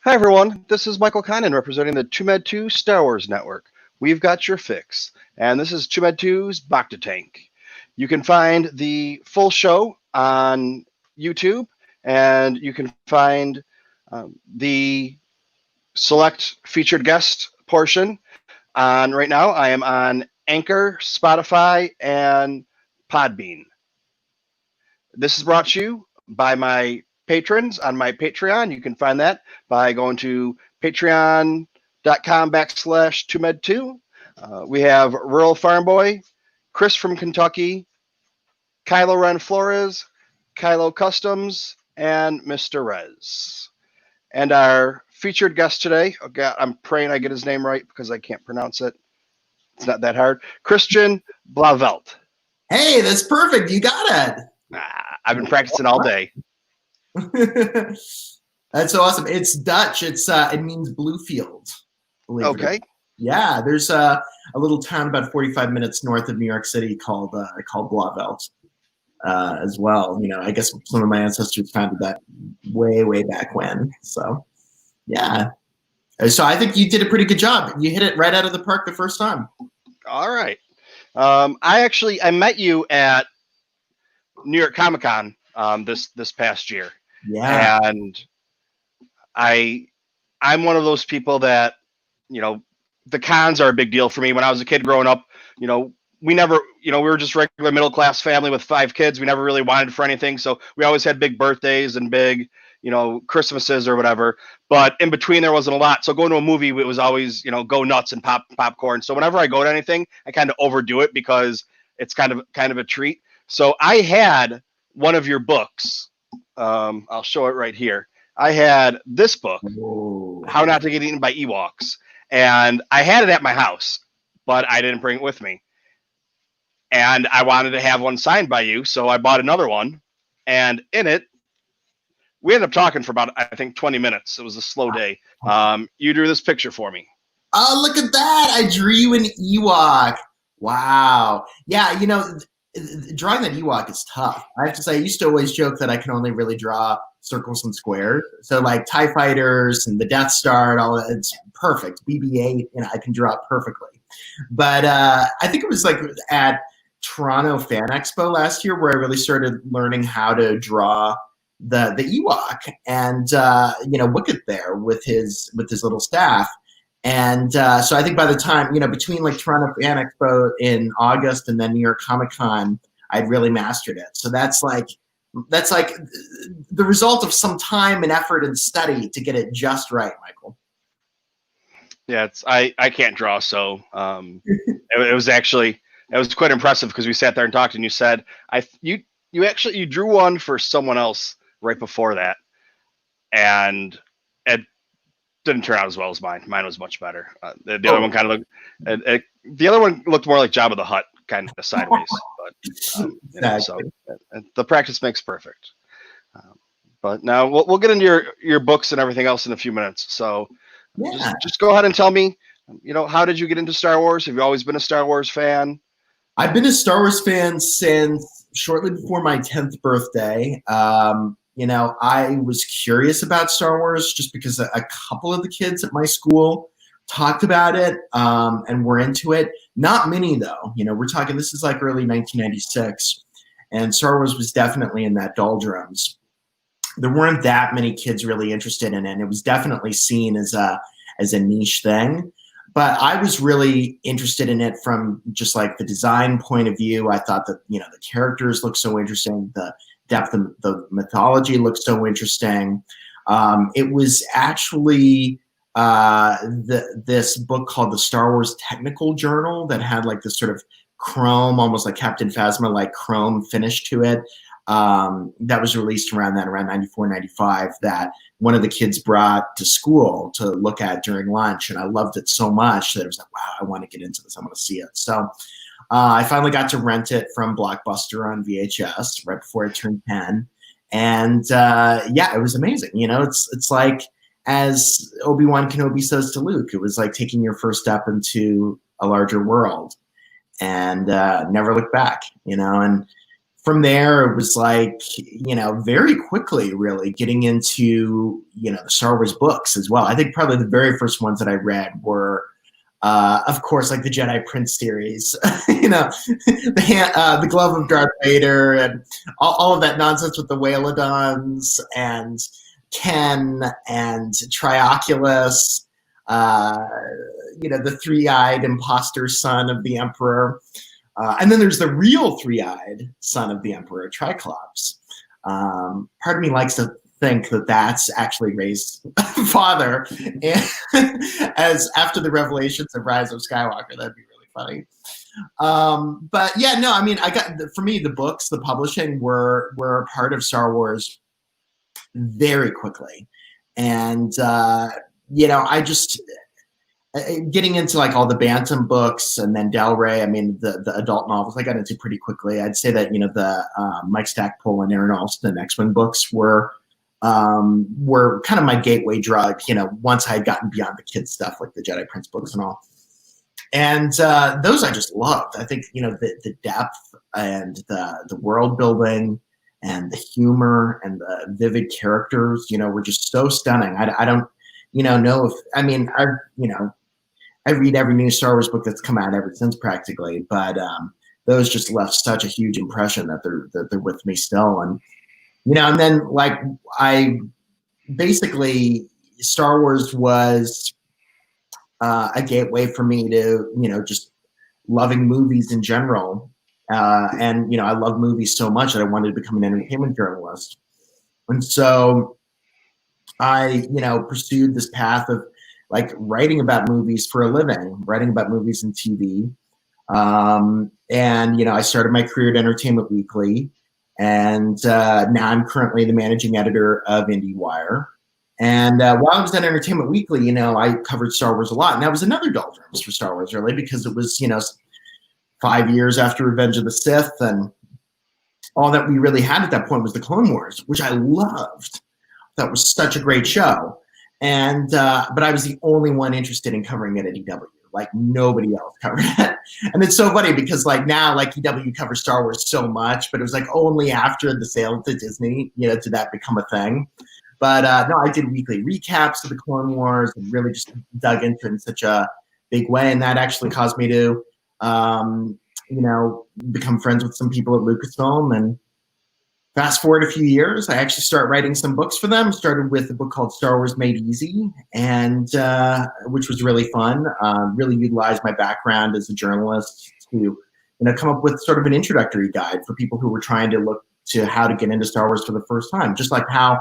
Hi, everyone. This is Michael Conan representing the TooMedToo's Star Wars Network. We've got your fix. And this is TooMedToo's Bacta Tank. You can find the full show on YouTube, and you can find the select featured guest portion on right now. I am on Anchor, Spotify, and Podbean. This is brought to you by my patrons on my Patreon. You can find that by going to patreon.com/TooMed2. We have Rural Farm Boy, Chris from Kentucky, Kylo Ren Flores, Kylo Customs, and Mr. Rez. And our featured guest today, oh God, I'm praying I get his name right because I can't pronounce it. It's not that hard. Christian Blauvelt. Hey, that's perfect. You got it. I've been practicing all day. That's awesome. It's Dutch. It means blue field. Okay. Yeah, there's a little town about 45 minutes north of New York City called Blauvelt as well. You know, I guess some of my ancestors founded that way back when. So, yeah. So I think you did a pretty good job. You hit it right out of the park the first time. All right. I met you at New York Comic Con this past year. Yeah. And I'm one of those people that, you know, the cons are a big deal for me. When I was a kid growing up, you know, we were just regular middle class family with 5 kids. We never really wanted for anything. So we always had big birthdays and big, Christmases or whatever. But in between there wasn't a lot. So going to a movie, it was always, go nuts and popcorn. So whenever I go to anything, I kind of overdo it because it's kind of a treat. So I had one of your books. I'll show it right here. I had this book, Whoa. How Not to Get Eaten by Ewoks. And I had it at my house, but I didn't bring it with me. And I wanted to have one signed by you, so I bought another one. And in it, we ended up talking for about, I think, 20 minutes. It was a slow day. You drew this picture for me. Oh, look at that. I drew you an Ewok. Wow. Yeah, drawing that Ewok is tough. I have to say, I used to always joke that I can only really draw circles and squares. So like TIE fighters and the Death Star and all that, it's perfect. BB-8, I can draw it perfectly. But I think it was like at Toronto Fan Expo last year where I really started learning how to draw the Ewok and Wicket there with his little staff. And so I think by the time, between like Toronto Fan Expo in August and then New York Comic Con, I'd really mastered it. So that's like the result of some time and effort and study to get it just right, Michael. Yeah, I can't draw, so it was quite impressive because we sat there and talked, and you said you drew one for someone else right before that, and it didn't turn out as well as mine. Mine was much better. The other one kind of looked. The other one looked more like Jabba the Hutt, kind of sideways. But Exactly. so the practice makes perfect. But now we'll get into your books and everything else in a few minutes. So Yeah. just go ahead and tell me, how did you get into Star Wars? Have you always been a Star Wars fan? I've been a Star Wars fan since shortly before my 10th birthday. I was curious about Star Wars just because a couple of the kids at my school talked about it and were into it. Not many, though. We're talking, this is like early 1996, and Star Wars was definitely in that doldrums. There weren't that many kids really interested in it, and it was definitely seen as a niche thing. But I was really interested in it from just like the design point of view. I thought that, the characters looked so interesting. The depth of the mythology looked so interesting. It was actually this book called the Star Wars Technical Journal that had like this sort of chrome, almost like Captain Phasma, like chrome finish to it. That was released around 94, 95, that one of the kids brought to school to look at during lunch. And I loved it so much that it was like, wow, I want to get into this. I want to see it. So I finally got to rent it from Blockbuster on VHS right before I turned 10. And it was amazing. It's like, as Obi-Wan Kenobi says to Luke, it was like taking your first step into a larger world and never look back, and from there, it was like, very quickly, really getting into, the Star Wars books as well. I think probably the very first ones that I read were, of course, like the Jedi Prince series, the Glove of Darth Vader, and all of that nonsense with the Whalodons and Ken and Trioculus, the three-eyed imposter son of the Emperor. And then there's the real three-eyed son of the Emperor, Triclops. Part of me likes to think that that's actually Rey's father, and as after the revelations of Rise of Skywalker. That'd be really funny. But yeah, no, I mean, for me, the books, the publishing were a part of Star Wars very quickly, and I just getting into like all the Bantam books and then Del Rey. I mean, the adult novels I got into pretty quickly. I'd say that the Mike Stackpole and Aaron Alston X-Wing books were kind of my gateway drug. Once I had gotten beyond the kids stuff like the Jedi Prince books and all, and those I just loved. I think the depth and the world building and the humor and the vivid characters, were just so stunning. I don't know if I read every new Star Wars book that's come out ever since practically, but those just left such a huge impression that they're with me still. And and then like I basically Star Wars was a gateway for me to just loving movies in general, and I love movies so much that I wanted to become an entertainment journalist, and so I pursued this path of like writing about movies for a living, writing about movies and TV. And I started my career at Entertainment Weekly, and now I'm currently the managing editor of IndieWire. And while I was at Entertainment Weekly, I covered Star Wars a lot, and that was another doldrums for Star Wars, really, because it was 5 years after Revenge of the Sith, and all that we really had at that point was the Clone Wars, which I loved. That was such a great show. And but I was the only one interested in covering it at EW. Like nobody else covered it. And it's so funny because like now like EW covers Star Wars so much, but it was like only after the sale to Disney, did that become a thing. But no, I did weekly recaps of the Clone Wars and really just dug into it in such a big way. And that actually caused me to become friends with some people at Lucasfilm. And fast forward a few years, I actually started writing some books for them. Started with a book called Star Wars Made Easy, and which was really fun. Really utilized my background as a journalist to come up with sort of an introductory guide for people who were trying to look to how to get into Star Wars for the first time. Just like how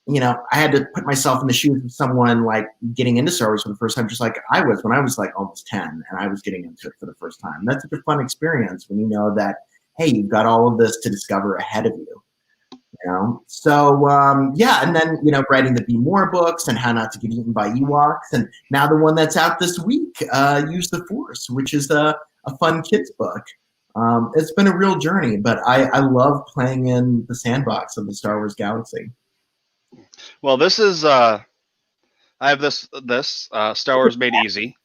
I had to put myself in the shoes of someone like getting into Star Wars for the first time, just like I was when I was like almost 10 and I was getting into it for the first time. That's such a fun experience when you know that, hey, you've got all of this to discover ahead of you. So and then writing the Be More books and How Not to Get Eaten by Ewoks, and now the one that's out this week, Use the Force, which is a fun kids book. It's been a real journey, but I love playing in the sandbox of the Star Wars galaxy. Well, this is I have this Star Wars Made Easy,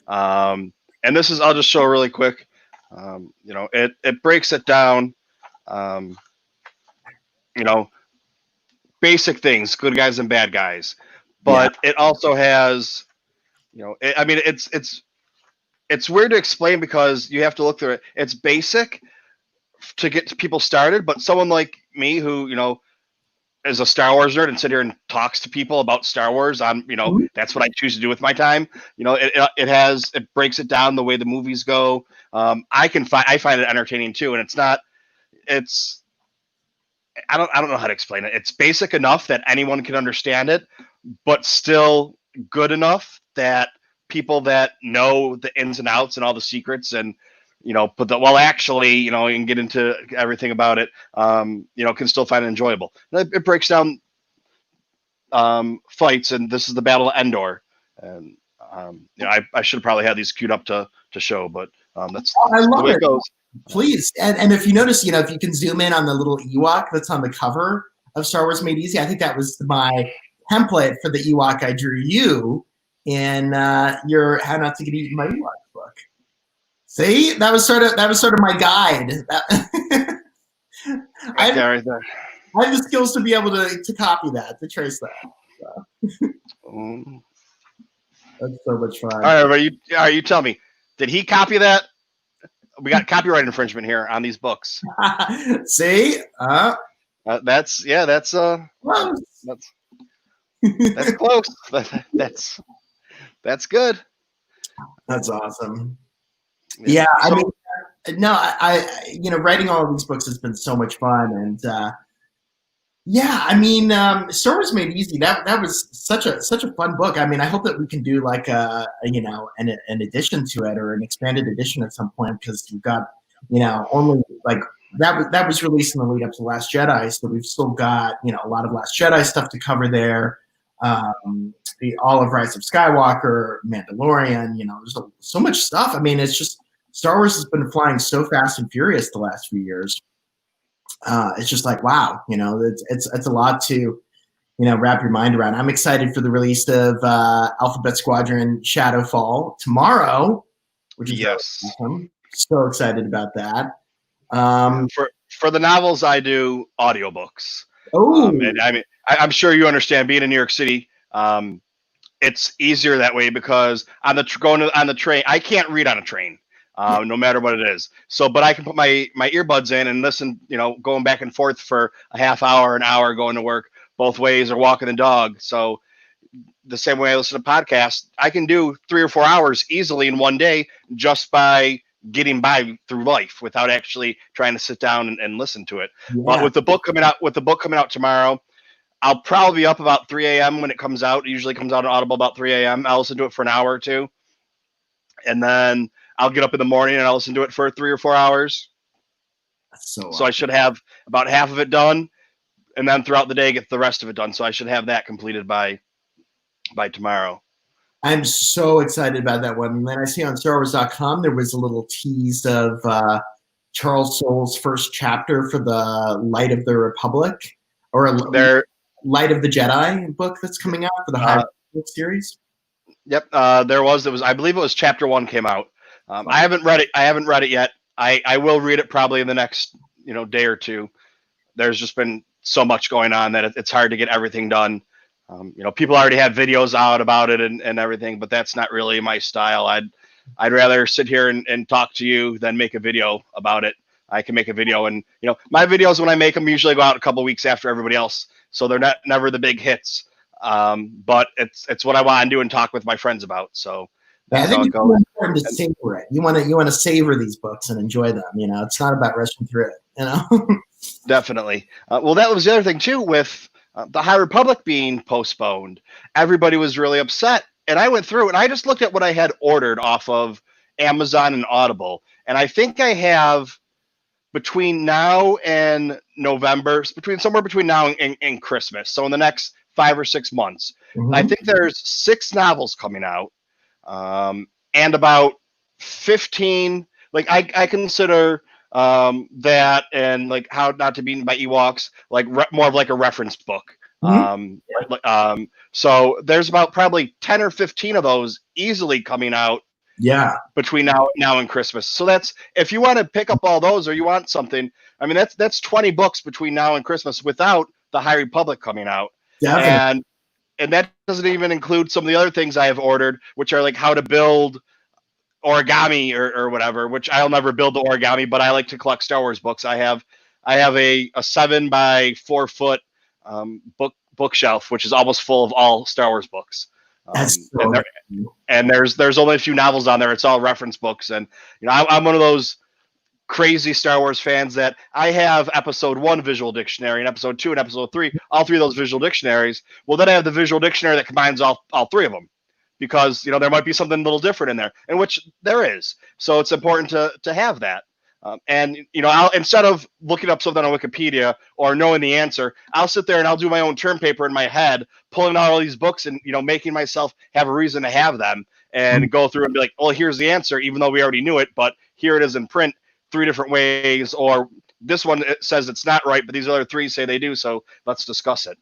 and this is, I'll just show really quick. It breaks it down. Basic things, good guys and bad guys, but it also has, it's weird to explain because you have to look through it. It's basic to get people started, but someone like me who, is a Star Wars nerd and sit here and talks to people about Star Wars, that's what I choose to do with my time. It breaks it down the way the movies go. I find it entertaining too, and I don't know how to explain it. It's basic enough that anyone can understand it, but still good enough that people that know the ins and outs and all the secrets and and get into everything about it, can still find it enjoyable. It breaks down fights, and this is the Battle of Endor, and I should probably have these queued up to show, but that's the way it goes. Please, and if you notice, if you can zoom in on the little Ewok that's on the cover of Star Wars Made Easy, I think that was my template for the Ewok I drew you in your How Not to Get Eaten by Ewok book. See, that was sort of my guide. I, Okay, right there. I have the skills to be able to copy that, to trace that. So, Mm. that's so much All fun. right, everybody. All right, you tell me. Did he copy that? We got copyright infringement here on these books. See? That's Close. that's close. That's good. That's awesome. Yeah. Yeah, I So mean, no, writing all of these books has been so much fun, and yeah, I mean, Star Wars Made Easy. That was such a fun book. I mean, I hope that we can do like an addition to it or an expanded edition at some point, because we've got only like that was released in the lead up to Last Jedi, so we've still got a lot of Last Jedi stuff to cover there. All of Rise of Skywalker, Mandalorian. There's so much stuff. I mean, it's just Star Wars has been flying so fast and furious the last few years. It's just like, wow, it's a lot to wrap your mind around. I'm excited for the release of Alphabet Squadron Shadowfall tomorrow, which is awesome. So excited about that. For the novels, I do audiobooks. And I mean, I'm sure you understand, being in New York City, it's easier that way, because on the train, I can't read on a train. No matter what it is. So, but I can put my earbuds in and listen, going back and forth for a half hour, an hour, going to work both ways, or walking the dog. So the same way I listen to podcasts, I can do 3 or 4 hours easily in one day, just by getting by through life without actually trying to sit down and listen to it. Yeah. But with the book coming out tomorrow, I'll probably be up about 3 a.m. when it comes out. It usually comes out on Audible about 3 a.m. I'll listen to it for an hour or two. And then I'll get up in the morning and I'll listen to it for 3 or 4 hours. So I should have about half of it done, and then throughout the day get the rest of it done. So I should have that completed by tomorrow. I'm so excited about that one. And then I see on StarWars.com there was a little tease of Charles Soule's first chapter for the Light of the Republic, or Light of the Jedi book that's coming out for the High Republic series. Yep, there was. I believe it was chapter 1 came out. I haven't read it yet. I will read it probably in the next day or two. There's just been so much going on that it's hard to get everything done. People already have videos out about it and everything, but that's not really my style. I'd rather sit here and talk to you than make a video about it. I can make a video, and my videos, when I make them, usually go out a couple weeks after everybody else, so they're never the big hits. But it's what I want to do and talk with my friends about. So that's how it goes. It's important to savor it. You want to savor these books and enjoy them. It's not about rushing through it. Definitely. Well, that was the other thing too, with the High Republic being postponed. Everybody was really upset, and I went through and I just looked at what I had ordered off of Amazon and Audible, and I think I have, between now and November, somewhere between now and Christmas, so in the next 5 or 6 months, I think there's 6 novels coming out, and about 15. Like I consider that, and like How Not to Be Eaten by Ewoks, like more of like a reference book. So there's about probably 10 or 15 of those easily coming out. Yeah. Between now and Christmas. So that's, if you want to pick up all those, or you want something, I mean, that's 20 books between now and Christmas without the High Republic coming out. Definitely. And that doesn't even include some of the other things I have ordered, which are like how to build origami or whatever, which I'll never build the origami, but I like to collect Star Wars books. I have a 7 by 4 foot bookshelf, which is almost full of all Star Wars books. And there's only a few novels on there. It's all reference books, and I'm one of those crazy Star Wars fans that I have episode 1 visual dictionary and episode 2 and episode 3, all 3 of those visual dictionaries. Well, then I have the visual dictionary that combines all 3 of them, because there might be something a little different in there, and which there is. So it's important to have that. And I'll, instead of looking up something on Wikipedia or knowing the answer, I'll sit there and I'll do my own term paper in my head, pulling out all these books and making myself have a reason to have them, and go through and be like, well, here's the answer, even though we already knew it, but here it is in print 3 different ways, or this one it says it's not right, but these other 3 say they do, so let's discuss it.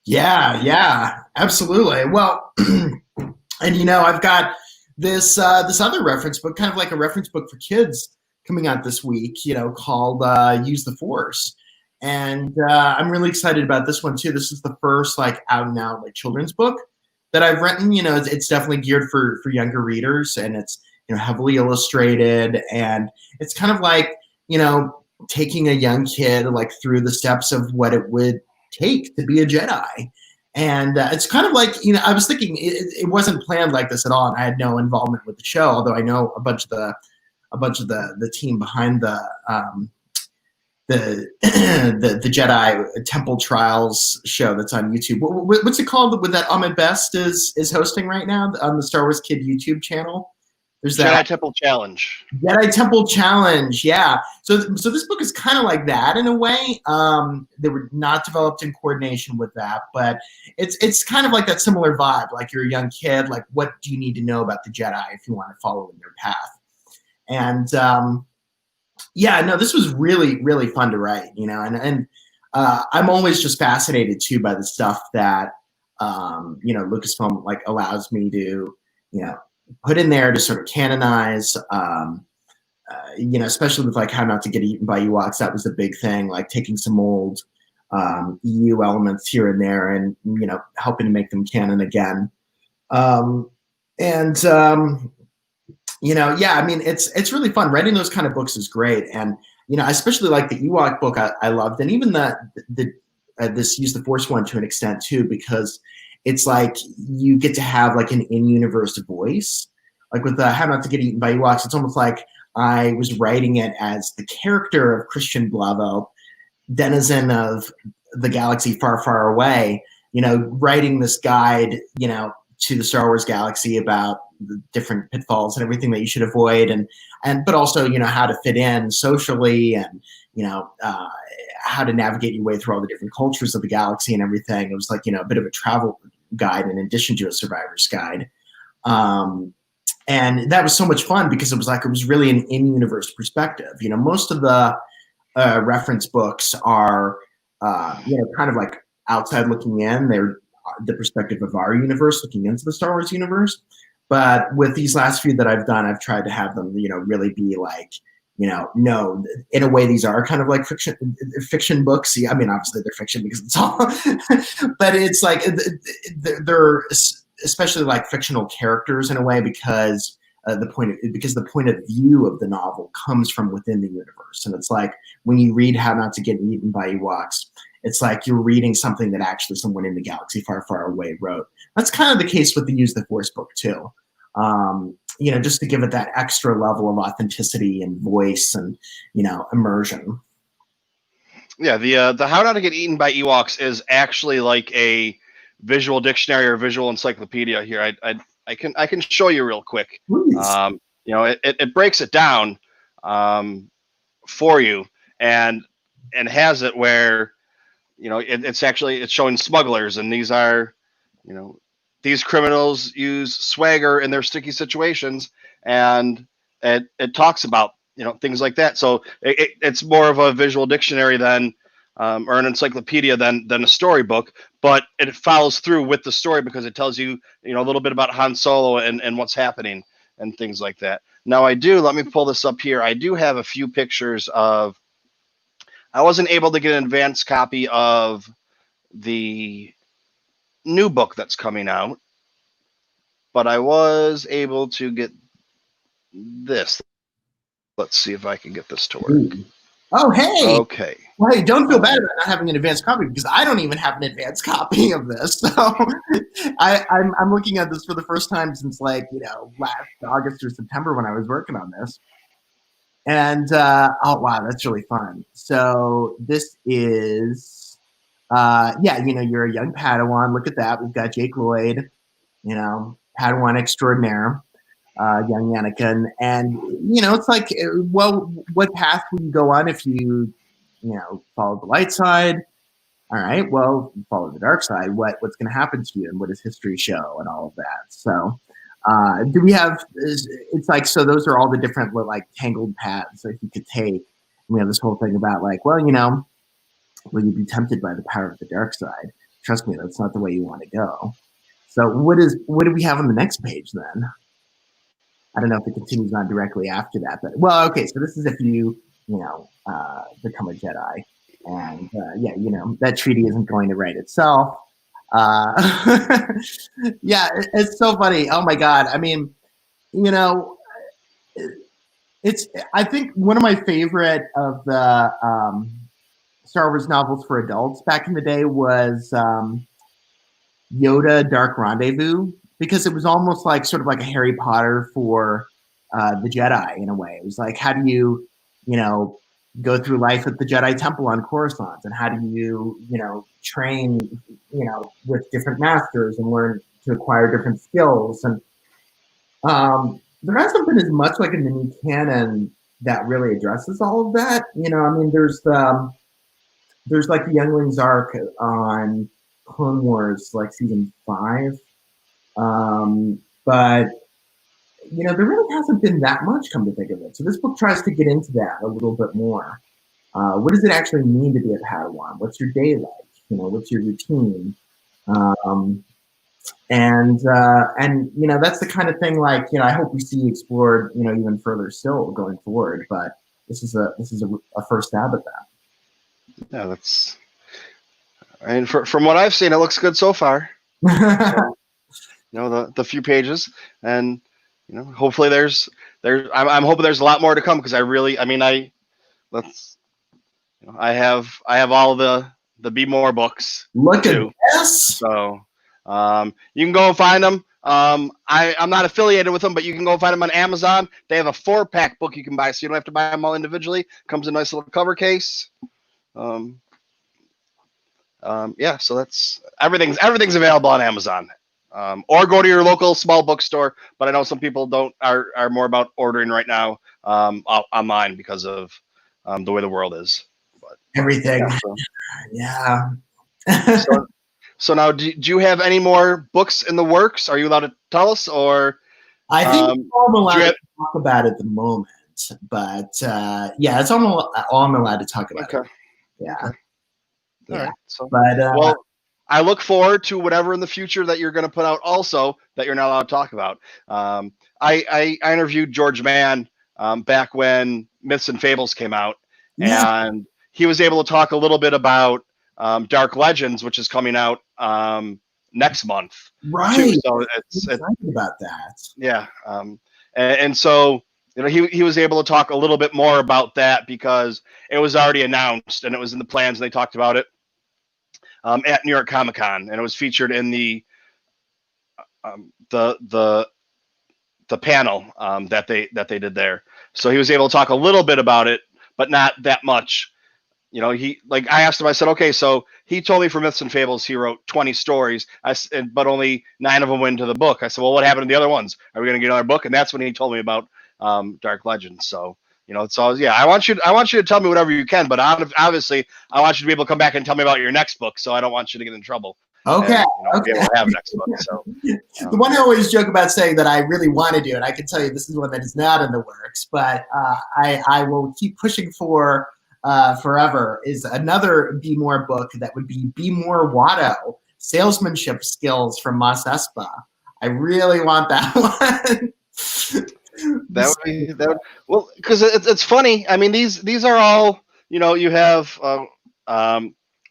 Yeah, absolutely. Well, and I've got this other reference book, kind of like a reference book for kids, coming out this week, called Use the Force. And I'm really excited about this one too. This is the first like out and out like children's book that I've written. It's definitely geared for younger readers, and it's heavily illustrated, and it's kind of like taking a young kid like through the steps of what it would take to be a Jedi. And it's kind of like, I was thinking it wasn't planned like this at all, and I had no involvement with the show, although I know a bunch of the team behind the Jedi Temple Trials show that's on YouTube. What's it called? With that Ahmed Best is hosting right now on the Star Wars Kid YouTube channel. There's that Jedi Temple Challenge. Jedi Temple Challenge, yeah. So this book is kind of like that in a way. They were not developed in coordination with that, but it's kind of like that similar vibe. Like you're a young kid, like what do you need to know about the Jedi if you want to follow in their path? And yeah, no, this was really, really fun to write, and I'm always just fascinated too by the stuff that Lucasfilm like allows me to put in there to sort of canonize, especially with like How Not to Get Eaten by Ewoks. That was a big thing, like taking some old EU elements here and there and helping to make them canon again. Yeah, I mean, it's really fun. Writing those kind of books is great, and I especially like the Ewok book. I loved, and even this Use the Force one to an extent too, because it's like you get to have like an in-universe voice. Like with How Not to Get Eaten by Ewoks, it's almost like I was writing it as the character of Christian Blauvelt, denizen of the galaxy far, far away. Writing this guide, to the Star Wars galaxy about the different pitfalls and everything that you should avoid, but also how to fit in socially, and how to navigate your way through all the different cultures of the galaxy and everything. It was like a bit of a travel guide in addition to a survivor's guide, and that was so much fun because it was really an in-universe perspective. Most of the reference books are kind of like outside looking in. They're the perspective of our universe looking into the Star Wars universe. But with these last few that I've done, I've tried to have them, really be like, no, in a way, these are kind of like fiction books. I mean, obviously they're fiction because it's all, but it's like they're especially like fictional characters in a way because the point of view of the novel comes from within the universe. And it's like when you read How Not to Get Eaten by Ewoks, it's like you're reading something that actually someone in the galaxy far, far away wrote. That's kind of the case with the Use the Force book too. Just to give it that extra level of authenticity and voice and, immersion. Yeah, the How Not to Get Eaten by Ewoks is actually like a visual dictionary or visual encyclopedia here. I can show you real quick. It breaks it down for you and has it where it's showing smugglers, and these are these criminals use swagger in their sticky situations, and it talks about things like that. So it's more of a visual dictionary than or an encyclopedia than a storybook, but it follows through with the story because it tells you a little bit about Han Solo and what's happening and things like that. Now let me pull this up here. I do have a few pictures of. I wasn't able to get an advanced copy of the new book that's coming out, but I was able to get this. Let's see if I can get this to work. Oh, hey. Okay. Well, hey, don't feel bad about not having an advanced copy because I don't even have an advanced copy of this. So I'm looking at this for the first time since last August or September when I was working on this. And oh wow, that's really fun. So this is you're a young Padawan. Look at that. We've got Jake Lloyd, Padawan extraordinaire, young Anakin, and it's like, well, what path would you go on if you follow the light side? All right, well, follow the dark side. What's going to happen to you, and what does history show, and all of that. So. Do we have? It's like, so those are all the different like tangled paths that you could take. And we have this whole thing about like, well, will you be tempted by the power of the dark side? Trust me, that's not the way you want to go. So what do we have on the next page then? I don't know if it continues on directly after that, but well, okay. So this is if you become a Jedi, and yeah, that treaty isn't going to write itself. Yeah, it's so funny. Oh my God. I mean, you know, it's I think one of my favorite of the Star Wars novels for adults back in the day was Yoda Dark Rendezvous, because it was almost like sort of like a Harry Potter for the Jedi in a way. It was like, how do you, go through life at the Jedi Temple on Coruscant, and how do you, train, with different masters and learn to acquire different skills. And there hasn't been as much like in the new canon that really addresses all of that. I mean, there's like the Younglings arc on Clone Wars, like season 5. But there really hasn't been that much, come to think of it. So this book tries to get into that a little bit more. What does it actually mean to be a Padawan? What's your day like? What's your routine? And that's the kind of thing, like, I hope we see explored, even further still going forward. But this is a first stab at that. Yeah, from what I've seen, it looks good so far. So, the few pages, and hopefully I'm hoping there's a lot more to come, because I have all the Be More books. Look at this. So you can go and find them. I'm not affiliated with them, but you can go find them on Amazon. They have a 4-pack book you can buy, so you don't have to buy them all individually. Comes in a nice little cover case. Yeah, so that's everything's available on Amazon, or go to your local small bookstore. But I know some people are more about ordering right now online because of the way the world is. But, everything. Yeah. So now, do you have any more books in the works? Are you allowed to tell us, or? I think I'm allowed to talk about at the moment, but yeah, that's all I'm allowed to talk about. Okay. Yeah. Okay. All right. So, well, I look forward to whatever in the future that you're going to put out, also that you're not allowed to talk about. I interviewed George Mann back when Myths and Fables came out, and he was able to talk a little bit about Dark Legends, which is coming out next month. Right. Too. So it's excited about that. Yeah. And so he was able to talk a little bit more about that, because it was already announced and it was in the plans, and they talked about it at New York Comic Con, and it was featured in the panel that they did there. So he was able to talk a little bit about it, but not that much. I asked him, I said, okay, so he told me for Myths and Fables he wrote 20 stories, but only 9 of them went into the book. I said, well, what happened to the other ones? Are we going to get another book? And that's when he told me about Dark Legends. So, it's all, yeah, I want you to tell me whatever you can, but obviously I want you to be able to come back and tell me about your next book, so I don't want you to get in trouble. Okay. Be able to have a next book. So the one I always joke about saying that I really want to do, and I can tell you this is one that is not in the works, but I will keep pushing for forever, is another Be More book that would be More Watto, salesmanship skills from Mos Espa. I really want that one. Well, because it's funny. I mean, these are all, you have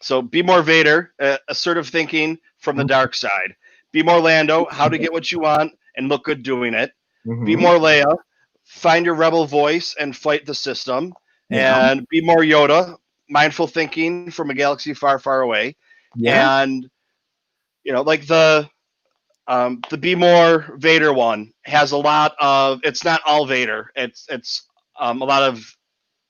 so Be More Vader, assertive thinking from the dark side. Be More Lando, how to get what you want and look good doing it. Mm-hmm. Be More Leia, find your rebel voice and fight the system. Yeah. And Be More Yoda, mindful thinking from a galaxy far, far away. Yeah. And like the Be More Vader one has a lot of, it's not all Vader. It's a lot of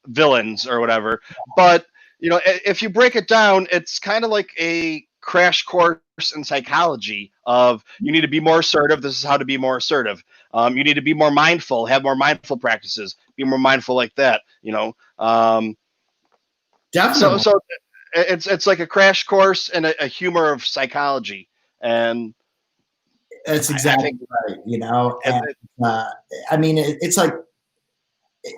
villains or whatever. But if you break it down, it's kind of like a crash course in psychology of, you need to be more assertive. This is how to be more assertive. You need to be more mindful, have more mindful practices, be more mindful like that, Definitely. So it's like a crash course and a humor of psychology. And that's exactly right. And, I mean, it's like,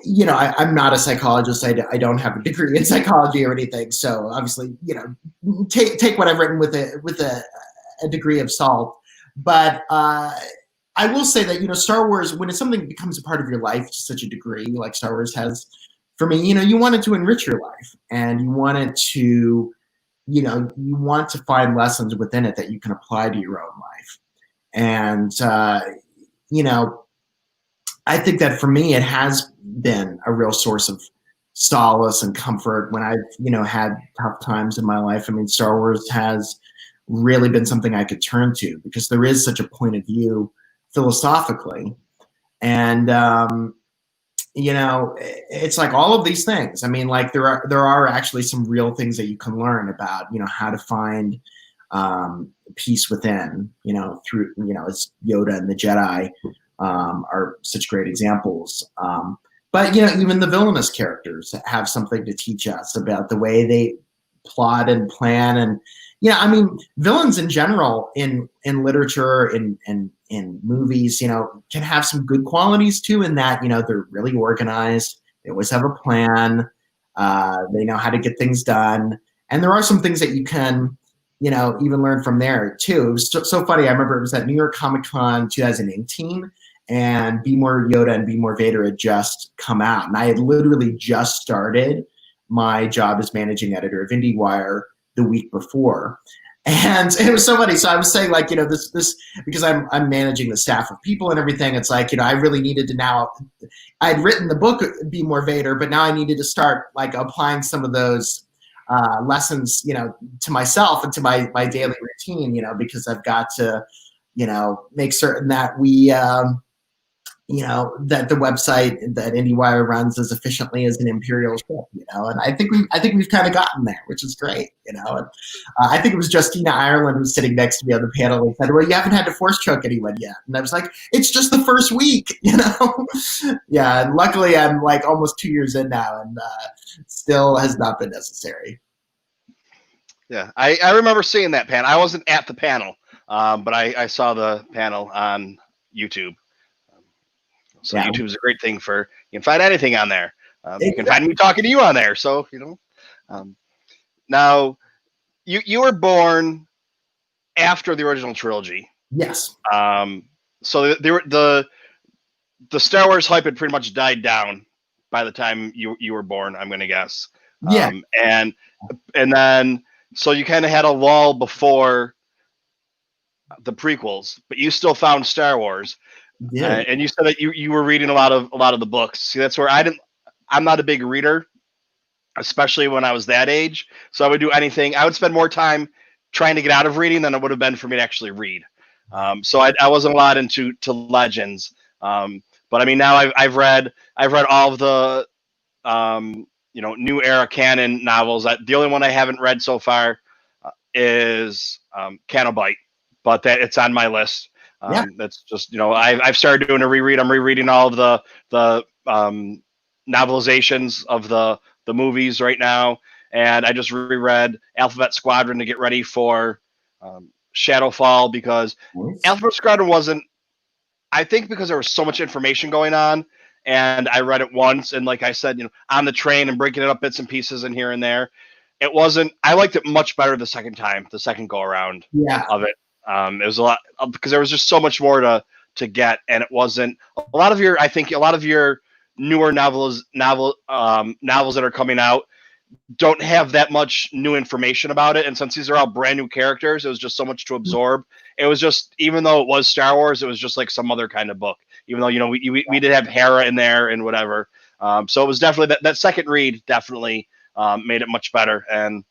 I'm not a psychologist. I don't have a degree in psychology or anything. So obviously, take what I've written with a degree of salt. But I I will say that, Star Wars, when it's something becomes a part of your life to such a degree, like Star Wars has, for me, you want it to enrich your life, and you want it to, you want to find lessons within it that you can apply to your own life. And, I think that for me, it has been a real source of solace and comfort when I've, had tough times in my life. I mean, Star Wars has really been something I could turn to because there is such a point of view philosophically. And, it's like all of these things. I mean, like there are actually some real things that you can learn about, how to find peace within, through, as Yoda and the Jedi are such great examples. But, even the villainous characters have something to teach us about the way they plot and plan. And, I mean, villains in general in literature, in movies, can have some good qualities too, in that, they're really organized. They always have a plan. They know how to get things done. And there are some things that you can, even learn from there too. It was so funny. I remember it was at New York Comic Con 2018, and Be More Yoda and Be More Vader had just come out. And I had literally just started my job as managing editor of IndieWire the week before. And it was so funny. So I was saying, like, this because I'm managing the staff of people and everything. It's like, I really needed to now. I'd written the book Be More Vader, but now I needed to start like applying some of those lessons, to myself and to my daily routine, because I've got to, make certain that we, that the website that IndieWire runs as efficiently as an imperial ship, and I think we've kind of gotten there, which is great, and I think it was Justina Ireland who was sitting next to me on the panel and said, well, you haven't had to force choke anyone yet. And I was like, it's just the first week, Yeah, and luckily I'm like almost 2 years in now, and still has not been necessary. Yeah, I remember seeing that panel. I wasn't at the panel, but I saw the panel on YouTube. So yeah. YouTube is a great thing you can find anything on there. You can find me talking to you on there. So, now you were born after the original trilogy. Yes. So the Star Wars hype had pretty much died down by the time you were born, I'm going to guess. Yeah. And then, so you kind of had a lull before the prequels, but you still found Star Wars. Yeah. And you said that you were reading a lot of the books. See, that's where I'm not a big reader, especially when I was that age. So I would do anything. I would spend more time trying to get out of reading than it would have been for me to actually read. So I wasn't a lot into Legends. But I mean, now I've read all of the new era canon novels. The only one I haven't read so far is Canobite, but it's on my list. Yeah. That's just, I've started doing a reread. I'm rereading all of the novelizations of the movies right now. And I just reread Alphabet Squadron to get ready for Shadowfall, because Alphabet Squadron I think because there was so much information going on, and I read it once, and like I said, on the train and breaking it up bits and pieces and here and there, I liked it much better the second go around of it. It was a lot because there was just so much more to get, and it wasn't a lot of your newer novels that are coming out don't have that much new information about it. And since these are all brand new characters, it was just so much to absorb. It was just, even though it was Star Wars, it was just like some other kind of book, even though, we did have Hera in there and whatever. So it was definitely that second read definitely made it much better. And,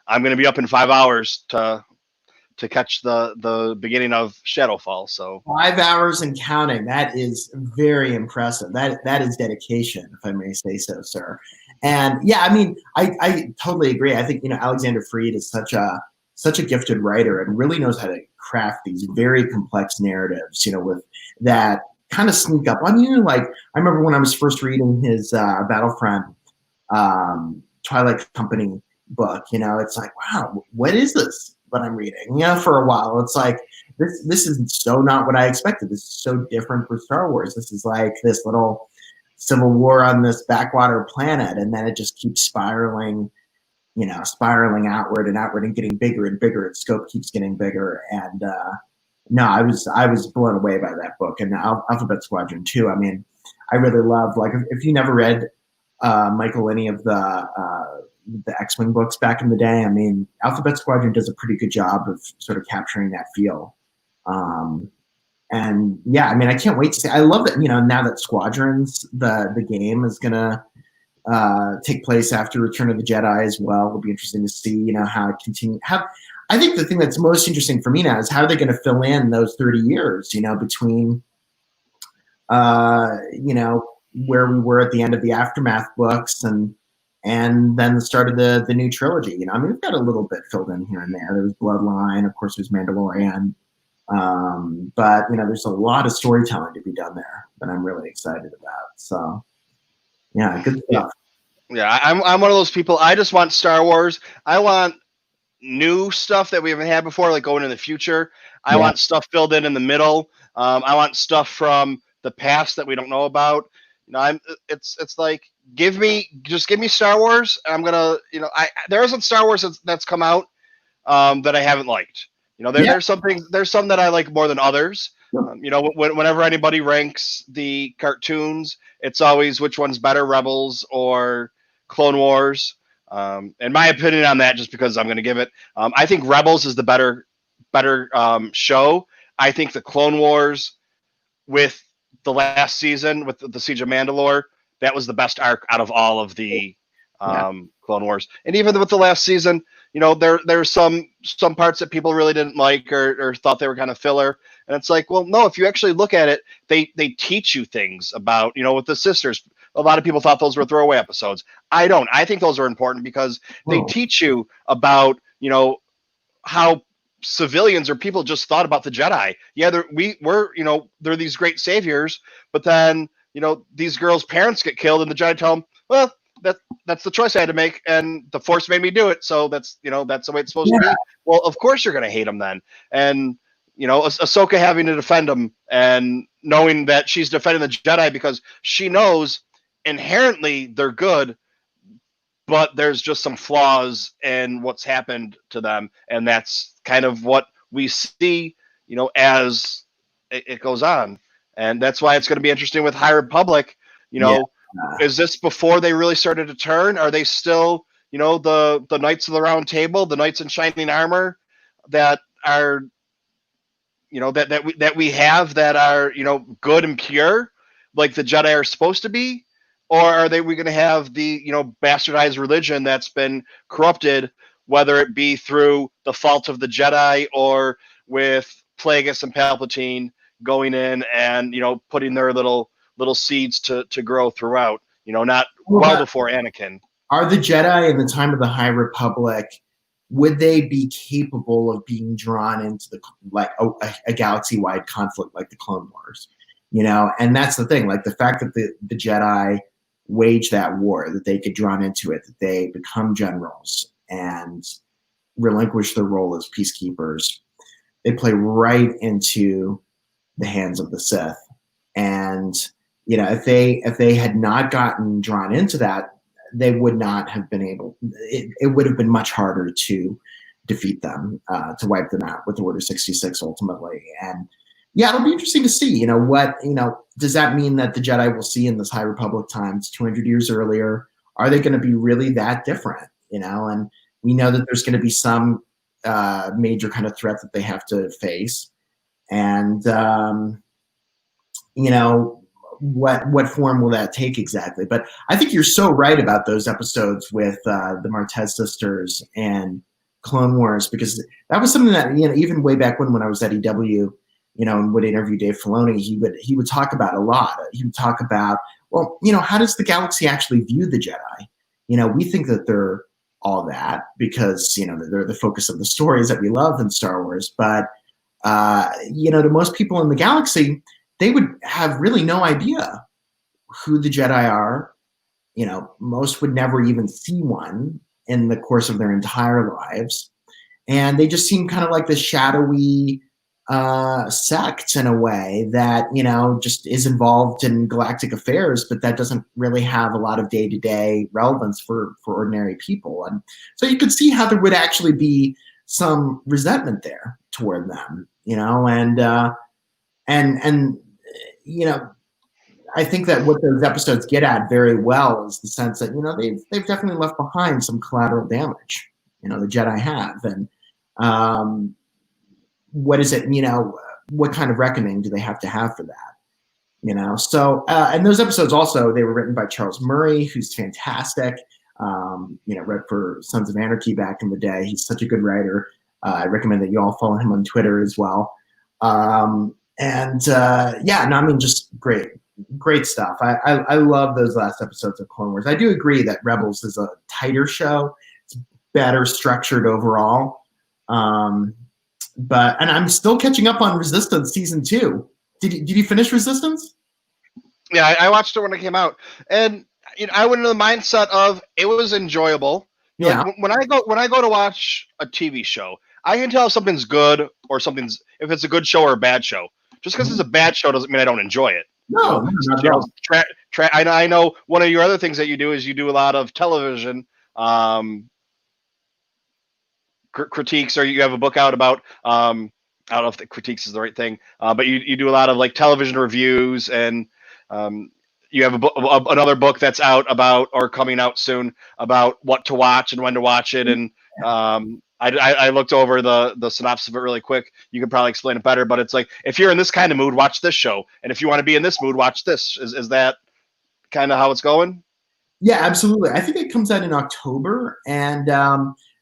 I'm going to be up in 5 hours to catch the beginning of Shadowfall. So 5 hours and counting. That is very impressive. That is dedication, if I may say so, sir. And yeah, I mean, I totally agree. I think, Alexander Freed is such a gifted writer and really knows how to craft these very complex narratives, with that kind of sneak up on you. Like, I remember when I was first reading his Battlefront Twilight Company book, it's like, wow, what is this that I'm reading? For a while, it's like, this is so not what I expected. This is so different for Star Wars. This is like this little civil war on this backwater planet, and then it just keeps spiraling outward and outward and getting bigger and bigger. Its scope keeps getting bigger, and No, I was blown away by that book, and Alphabet Squadron too. I mean, I really love, like, if you never read Michael, any of the X-Wing books back in the day, I mean, Alphabet Squadron does a pretty good job of sort of capturing that feel. And yeah, I mean, I can't wait to see. I love that, now that Squadrons, the game, is gonna take place after Return of the Jedi as well. It'll be interesting to see, how it continue. I think the thing that's most interesting for me now is how are they going to fill in those 30 years, between, where we were at the end of the Aftermath books and then the start of the new trilogy. I mean, we've got a little bit filled in here and there. There was Bloodline, of course, there's Mandalorian. But there's a lot of storytelling to be done there that I'm really excited about. So yeah, good stuff. Yeah, I'm one of those people. I just want Star Wars. I want new stuff that we haven't had before, like going in the future. I want stuff filled in the middle. I want stuff from the past that we don't know about. It's like, give me Star Wars. I'm gonna, there isn't Star Wars that's come out that I haven't liked. There's some that I like more than others. Whenever anybody ranks the cartoons, it's always which one's better, Rebels or Clone Wars. In my opinion on that, just because I'm going to give it, I think Rebels is the better show. I think the Clone Wars, with the last season, with the Siege of Mandalore, that was the best arc out of all of the Clone Wars. And even with the last season, there's some parts that people really didn't like or thought they were kind of filler. And it's like, well, no, if you actually look at it, they teach you things about, with the sisters. A lot of people thought those were throwaway episodes. I don't. I think those are important because they teach you about, how civilians or people just thought about the Jedi. Yeah, they're these great saviors, but then, these girls' parents get killed and the Jedi tell them, well, that's the choice I had to make, and the Force made me do it. So that's the way it's supposed to be. Well, of course you're going to hate them then. And, Ahsoka having to defend them and knowing that she's defending the Jedi because she knows inherently they're good, but there's just some flaws in what's happened to them. And that's kind of what we see, as it goes on. And that's why it's going to be interesting with High Republic. Is this before they really started to turn? Are they still, the Knights of the Round Table, the Knights in Shining Armor that are, that we have that are, good and pure, like the Jedi are supposed to be? Or are we going to have the, bastardized religion that's been corrupted, whether it be through the fault of the Jedi or with Plagueis and Palpatine going in and, putting their little seeds to grow throughout, not before Anakin. Are the Jedi in the time of the High Republic, would they be capable of being drawn into a galaxy-wide conflict like the Clone Wars? And that's the thing, like the fact that the Jedi wage that war, that they get drawn into it, that they become generals and relinquish their role as peacekeepers, they play right into the hands of the Sith. And if they had not gotten drawn into that, they would not have been able. It would have been much harder to defeat them, to wipe them out with Order 66 ultimately. And yeah, it'll be interesting to see. Does that mean that the Jedi we'll see in this High Republic times 200 years earlier, are they going to be really that different? And we know that there's going to be some major kind of threat that they have to face, and what form will that take exactly? But I think you're so right about those episodes with the Martez sisters and Clone Wars, because that was something that, even way back when I was at EW, and would interview Dave Filoni, he would talk about a lot. He would talk about, well, how does the galaxy actually view the Jedi? We think that they're all that because, they're the focus of the stories that we love in Star Wars. But, to most people in the galaxy, they would have really no idea who the Jedi are. Most would never even see one in the course of their entire lives. And they just seem kind of like this shadowy sect in a way that, just is involved in galactic affairs, but that doesn't really have a lot of day-to-day relevance for ordinary people. And so you could see how there would actually be some resentment there toward them, and I think that what those episodes get at very well is the sense that they've definitely left behind some collateral damage. The Jedi have, and what is it? What kind of reckoning do they have to have for that? So and those episodes also, they were written by Charles Murray, who's fantastic. Read for Sons of Anarchy back in the day. He's such a good writer. I recommend that you all follow him on Twitter as well. Just great stuff. I love those last episodes of Clone Wars. I do agree that Rebels is a tighter show. It's better structured overall. But I'm still catching up on Resistance season 2. Did you finish Resistance? Yeah, I watched it when it came out, and I went into the mindset of it was enjoyable. Yeah. Like, when I go to watch a TV show, I can tell if something's good or if it's a good show or a bad show. Just because it's a bad show doesn't mean I don't enjoy it. No, not at all. I know one of your other things that you do is you do a lot of television critiques, or you have a book out about I don't know if the critiques is the right thing, but you do a lot of like television reviews, and you have another book that's out about, or coming out soon, about what to watch and when to watch it. And I looked over the synopsis of it really quick. You could probably explain it better, but it's like, if you're in this kind of mood, watch this show, and if you want to be in this mood, watch this. Is that kind of how it's going? Yeah, absolutely. I think it comes out in October, and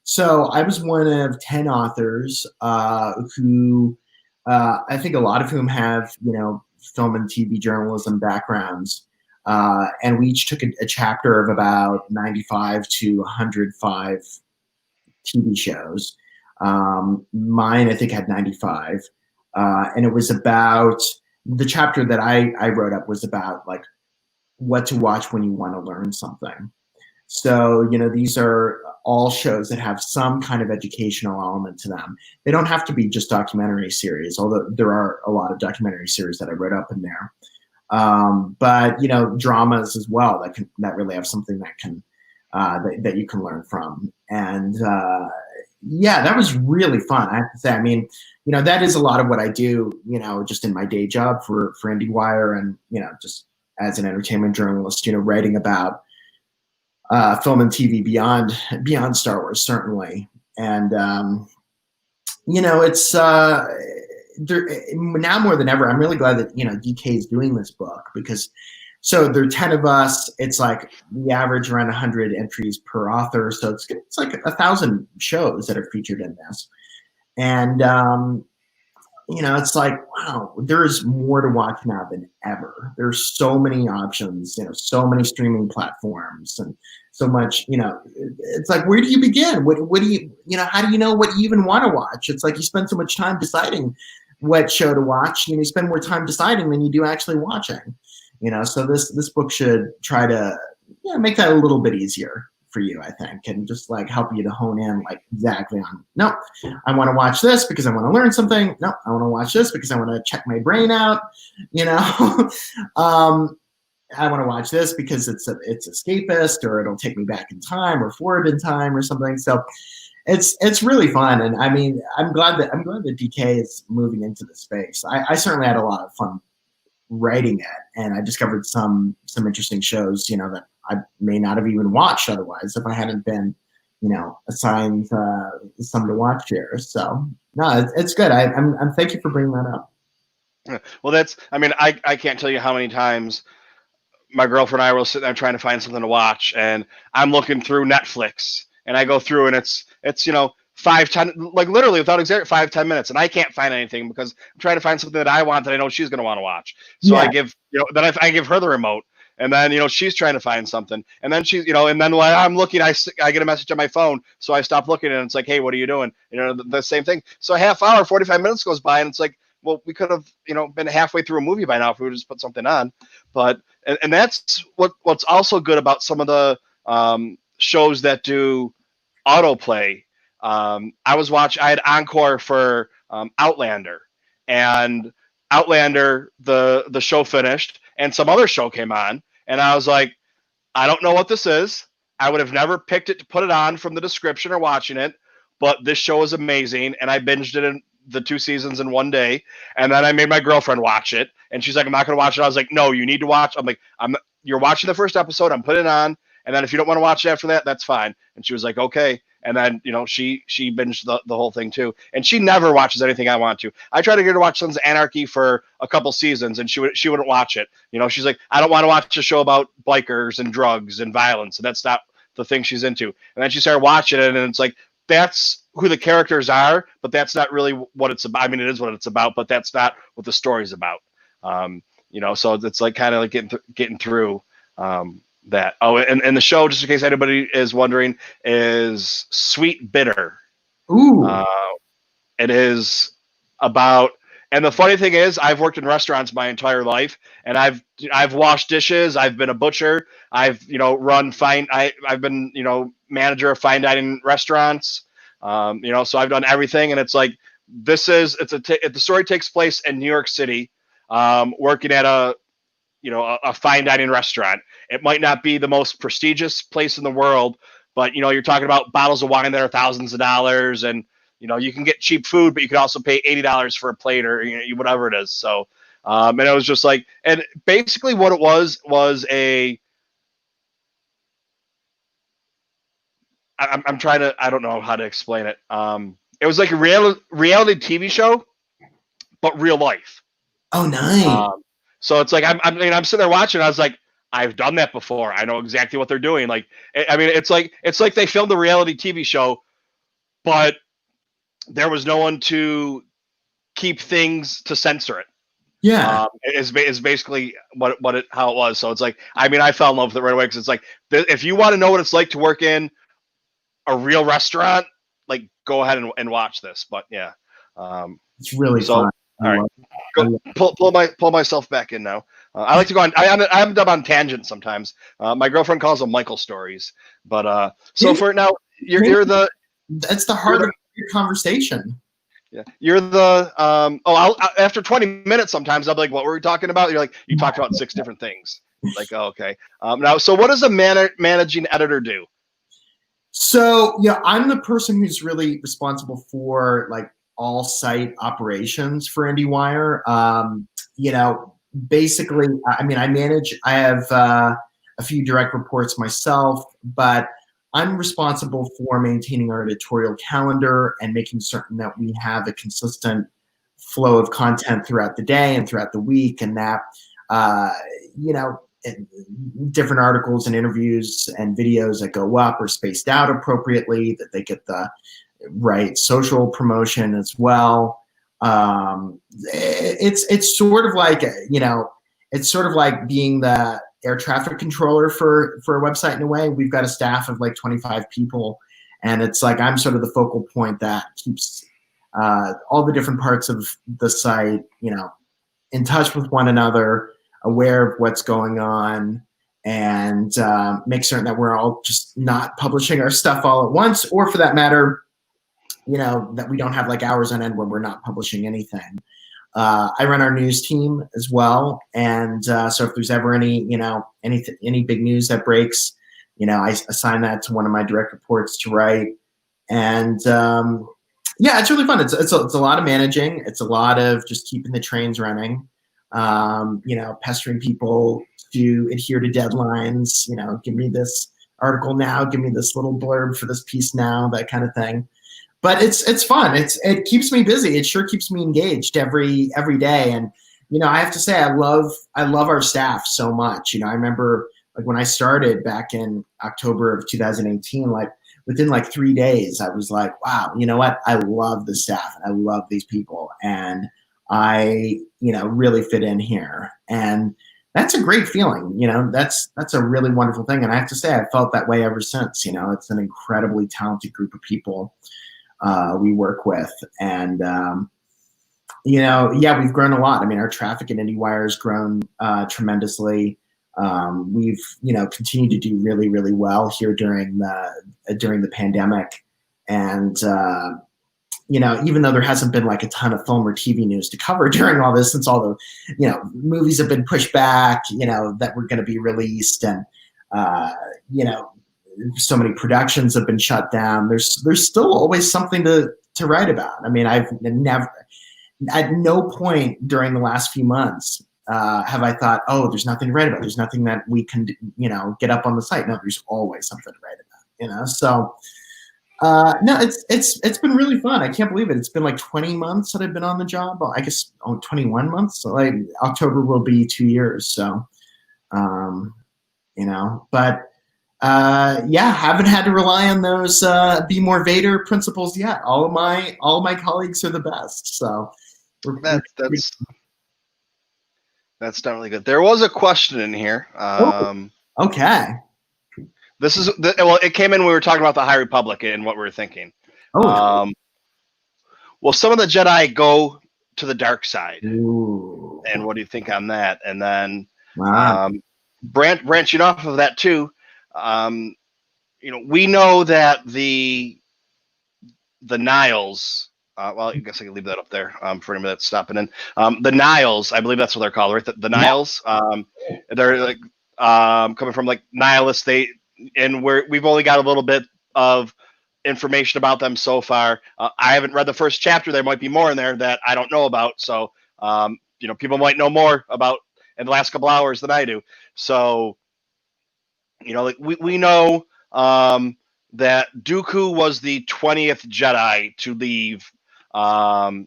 so I was one of 10 authors who I think a lot of whom have film and TV journalism backgrounds, and we each took a chapter of about 95 to 105 TV shows. Mine, I think, had 95, and it was about, the chapter that I wrote up was about like what to watch when you want to learn something. So, these are all shows that have some kind of educational element to them. They don't have to be just documentary series, although there are a lot of documentary series that I wrote up in there. But dramas as well that really have something that can that you can learn from. And that was really fun, I have to say. I mean, that is a lot of what I do, just in my day job for IndieWire, and just as an entertainment journalist, writing about film and TV beyond Star Wars, certainly. And it's now more than ever, I'm really glad that DK is doing this book, because so there are 10 of us. It's like we average around 100 entries per author, so it's like 1,000 shows that are featured in this. And it's like, wow, there is more to watch now than ever. There's so many options, so many streaming platforms, and so much, it's like, where do you begin? What do you, how do you know what you even want to watch? It's like you spend so much time deciding what show to watch. You spend more time deciding than you do actually watching. So this book should try to make that a little bit easier for you, I think, and just like help you to hone in like exactly on, no, I want to watch this because I want to learn something. No, I want to watch this because I want to check my brain out. I want to watch this because it's escapist, or it'll take me back in time or forward in time or something. So it's really fun, and I mean, I'm glad that DK is moving into the space. I certainly had a lot of fun writing it, and I discovered some interesting shows, that I may not have even watched otherwise if I hadn't been, assigned some to watch here. So no, it's good. I'm thank you for bringing that up. Well, I can't tell you how many times my girlfriend and I will sit there trying to find something to watch, and I'm looking through Netflix, and I go through, and it's 5-10, like literally without exaggeration, 5-10 minutes, and I can't find anything because I'm trying to find something that I want that I know she's going to want to watch. So I give I give her the remote, and then she's trying to find something, and then she's and then while I'm looking, I get a message on my phone, so I stop looking, and it's like, hey, what are you doing? The same thing. So a half hour, 45 minutes goes by, and it's like, well, we could have been halfway through a movie by now if we would just put something on. But and that's what's also good about some of the shows that do autoplay. I had Encore for Outlander, and Outlander, the show finished, and some other show came on, and I was like, I don't know what this is. I would have never picked it to put it on from the description or watching it, but this show is amazing, and I binged it in the 2 seasons in one day, and then I made my girlfriend watch it, and she's like, "I'm not going to watch it." I was like, "No, you need to watch." I'm like, You're watching the first episode. I'm putting it on, and then if you don't want to watch it after that, that's fine." And she was like, "Okay." And then she binged the whole thing too, and she never watches anything I want to. I tried to get her to watch Sons of Anarchy for a couple seasons, and she wouldn't watch it. She's like, "I don't want to watch a show about bikers and drugs and violence," and that's not the thing she's into. And then she started watching it, and it's like, that's who the characters are, but that's not really what it's about. I mean, it is what it's about, but that's not what the story's about. So it's like kind of like getting through that. Oh, and the show, just in case anybody is wondering, is Sweet Bitter. Ooh. It is about, and the funny thing is, I've worked in restaurants my entire life, and I've washed dishes. I've been a butcher. I've run fine. I've been manager of fine dining restaurants. So I've done everything, and it's like the story takes place in New York City, working at a fine dining restaurant. It might not be the most prestigious place in the world, but you're talking about bottles of wine that are thousands of dollars, and you can get cheap food, but you can also pay $80 for a plate or whatever it is. So, and it was just like, and basically what it was I'm trying to, I don't know how to explain it. It was like a reality TV show, but real life. Oh, nice. So it's like, I'm sitting there watching, I was like, I've done that before. I know exactly what they're doing. Like, I mean, it's like they filmed a reality TV show, but there was no one to keep things to censor it. Yeah. Is basically how it was. So it's like, I mean, I fell in love with it right away, because it's like, if you want to know what it's like to work in a real restaurant, like, go ahead and watch this. But yeah, it's really fun. All right, pull myself back in now. I like to go on. I'm dumb on tangents sometimes. My girlfriend calls them Michael stories. But so for now, that's the heart of your conversation. Yeah, you're the after 20 minutes, sometimes I'll be like, "What were we talking about?" You're like, "You talked about 6 different things." Like, oh, okay. Now, so what does a managing editor do? So I'm the person who's really responsible for like all site operations for IndieWire. Basically, I mean, I have a few direct reports myself, but I'm responsible for maintaining our editorial calendar and making certain that we have a consistent flow of content throughout the day and throughout the week, and that, different articles and interviews and videos that go up are spaced out appropriately, that they get the right social promotion as well. It's sort of like, it's sort of like being the air traffic controller for a website in a way. We've got a staff of like 25 people, and it's like I'm sort of the focal point that keeps all the different parts of the site, in touch with one another, aware of what's going on, and make certain that we're all just not publishing our stuff all at once, or for that matter, that we don't have like hours on end where we're not publishing anything. I run our news team as well, and so if there's ever any big news that breaks, I assign that to one of my direct reports to write. And it's really fun. It's a lot of managing. It's a lot of just keeping the trains running. Pestering people to adhere to deadlines. Give me this article now. Give me this little blurb for this piece now. That kind of thing. But it's fun. It keeps me busy. It sure keeps me engaged every day. And I have to say, I love our staff so much. I remember like when I started back in October of 2018, like within like 3 days, I was like, wow, you know what? I love the staff. I love these people, and I really fit in here. And that's a great feeling. That's a really wonderful thing. And I have to say, I've felt that way ever since. It's an incredibly talented group of people we work with, and we've grown a lot. I mean, our traffic at IndieWire has grown tremendously. We've continued to do really, really well here during the pandemic, and even though there hasn't been like a ton of film or TV news to cover during all this, since all the movies have been pushed back, that were going to be released, and so many productions have been shut down. There's still always something to to write about. I mean, I've never, at no point during the last few months have I thought, oh, there's nothing to write about. There's nothing that we can, get up on the site. No, there's always something to write about, So no, it's been really fun. I can't believe it. It's been like 20 months that I've been on the job. Well, I guess 21 months. So like October will be 2 years. So, but yeah, haven't had to rely on those be more Vader principles yet. All of my colleagues are the best. So that's definitely good. There was a question in here. Okay. This is well, it came in when we were talking about the High Republic and what we were thinking. Oh. Will some of the Jedi go to the dark side? Ooh. And what do you think on that? And then wow. branching off of that too, we know that the Niles. Well, I guess I can leave that up there for anybody that's stopping in. The Niles, I believe that's what they're called, right? The Niles. They're like coming from like nihilists. We've only got a little bit of information about them so far. I haven't read the first chapter. There might be more in there that I don't know about. So, people might know more about in the last couple hours than I do. So, like we know that Dooku was the 20th Jedi to leave to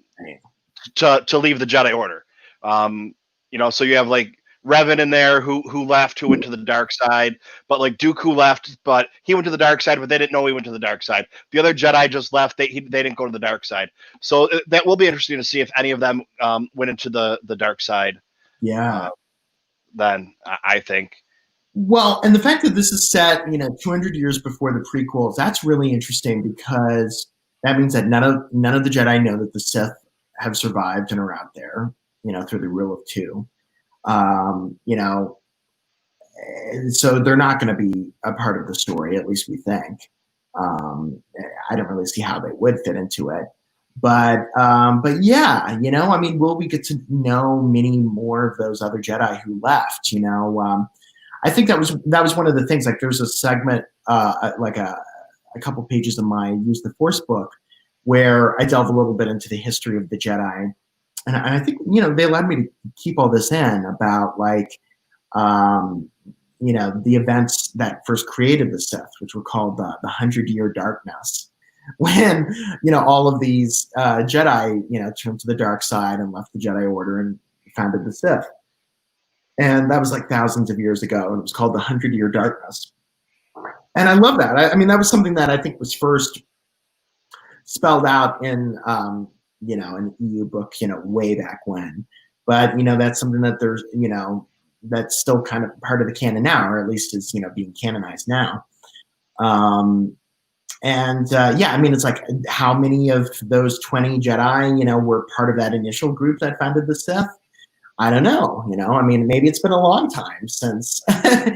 leave the Jedi Order. So you have like Revan in there who left, who went to the dark side, but like Dooku left, but he went to the dark side, but they didn't know he went to the dark side. The other Jedi just left; they didn't go to the dark side. So that will be interesting to see if any of them went into the dark side. Yeah. Then I think. Well, and the fact that this is set, 200 years before the prequels, that's really interesting because that means that none of the Jedi know that the Sith have survived and are out there, through the rule of two. So they're not going to be a part of the story, at least we think. I don't really see how they would fit into it. But yeah, will we get to know many more of those other Jedi who left? I think that was one of the things. Like, there's a segment, like a couple pages of my Use the Force book, where I delve a little bit into the history of the Jedi, and I think they allowed me to keep all this in about like the events that first created the Sith, which were called the 100-Year Darkness, when all of these Jedi turned to the dark side and left the Jedi Order and founded the Sith. And that was like thousands of years ago, and it was called the 100-Year Darkness. And I love that. I mean, that was something that I think was first spelled out in an EU book, way back when. But that's something that there's that's still kind of part of the canon now, or at least is being canonized now. Yeah, I mean, it's like, how many of those 20 Jedi were part of that initial group that founded the Sith? I don't know. I mean, maybe it's been a long time since a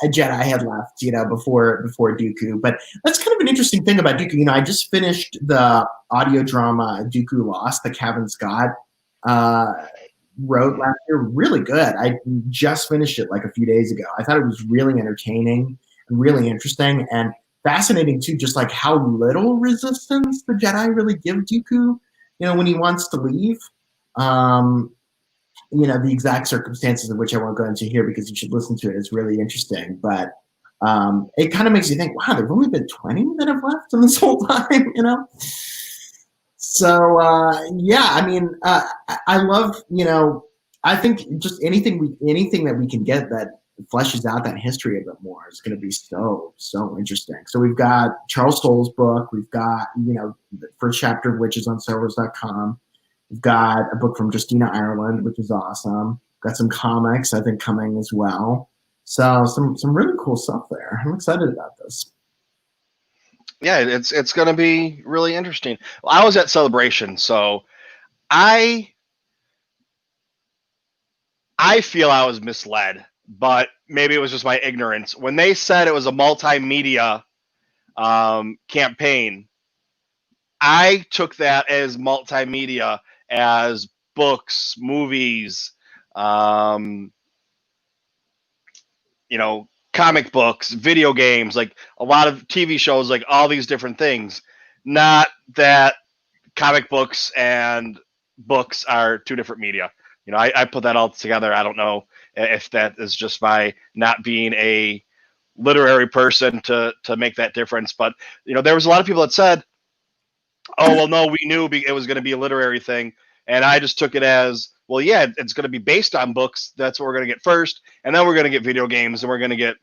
Jedi had left, before Dooku. But that's kind of an interesting thing about Dooku. I just finished the audio drama Dooku Lost that Kevin Scott wrote last year. Really good. I just finished it like a few days ago. I thought it was really entertaining and really interesting and fascinating too, just like how little resistance the Jedi really give Dooku, when he wants to leave. The exact circumstances of which I won't go into here because you should listen to it. It's really interesting. But it kind of makes you think, wow, there've only been 20 that have left in this whole time, So, yeah, I mean, I love, I think just anything that we can get that fleshes out that history a bit more is going to be so interesting. So we've got Charles Soule's book. We've got, the first chapter of which is on StarWars.com. We've got a book from Justina Ireland, which is awesome. Got some comics, I think, coming as well. So some really cool stuff there. I'm excited about this. Yeah, it's going to be really interesting. Well, I was at Celebration, so I feel I was misled, but maybe it was just my ignorance. When they said it was a multimedia campaign, I took that as multimedia, as books, movies, comic books, video games, like a lot of TV shows, like all these different things. not that comic books and books are two different media. I put that all together. I don't know if that is just by not being a literary person to make that difference. But, there was a lot of people that said, oh, well, no, we knew it was going to be a literary thing. And I just took it as, well, yeah, it's going to be based on books. That's what we're going to get first. And then we're going to get video games and we're going to get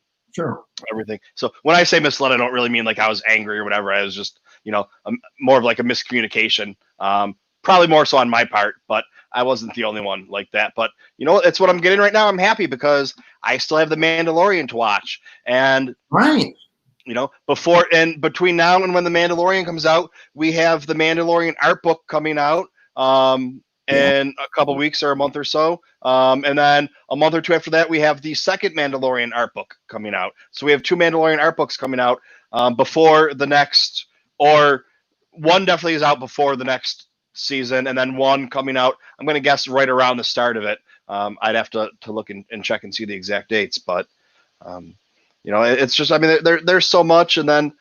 everything. So when I say misled, I don't really mean like I was angry or whatever. I was just, more of like a miscommunication. Probably more so on my part, but I wasn't the only one like that. But, it's what I'm getting right now. I'm happy because I still have The Mandalorian to watch. And right. Before and between now and when The Mandalorian comes out, we have the Mandalorian art book coming out in a couple weeks or a month or so. And then a month or two after that, we have the second Mandalorian art book coming out. So we have 2 Mandalorian art books coming out before the next, or one definitely is out before the next season, and then one coming out, I'm going to guess right around the start of it. I'd have to look and check and see the exact dates, but it's just, I mean, there's so much. And then,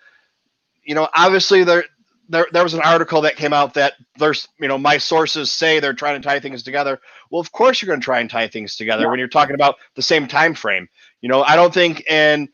obviously there was an article that came out that there's, my sources say they're trying to tie things together. Well, of course you're going to try and tie things together when you're talking about the same time frame. I don't think, and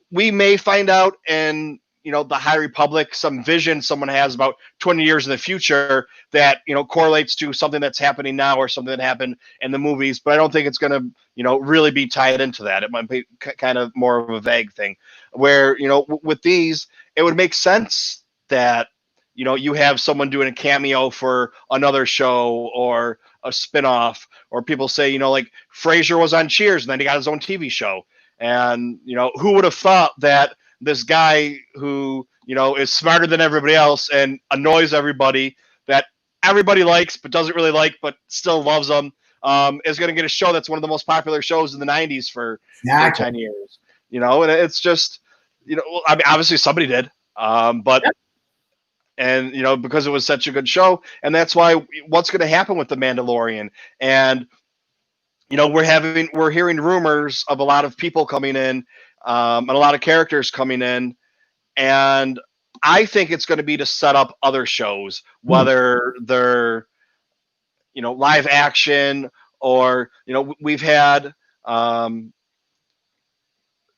we may find out in, the High Republic, some vision someone has about 20 years in the future that, correlates to something that's happening now or something that happened in the movies. But I don't think it's going to, really be tied into that. It might be kind of more of a vague thing where, with these, it would make sense that, you have someone doing a cameo for another show or a spinoff, or people say, like Frasier was on Cheers and then he got his own TV show. And, who would have thought that this guy who, is smarter than everybody else and annoys everybody, that everybody likes but doesn't really like but still loves them, is going to get a show that's one of the most popular shows in the 90s for 10 years. And it's just, I mean, obviously somebody did, but and because it was such a good show. And that's why what's going to happen with The Mandalorian. And we're hearing rumors of a lot of people coming in, and a lot of characters coming in, and I think it's going to be to set up other shows, whether they're live action or we've had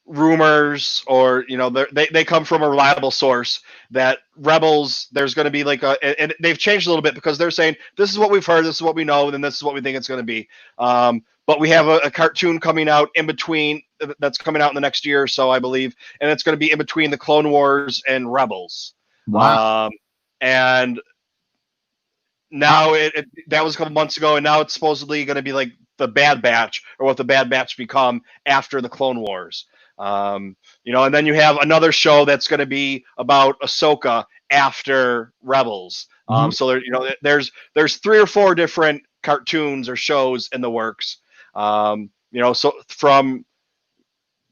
rumors, or they come from a reliable source that Rebels, there's going to be like and they've changed a little bit because they're saying this is what we've heard, this is what we know, and then this is what we think it's going to be. But we have a cartoon coming out in between, that's coming out in the next year or so, I believe, and it's going to be in between the Clone Wars and Rebels. Wow. And now that was a couple months ago, and now it's supposedly going to be like the Bad Batch, or what the Bad Batch become after the Clone Wars. And then you have another show that's going to be about Ahsoka after Rebels. So there, there's 3 or 4 different cartoons or shows in the works. So from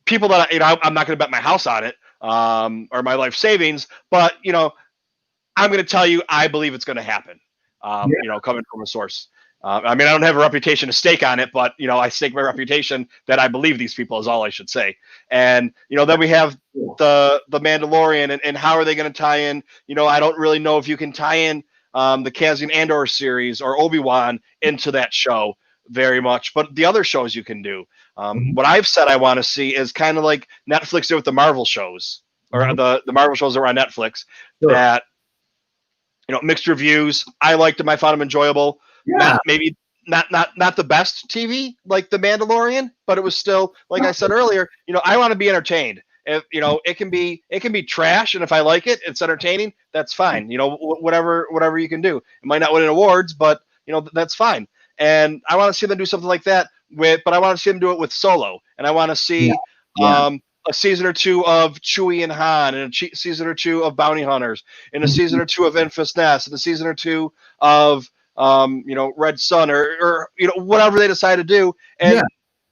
people that I'm not going to bet my house on it, or my life savings, but I'm going to tell you I believe it's going to happen. Coming from a source. I mean, I don't have a reputation to stake on it, but I stake my reputation that I believe these people is all I should say. And then we have the Mandalorian, and how are they going to tie in? I don't really know if you can tie in the Cassian Andor series or Obi-Wan into that show very much, but the other shows you can do. What I've said I want to see is kind of like Netflix did with the Marvel shows, or the Marvel shows that were on Netflix. That mixed reviews. I liked them. I found them enjoyable. Yeah. Maybe not the best TV like The Mandalorian, but it was still, like I said earlier, I want to be entertained. If it can be trash, and if I like it, it's entertaining. That's fine. Whatever you can do. It might not win an awards, but that's fine. And I want to see them do something like that but I want to see them do it with Solo, and I want to see a season or 2 of Chewie and Han, and a season or 2 of Bounty Hunters, and a season or 2 of Enfys Nest, and a season or 2 of Red Sun, or whatever they decide to do, and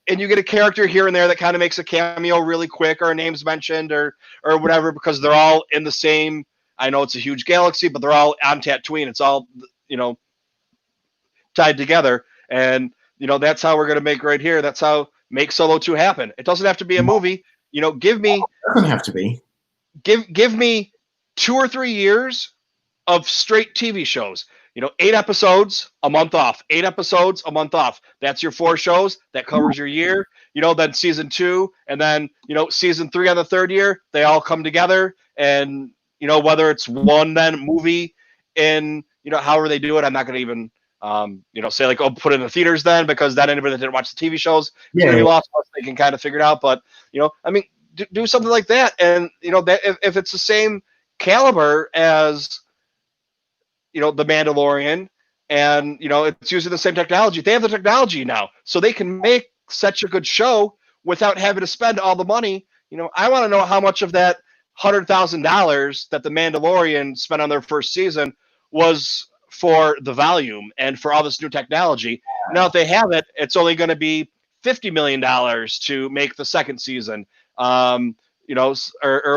you get a character here and there that kind of makes a cameo really quick, or a name's mentioned, or whatever, because they're all in the same. I know it's a huge galaxy, but they're all on Tatooine. It's all tied together, and that's how we're gonna make right here. That's how make Solo 2 happen. It doesn't have to be a movie. Give me. It doesn't have to be. Give me 2 or 3 years of straight TV shows. 8 episodes a month off, 8 episodes a month off. That's your 4 shows. That covers your year. Then season 2, and then season 3 on the third year. They all come together, and whether it's one then movie in however they do it. I'm not going to even say like, oh, put it in the theaters then, because then anybody that didn't watch the TV shows is going to be lost once they can kind of figure it out. But I mean, do something like that, and that if it's the same caliber as the Mandalorian, and it's using the same technology. They have the technology now, so they can make such a good show without having to spend all the money. I want to know how much of that $100,000 that the Mandalorian spent on their first season was for the volume and for all this new technology. Now, if they have it, it's only going to be $50 million to make the second season, or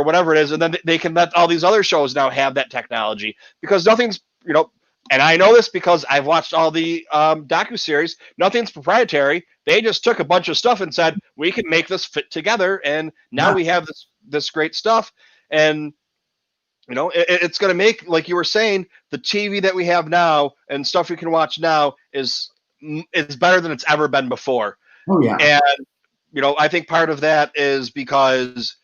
whatever it is, and then they can let all these other shows now have that technology, because nothing's and I know this because I've watched all the docuseries. Nothing's proprietary. They just took a bunch of stuff and said, we can make this fit together, and now we have this great stuff. And it's going to make, like you were saying, the TV that we have now and stuff we can watch now is better than it's ever been before. Oh yeah. And I think part of that is because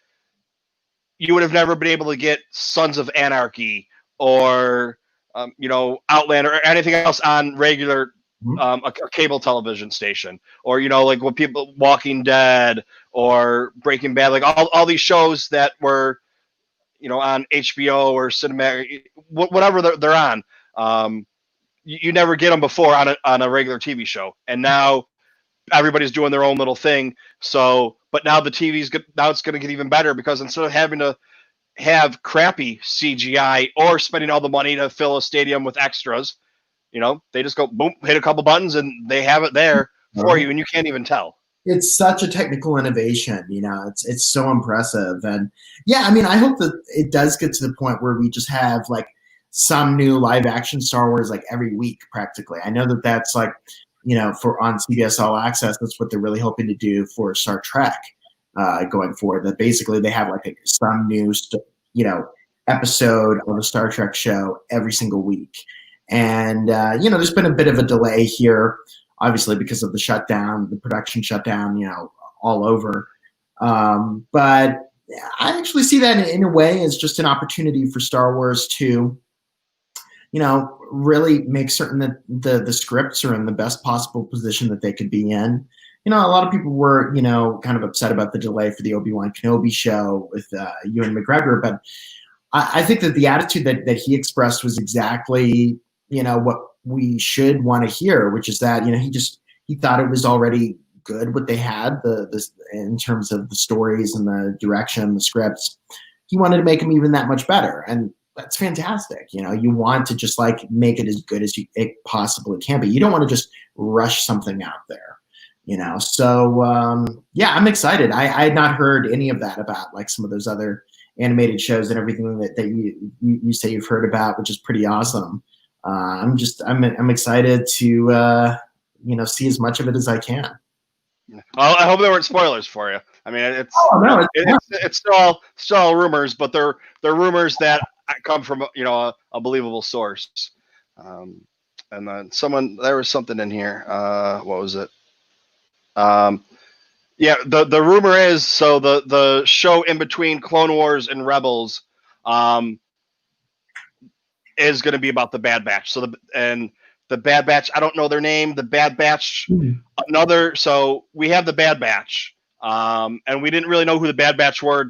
you would have never been able to get Sons of Anarchy or Outlander or anything else on regular a cable television station, or like what people, Walking Dead or Breaking Bad, like all these shows that were on HBO or Cinematic, whatever they're on. You never get them before on a regular TV show, and now everybody's doing their own little thing. So, but now the TV's good. Now it's going to get even better, because instead of having to have crappy CGI or spending all the money to fill a stadium with extras, they just go boom, hit a couple buttons, and they have it there for you, and you can't even tell. It's such a technical innovation, it's so impressive. And yeah, I mean, I hope that it does get to the point where we just have like some new live action Star Wars like every week practically. I know that that's like, for on CBS All Access, that's what they're really hoping to do for Star Trek going forward, that basically they have like some new episode of a Star Trek show every single week. And there's been a bit of a delay here, obviously, because of the shutdown, the production shutdown, all over. But I actually see that in a way as just an opportunity for Star Wars to, really make certain that the scripts are in the best possible position that they could be in. A lot of people were, kind of upset about the delay for the Obi-Wan Kenobi show with Ewan McGregor, but I think that the attitude that he expressed was exactly, what we should want to hear, which is that, he thought it was already good what they had, in terms of the stories and the direction, the scripts. He wanted to make them even that much better, and that's fantastic. You want to just like make it as good as it possibly can be. You don't want to just rush something out there. So yeah, I'm excited. I had not heard any of that about like some of those other animated shows and everything that you say you've heard about, which is pretty awesome. I'm excited to see as much of it as I can. Well, I hope there weren't spoilers for you. I mean, it's still all rumors, but they're rumors that come from a believable source. And then there was something in here. What was it? Yeah, the rumor is, so the show in between Clone Wars and Rebels is going to be about the Bad Batch. So the Bad Batch, I don't know their name. The Bad Batch, so we have the Bad Batch, and we didn't really know who the Bad Batch were.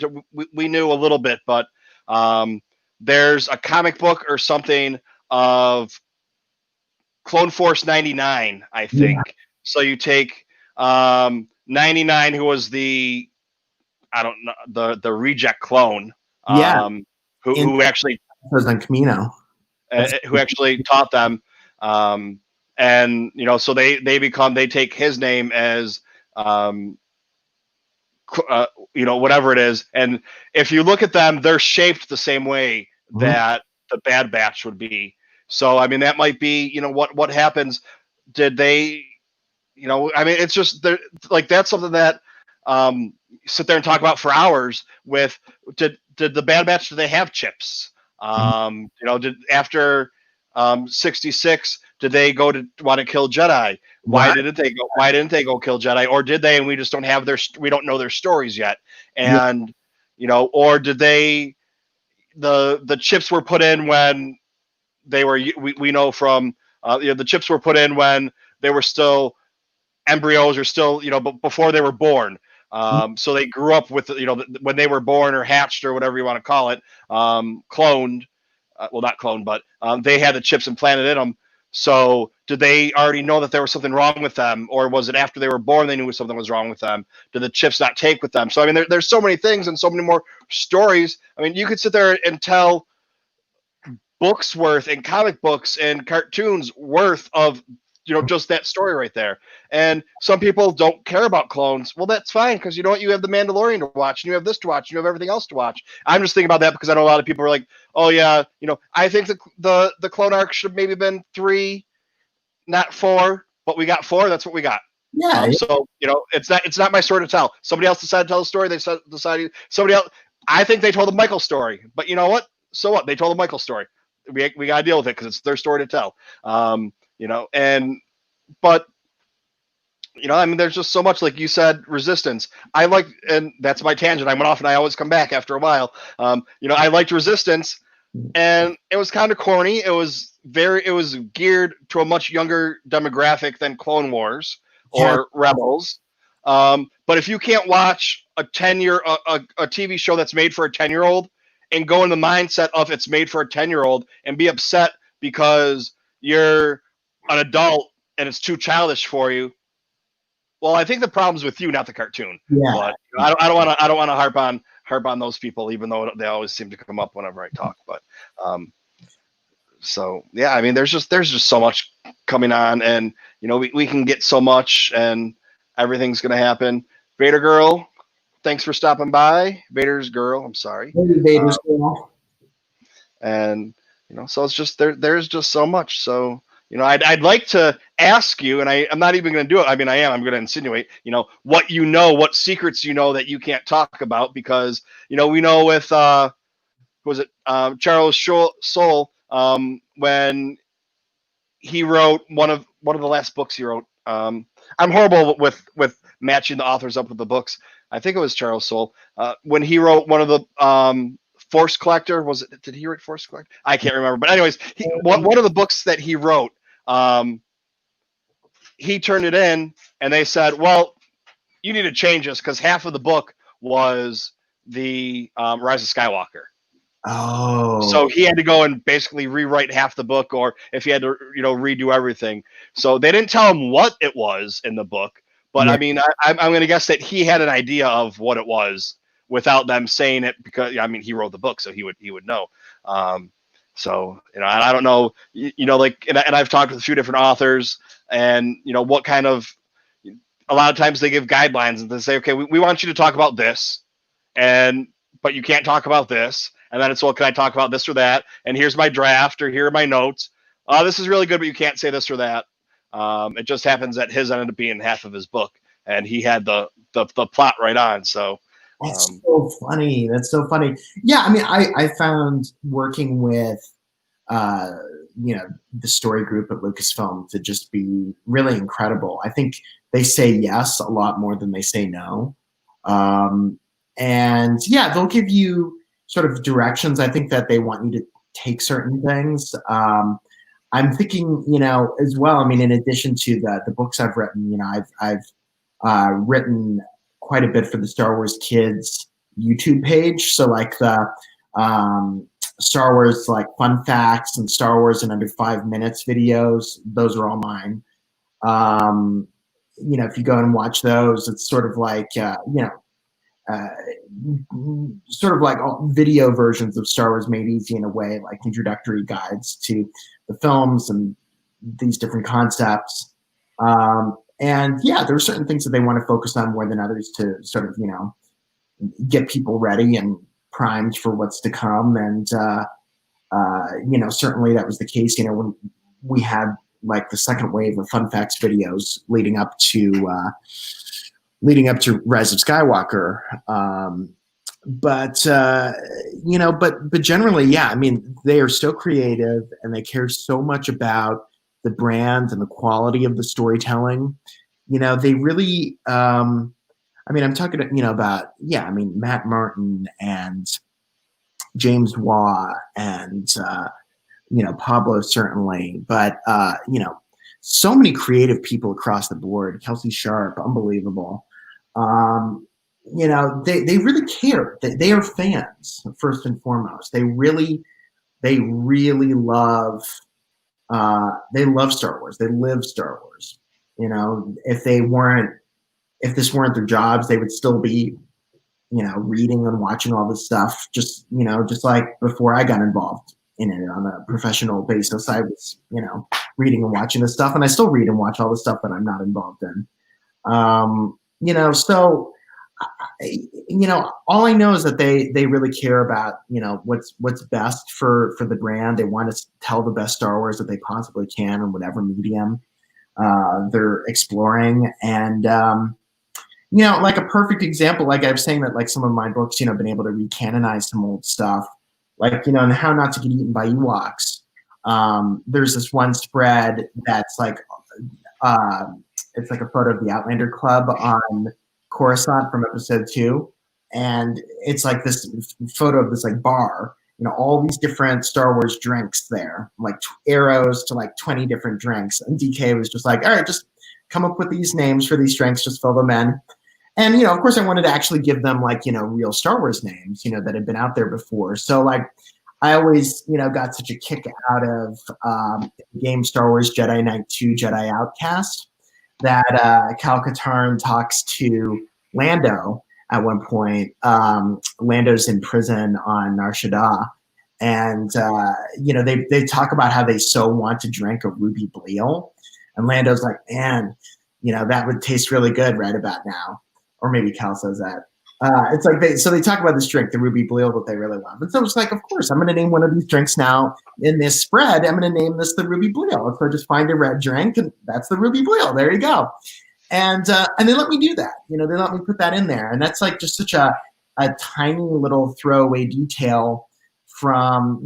We knew a little bit, but there's a comic book or something of Clone Force 99, I think. Yeah. So you take 99, who was the reject clone, who actually was on Camino, who actually taught them, and so they take his name as whatever it is, and if you look at them, they're shaped the same way that the Bad Batch would be. So I mean, that might be what happens. Did they? I mean, it's just like that's something that sit there and talk about for hours. With did the Bad Batch, do they have chips? Did after 66, did they go to want to kill Jedi? Right. Why didn't they go kill Jedi? Or did they, and we just don't have we don't know their stories yet? Yeah. And, or did they, the chips were put in when they were, we know from, the chips were put in when they were still embryos or still, but before they were born. So they grew up with, when they were born or hatched or whatever you want to call it, cloned. Well, not cloned, but they had the chips implanted in them. So did they already know that there was something wrong with them? Or was it after they were born they knew something was wrong with them? Did the chips not take with them? So, I mean, there's so many things and so many more stories. I mean, you could sit there and tell books worth and comic books and cartoons worth of just that story right there. And some people don't care about clones. Well, that's fine, because you know what, you have the Mandalorian to watch and you have this to watch and you have everything else to watch. I'm just thinking about that because I know a lot of people are like, oh yeah, I think the clone arc should have maybe been 3, not 4, but we got 4. That's what we got. Yeah. So it's not my story to tell. Somebody else decided to tell the story. They decided somebody else. I think they told the Michael story, but you know what? So what? They told the Michael story. We got to deal with it because it's their story to tell. But I mean, there's just so much, like you said, Resistance. And that's my tangent. I went off and I always come back after a while. I liked Resistance, and it was kind of corny. It was geared to a much younger demographic than Clone Wars or Rebels. But if you can't watch a TV show that's made for a 10-year-old and go in the mindset of it's made for a 10-year-old and be upset because you're an adult and it's too childish for you, well, I think the problem's with you, not the cartoon. Yeah. But I don't want to harp on those people, even though they always seem to come up whenever I talk. But so yeah, I mean, there's just so much coming on, and we can get so much, and everything's gonna happen. Vader Girl, thanks for stopping by. Vader's Girl, I'm sorry. Vader's Girl. And so it's just there's just so much. So I'd like to ask you, and I'm not even going to do it. I mean, I'm going to insinuate, what secrets that you can't talk about, because we know with was it Charles Soule, when he wrote one of the last books he wrote. I'm horrible with matching the authors up with the books. I think it was Charles Soule when he wrote one of the Force Collector. Did he write Force Collector? I can't remember. But anyways, one of the books that he wrote, he turned it in and they said, well, you need to change this, because half of the book was the Rise of Skywalker. Oh. So he had to go and basically rewrite half the book, or if he had to, redo everything. So they didn't tell him what it was in the book, but yeah. I mean, I'm going to guess that he had an idea of what it was without them saying it, because I mean, he wrote the book, so he would know. So I don't know, like, and I've talked with a few different authors, and what kind of, a lot of times they give guidelines and they say, okay, we want you to talk about this, but you can't talk about this. And then it's, well, can I talk about this or that? And here's my draft, or here are my notes. This is really good, but you can't say this or that. It just happens that his ended up being half of his book, and he had the plot right on. So that's so funny. That's so funny. Yeah, I mean, I found working with the story group at Lucasfilm to just be really incredible. I think they say yes a lot more than they say no. And yeah, they'll give you sort of directions. I think that they want you to take certain things. I'm thinking, as well, I mean, in addition to the books I've written, I've written quite a bit for the Star Wars Kids YouTube page. So like the Star Wars like fun facts and Star Wars in under 5 minutes videos, those are all mine. If you go and watch those, it's sort of like, sort of like video versions of Star Wars made easy in a way, like introductory guides to the films and these different concepts. And yeah, there are certain things that they want to focus on more than others to sort of, get people ready and primed for what's to come. And, certainly that was the case, when we had like the second wave of fun facts videos leading up to Rise of Skywalker. but but generally, yeah. I mean, they are so creative and they care so much about the brand and the quality of the storytelling. They really. I mean, I'm talking, about, yeah. I mean, Matt Martin and James Waugh and Pablo certainly, but so many creative people across the board. Kelsey Sharp, unbelievable. Um, they really care. They are fans first and foremost. They really love. They love Star Wars. They live Star Wars. If this weren't their jobs, they would still be reading and watching all this stuff. Just like before I got involved in it on a professional basis, I was reading and watching this stuff, and I still read and watch all the stuff that I'm not involved in. So all I know is that they really care about what's best for the brand. They want to tell the best Star Wars that they possibly can in whatever medium they're exploring. And like a perfect example, like I was saying that like some of my books, been able to recanonize some old stuff, like in How Not to Get Eaten by Ewoks. There's this one spread that's like it's like a photo of the Outlander Club on Coruscant from episode 2, and it's like this photo of this like bar, all these different Star Wars drinks there, like arrows to like 20 different drinks. And DK was just like, all right, just come up with these names for these drinks, just fill them in. And of course, I wanted to actually give them like real Star Wars names, that had been out there before. So like, I always got such a kick out of the game Star Wars Jedi Knight 2 Jedi Outcast, that Cal Katarn talks to Lando at one point. Lando's in prison on Nar Shaddaa, and they talk about how they so want to drink a ruby bleal, and Lando's like, man, that would taste really good right about now. Or maybe Cal says that. It's like they talk about this drink, the ruby bleal, that they really love. And so it's like, of course, I'm going to name one of these drinks now in this spread. I'm going to name this the ruby bleal. So just find a red drink, and that's the ruby bleal. There you go. And they let me do that. They let me put that in there, and that's like just such a tiny little throwaway detail from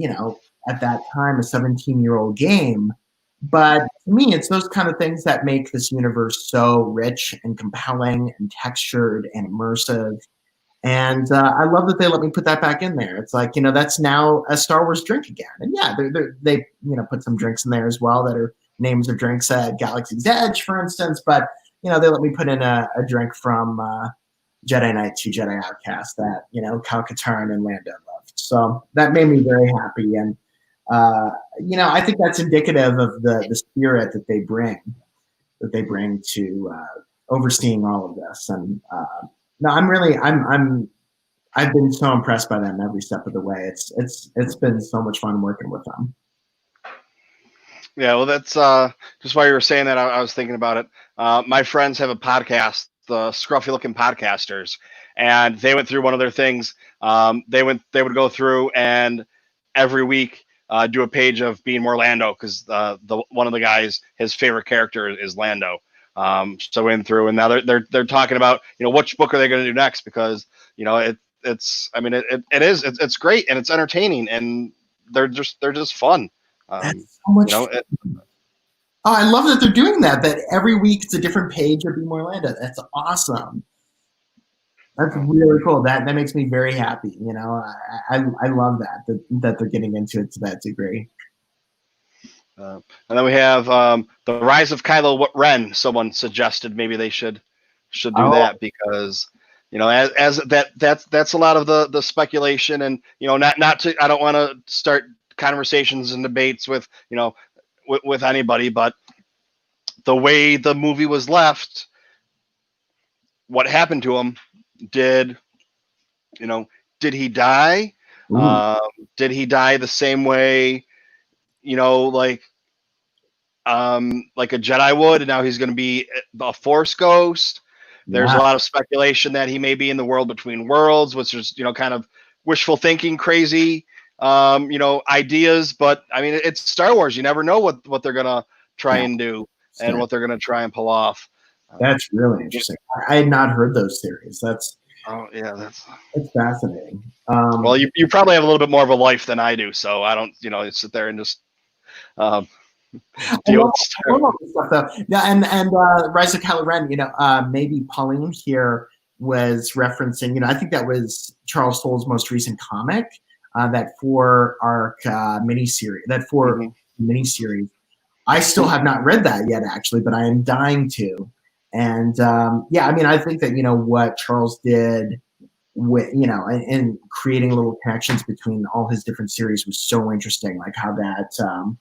at that time a 17-year-old game. But to me, it's those kind of things that make this universe so rich and compelling and textured and immersive. And I love that they let me put that back in there. It's like, that's now a Star Wars drink again. And yeah, they put some drinks in there as well that are names of drinks at Galaxy's Edge, for instance. But, they let me put in a drink from Jedi Knight 2 Jedi Outcast that, Cal Katarn and Lando loved. So that made me very happy. And, I think that's indicative of the spirit that they bring to overseeing all of this. And no, I've been so impressed by them every step of the way. It's been so much fun working with them. Yeah, well, that's just while you were saying that, I was thinking about it. My friends have a podcast, the Scruffy Looking Podcasters, and they went through one of their things. They would go through and every week do a page of being more Lando, because the one of the guys, his favorite character is Lando. So went through, and now they're talking about which book are they going to do next, because it's great and it's entertaining and they're just fun. That's so much fun. I love that they're doing that. That every week it's a different page of Be More Lando. That's awesome. That's really cool. That makes me very happy. I love that they're getting into it to that degree. And then we have the Rise of Kylo Ren. Someone suggested maybe they should do that, because as that's a lot of the speculation, and not to, I don't want to start conversations and debates with with anybody, but the way the movie was left, what happened to him? Did he die? Did he die the same way, like a Jedi would, and now he's going to be a Force ghost? There's a lot of speculation that he may be in the world between worlds, which is kind of wishful thinking, crazy ideas. But I mean, it's Star Wars. You never know what they're going to try and do and what they're going to try and pull off. That's really interesting. I had not heard those theories. Oh yeah, that's It's fascinating. well. You probably have a little bit more of a life than I do, so I don't sit there and just um, I deal love, with I stuff. love all this stuff though. Yeah, and Rise of Kylo Ren. Maybe Pauline here was referencing. I think that was Charles Soule's most recent comic, that 4 arc miniseries. That 4 Hmm. miniseries. I still have not read that yet, actually, but I am dying to. And yeah, I mean, I think that what Charles did with and creating little connections between all his different series was so interesting. Like how that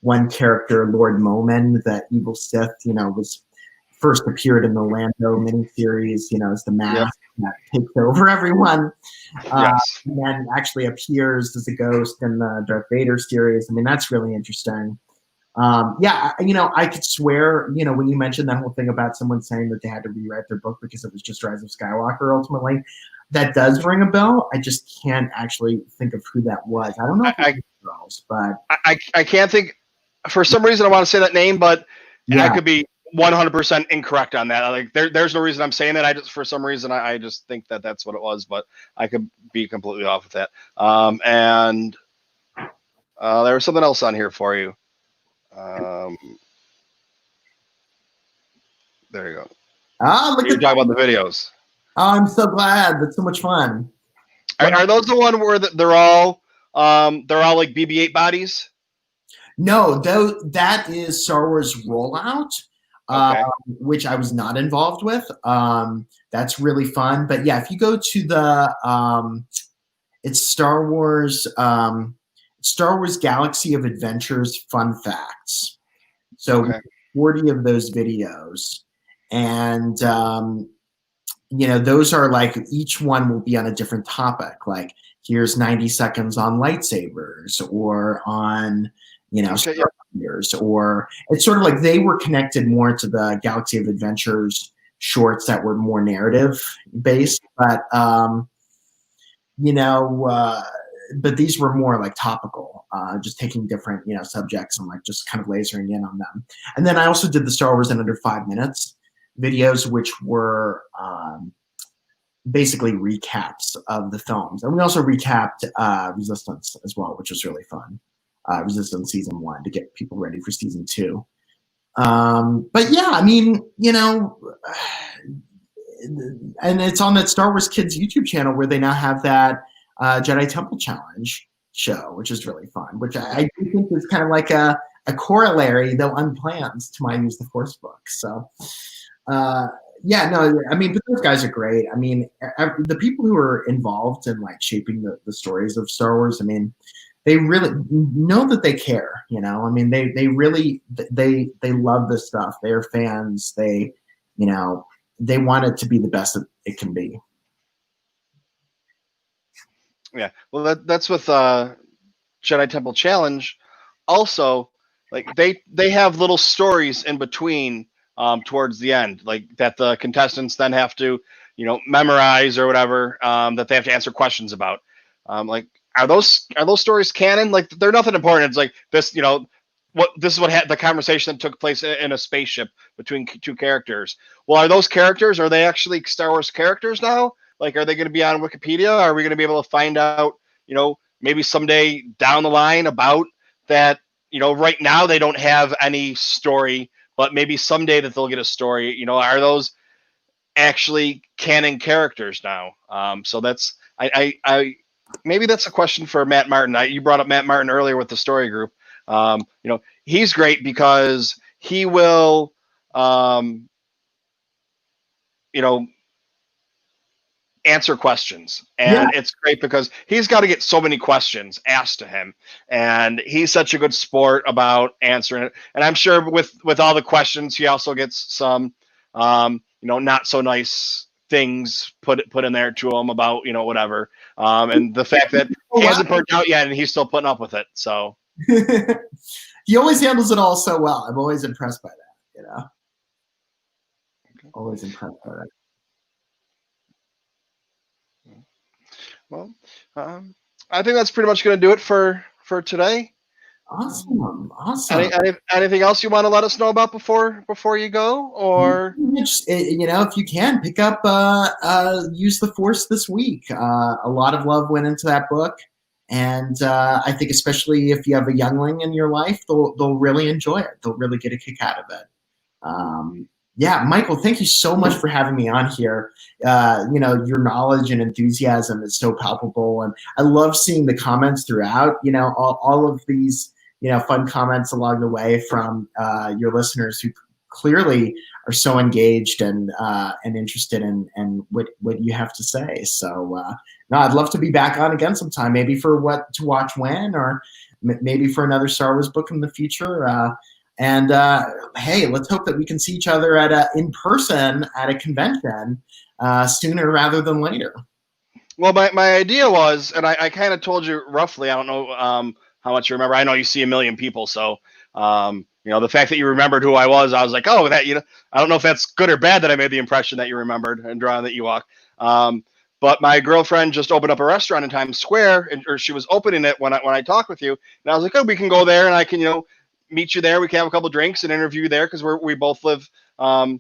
one character, Lord Momen, that evil Sith, was first appeared in the Lando miniseries, as the Yep. mask that takes over everyone. Yes. And then actually appears as a ghost in the Darth Vader series. I mean, that's really interesting. Yeah, I could swear, when you mentioned that whole thing about someone saying that they had to rewrite their book because it was just Rise of Skywalker ultimately, that does ring a bell. I just can't actually think of who that was. I don't know if it I, was girls, but I can't think. For some reason, I want to say that name, but I yeah. could be 100% incorrect on that. Like there's no reason I'm saying that. I just for some reason I just think that that's what it was, but I could be completely off with that. And there was something else on here for you. Um, there you go. Look You're at talking that. about the videos. Oh, I'm so glad. That's so much fun. Are those the one where they're all like BB-8 bodies? No, though that is Star Wars Rollout, Okay. which I was not involved with. That's really fun. But yeah, if you go to the it's Star Wars Galaxy of Adventures Fun Facts. So Okay. 40 of those videos, and those are like each one will be on a different topic. Like here's 90 seconds on lightsabers, or on Okay. Yeah. Star Wars, or it's sort of like they were connected more to the Galaxy of Adventures shorts that were more narrative based, but you know, uh, but these were more like topical, just taking different, subjects and like just kind of lasering in on them. And then I also did the Star Wars in under 5 minutes videos, which were basically recaps of the films. And we also recapped Resistance as well, which was really fun. Resistance season 1 to get people ready for season 2. But yeah, I mean, and it's on that Star Wars Kids YouTube channel where they now have that Jedi Temple Challenge show, which is really fun, which I do think is kind of like a corollary, though unplanned, to my Use the Force book. So, yeah, no, I mean, but those guys are great. I mean, the people who are involved in like shaping the stories of Star Wars, I mean, they really know that they care. I mean, they really they love this stuff. They're fans. You know, they want it to be the best that it can be. Yeah. Well, that's with Jedi Temple Challenge. Also, like they have little stories in between towards the end, like that the contestants then have to memorize or whatever, that they have to answer questions about. Like are those stories canon? Like they're nothing important. It's like this, what this is what the conversation that took place in a spaceship between two characters. Well, are those characters? Are they actually Star Wars characters now? Like, are they going to be on Wikipedia? Are we going to be able to find out, maybe someday down the line about that? Right now they don't have any story, but maybe someday that they'll get a story. Are those actually canon characters now? So that's I maybe that's a question for Matt Martin. You brought up Matt Martin earlier with the story group. He's great because he will, you know, answer questions, Yeah, and it's great because he's got to get so many questions asked to him, and he's such a good sport about answering it. And I'm sure with all the questions he also gets some not so nice things put in there to him about whatever, and the fact that oh, he wow. hasn't burnt out yet and he's still putting up with it. So He always handles it all so well. I'm always impressed by that. Always impressed by that. well, I think that's pretty much going to do it for today. Awesome. Anything else you want to let us know about before you go, or? If you can pick up Use the Force this week. A lot of love went into that book, and I think especially if you have a youngling in your life, they'll really enjoy it. They'll really get a kick out of it. Yeah, Michael, thank you so much for having me on here. Your knowledge and enthusiasm is so palpable, and I love seeing the comments throughout. All of these fun comments along the way from your listeners who clearly are so engaged and interested in what you have to say. So no, I'd love to be back on again sometime, maybe for What to Watch When, or maybe for another Star Wars book in the future. And hey, let's hope that we can see each other in person at a convention sooner rather than later. Well, my idea was, and I kind of told you roughly. I don't know how much you remember. I know you see a million people, so the fact that you remembered who I was like, oh, that I don't know if that's good or bad that I made the impression that you remembered and drawing that Ewok. But my girlfriend just opened up a restaurant in Times Square, or she was opening it when I talked with you, and I was like, oh, we can go there, and I can meet you there. We can have a couple drinks and interview you there because we both live close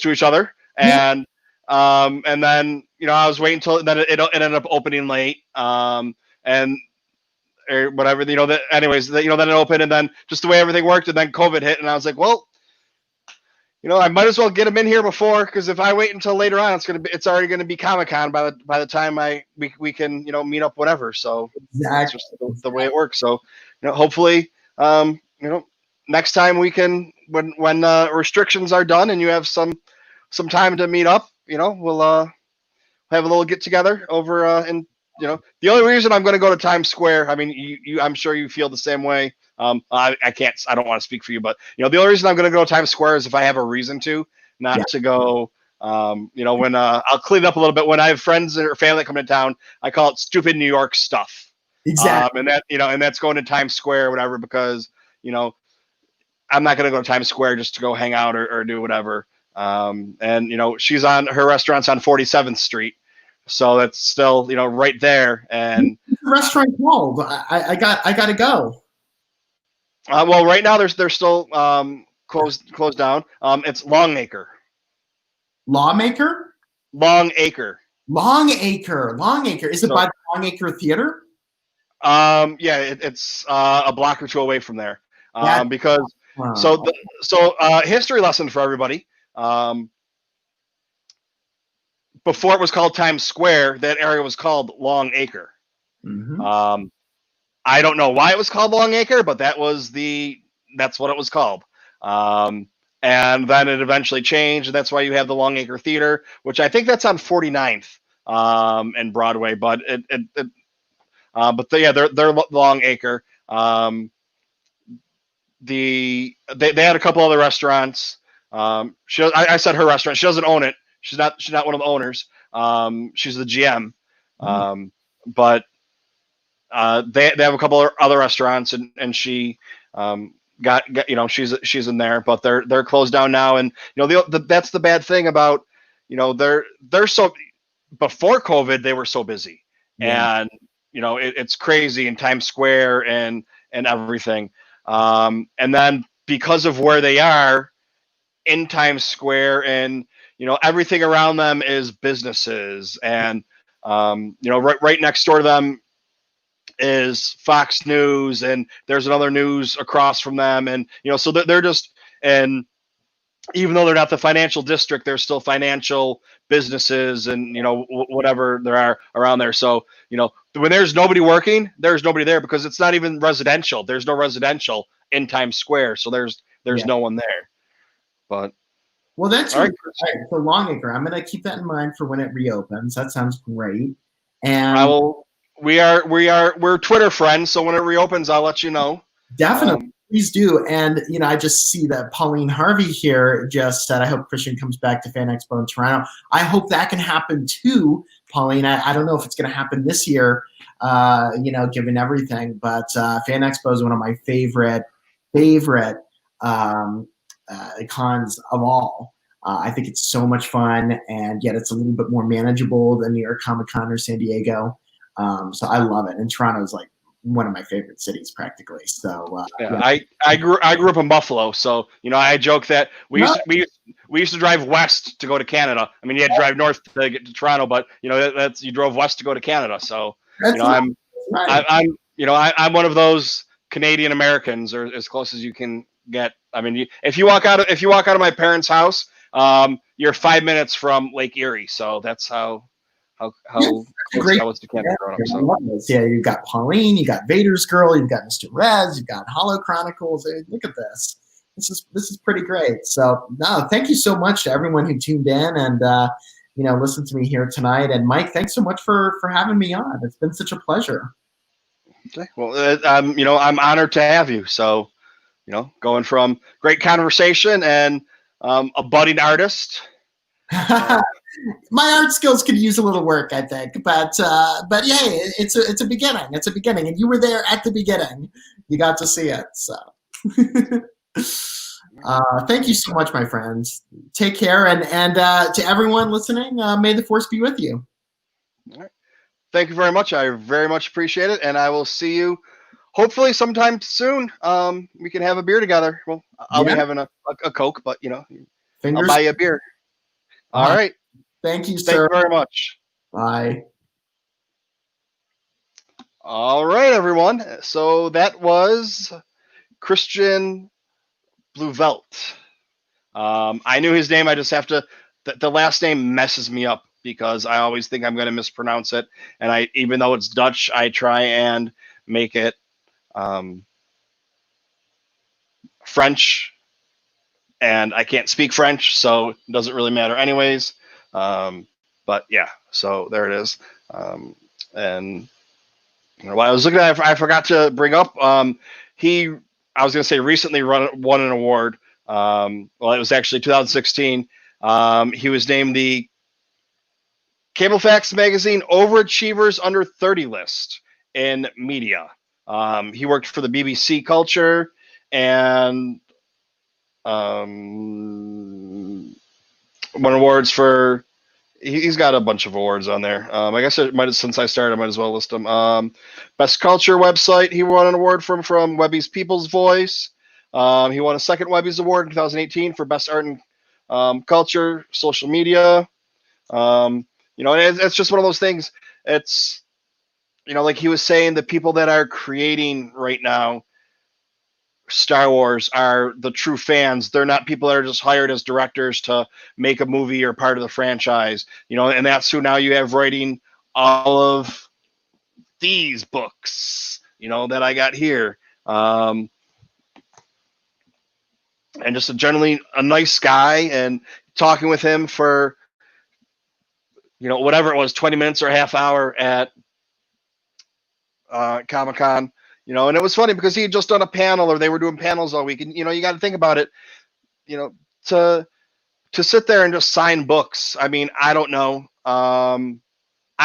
to each other, and then I was waiting until then it ended up opening late, and or whatever, anyways, then it opened, and then just the way everything worked, and then COVID hit, and I was like, well, I might as well get them in here before, because if I wait until later on, it's already gonna be Comic-Con by the time we can meet up, whatever. So that's just the way it works. So hopefully next time we can, when restrictions are done and you have some time to meet up, we'll have a little get together over and the only reason I'm going to go to Times Square, I mean, I'm sure you feel the same way. I don't want to speak for you, but the only reason I'm going to go to Times Square is if I have a reason to, not to go. When I'll clean up a little bit. When I have friends or family that come to town, I call it stupid New York stuff. Exactly. And that and that's going to Times Square or whatever, because I'm not going to go to Times Square just to go hang out or do whatever. And she's her restaurant's on 47th Street. So that's still, right there. And what's the restaurant called? I got to go. Well, right now they're still closed down. It's Longacre. Lawmaker? Longacre. Longacre. Is it by the Longacre Theater? Yeah, it's a block or two away from there. Because history lesson for everybody. Before it was called Times Square, that area was called Longacre. Mm-hmm. I don't know why it was called Longacre, but that's what it was called. And then it eventually changed, and that's why you have the Longacre Theater, which I think that's on 49th and Broadway. But they're Longacre. They had a couple other restaurants. I said her restaurant. She doesn't own it. She's not one of the owners. She's the GM. But they have a couple of other restaurants, and she got she's in there, but they're closed down now. And that's the bad thing about they're so, before COVID they were so busy, and it's crazy in Times Square and everything. And then because of where they are in Times Square, and everything around them is businesses, and right next door to them is Fox News, and there's another news across from them, and so they're just, and even though they're not the financial district, they're still financial businesses, and whatever there are around there. So when there's nobody working, there's nobody there, because it's not even residential. There's no residential in Times Square, so there's no one there. But well, that's right. So Longacre, I'm going to keep that in mind for when it reopens. That sounds great. And I will. We're Twitter friends, so when it reopens, I'll let you know. Definitely, please do. And I just see that Pauline Harvey here just said, I hope Christian comes back to Fan Expo in Toronto. I hope that can happen too, Pauline. I don't know if it's going to happen this year, given everything, but Fan Expo is one of my favorite cons of all. I think it's so much fun, and yet it's a little bit more manageable than New York Comic Con or San Diego. So I love it. And Toronto's like one of my favorite cities practically. So Yeah, yeah. I grew up in Buffalo, so I joke that we used to drive west to go to Canada. I mean, you had to drive north to get to Toronto, but that's you drove west to go to Canada. So That's right. I'm one of those Canadian Americans, or as close as you can get. I mean, if you walk out of my parents' house, you're 5 minutes from Lake Erie. So that's Yeah, how a close great I was to Canada growing up. I So love this. Yeah, you've got Pauline, you got Vader's Girl, you've got Mr. Rez, you've got Hollow Chronicles. Look at this. This is pretty great. So no, thank you so much to everyone who tuned in and listened to me here tonight. And Mike, thanks so much for having me on. It's been such a pleasure. okay, well, I'm honored to have you. So going from great conversation and a budding artist. My art skills could use a little work, I think, but yeah, it's a beginning. It's a beginning, and you were there at the beginning. You got to see it. So, thank you so much, my friends. Take care, and to everyone listening, may the force be with you. All right. Thank you very much. I very much appreciate it, and I will see you hopefully sometime soon. We can have a beer together. Well, I'll be having a Coke, but I'll buy you a beer. All right. Thank you, Thank sir. you very much. Bye. All right, everyone. So that was Christian Blauvelt. I knew his name. I just have to. The last name messes me up because I always think I'm going to mispronounce it, and even though it's Dutch, I try and make it French, and I can't speak French, so it doesn't really matter anyways. But yeah, so there it is. And while I was looking at it, I forgot to bring up I was going to say recently won an award. Well, it was actually 2016. He was named the Cablefax Magazine Overachievers Under 30 list in media. He worked for the BBC Culture and won awards for. He's got a bunch of awards on there. I guess since I started, I might as well list them. Best Culture website, he won an award from Webby's People's Voice. He won a second Webby's Award in 2018 for Best Art and Culture, Social Media. It's just one of those things. It's, like he was saying, the people that are creating right now Star Wars are the true fans. They're not people that are just hired as directors to make a movie or part of the franchise, and that's who now you have writing all of these books, that I got here. And just generally a nice guy, and talking with him for, whatever it was, 20 minutes or a half hour at Comic-Con. And it was funny because he had just done a panel, or they were doing panels all week. And, you got to think about it, to sit there and just sign books. I mean, I don't know. I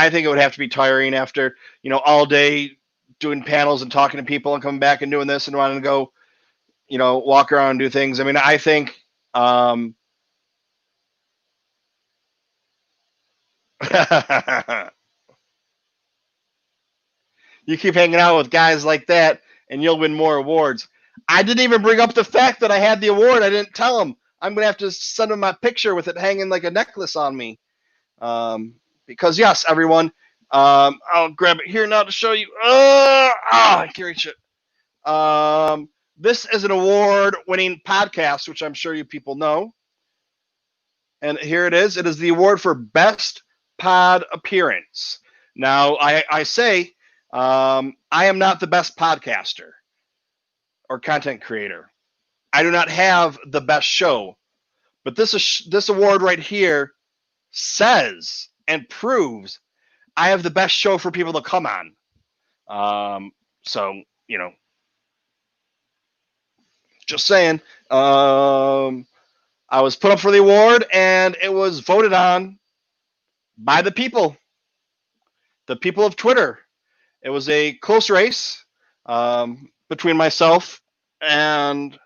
think it would have to be tiring after, all day doing panels and talking to people and coming back and doing this and wanting to go, walk around and do things. I mean, I think, you keep hanging out with guys like that and you'll win more awards. I didn't even bring up the fact that I had the award. I didn't tell him. I'm going to have to send him my picture with it hanging like a necklace on me. Because, yes, everyone, I'll grab it here now to show you. I can't reach it. This is an award-winning podcast, which I'm sure you people know. And here it is. It is the award for Best Pod Appearance. Now, I say I am not the best podcaster or content creator. I do not have the best show. But this award right here says and proves I have the best show for people to come on. So, just saying. I was put up for the award, and it was voted on by the people of Twitter. It was a close race between myself and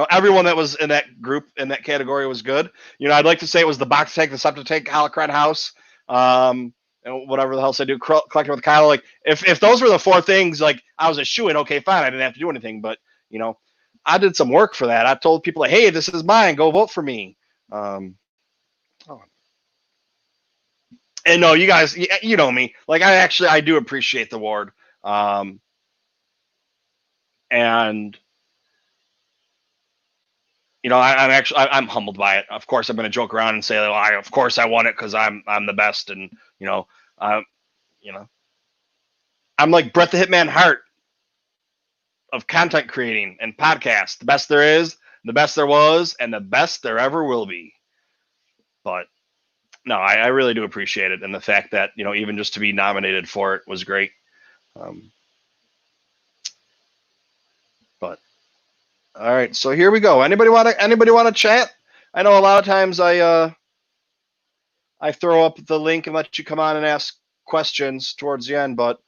everyone that was in that group, in that category, was good. I'd like to say it was the Box Tank, the Septic Tank, Holocron House, and whatever the hell I do, collecting with Kyle. Like if those were the 4 things, like I was a shoo-in, okay, fine, I didn't have to do anything. But I did some work for that. I told people, like, hey, this is mine, go vote for me. Oh. And no, you guys, you know me. Like I do appreciate the award, and I'm humbled by it. Of course, I'm going to joke around and say, well, of course I won it because I'm the best, and I'm like Brett the Hitman Hart of content creating and podcast. The best there is, the best there was, and the best there ever will be. But no, I really do appreciate it, and the fact that even just to be nominated for it was great. But all right, so here we go. Anybody want to chat? I know a lot of times I throw up the link and let you come on and ask questions towards the end, but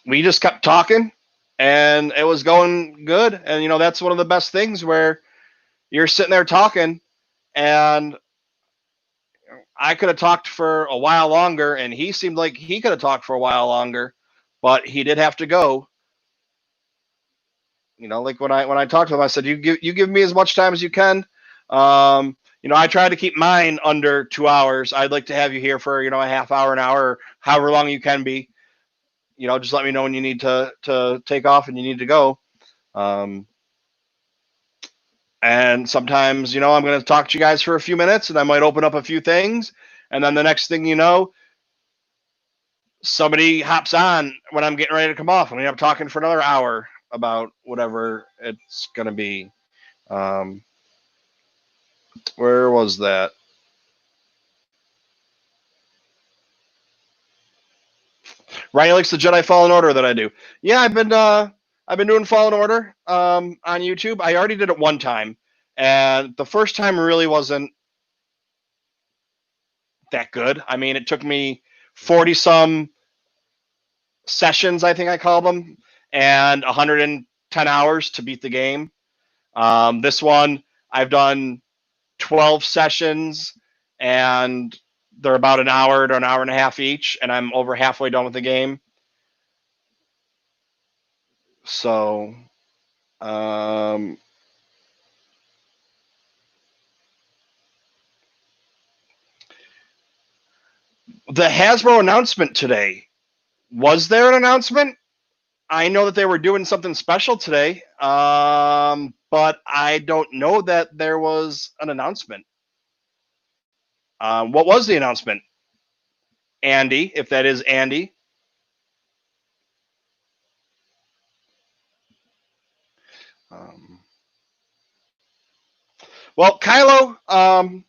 we just kept talking, and it was going good. And that's one of the best things where you're sitting there talking, and I could have talked for a while longer, and he seemed like he could have talked for a while longer, but he did have to go. Like when I talked to him, I said, you give me as much time as you can. I try to keep mine under 2 hours. I'd like to have you here for, a half hour, an hour, or however long you can be. Just let me know when you need to take off and you need to go. And sometimes, I'm going to talk to you guys for a few minutes, and I might open up a few things. And then the next thing you know, somebody hops on when I'm getting ready to come off. I mean, I'm talking for another hour about whatever it's going to be. Where was that? Ryan likes the Jedi Fallen Order that I do. Yeah, I've been doing Fallen Order on YouTube. I already did it one time, and the first time really wasn't that good. I mean, it took me 40 some sessions, I think I call them, and 110 hours to beat the game. This one, I've done 12 sessions, and they're about an hour to an hour and a half each, and I'm over halfway done with the game. So, the Hasbro announcement today. Was there an announcement? I know that they were doing something special today, but I don't know that there was an announcement. What was the announcement? Andy, if that is Andy. Well, Kylo,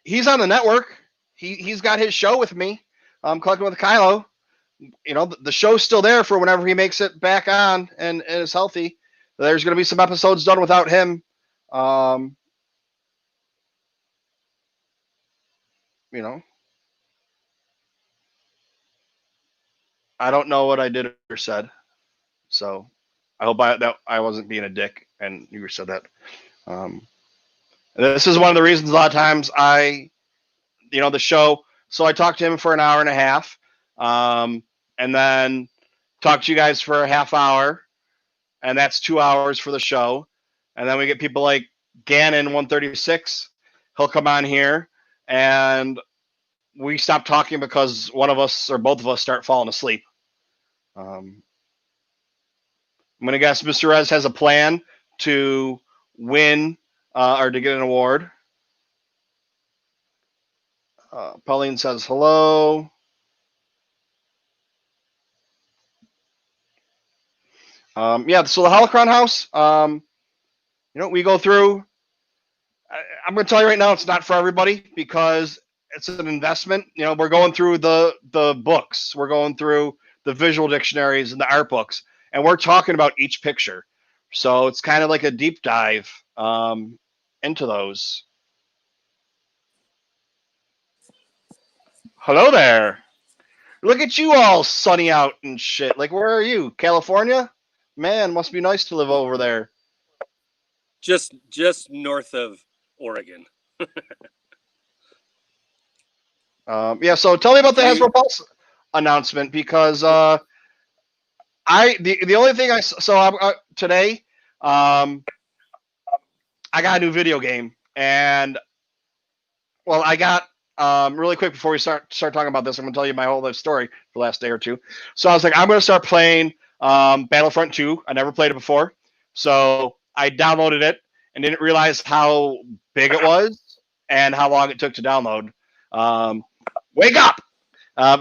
he's on the network. He's got his show with me. Collecting with Kylo. The show's still there for whenever he makes it back on and is healthy. There's going to be some episodes done without him. I don't know what I did or said, so I hope that I wasn't being a dick and you said that. This is one of the reasons a lot of times the show. So I talked to him for an hour and a half, and then talked to you guys for a half hour, and that's 2 hours for the show. And then we get people like Gannon 136. He'll come on here, and we stop talking because one of us or both of us start falling asleep. I'm going to guess Mr. Rez has a plan to win or to get an award. Pauline says hello. Yeah, so the Holocron House, we go through. I'm going to tell you right now, it's not for everybody because it's an investment. We're going through the books. We're going through the visual dictionaries and the art books, and we're talking about each picture. So it's kind of like a deep dive into those. Hello there. Look at you all sunny out and shit. Like, where are you? California? Man, must be nice to live over there. Just north of Oregon. Yeah. So tell me about the Do you? Hasbro Pulse announcement because the only thing today, um, I got a new video game, and well, I got really quick before we start talking about this, I'm gonna tell you my whole life story for the last day or two. So I was like, I'm gonna start playing Battlefront 2. I never played it before, so I downloaded it and didn't realize how big it was and how long it took to download. Um, Wake up!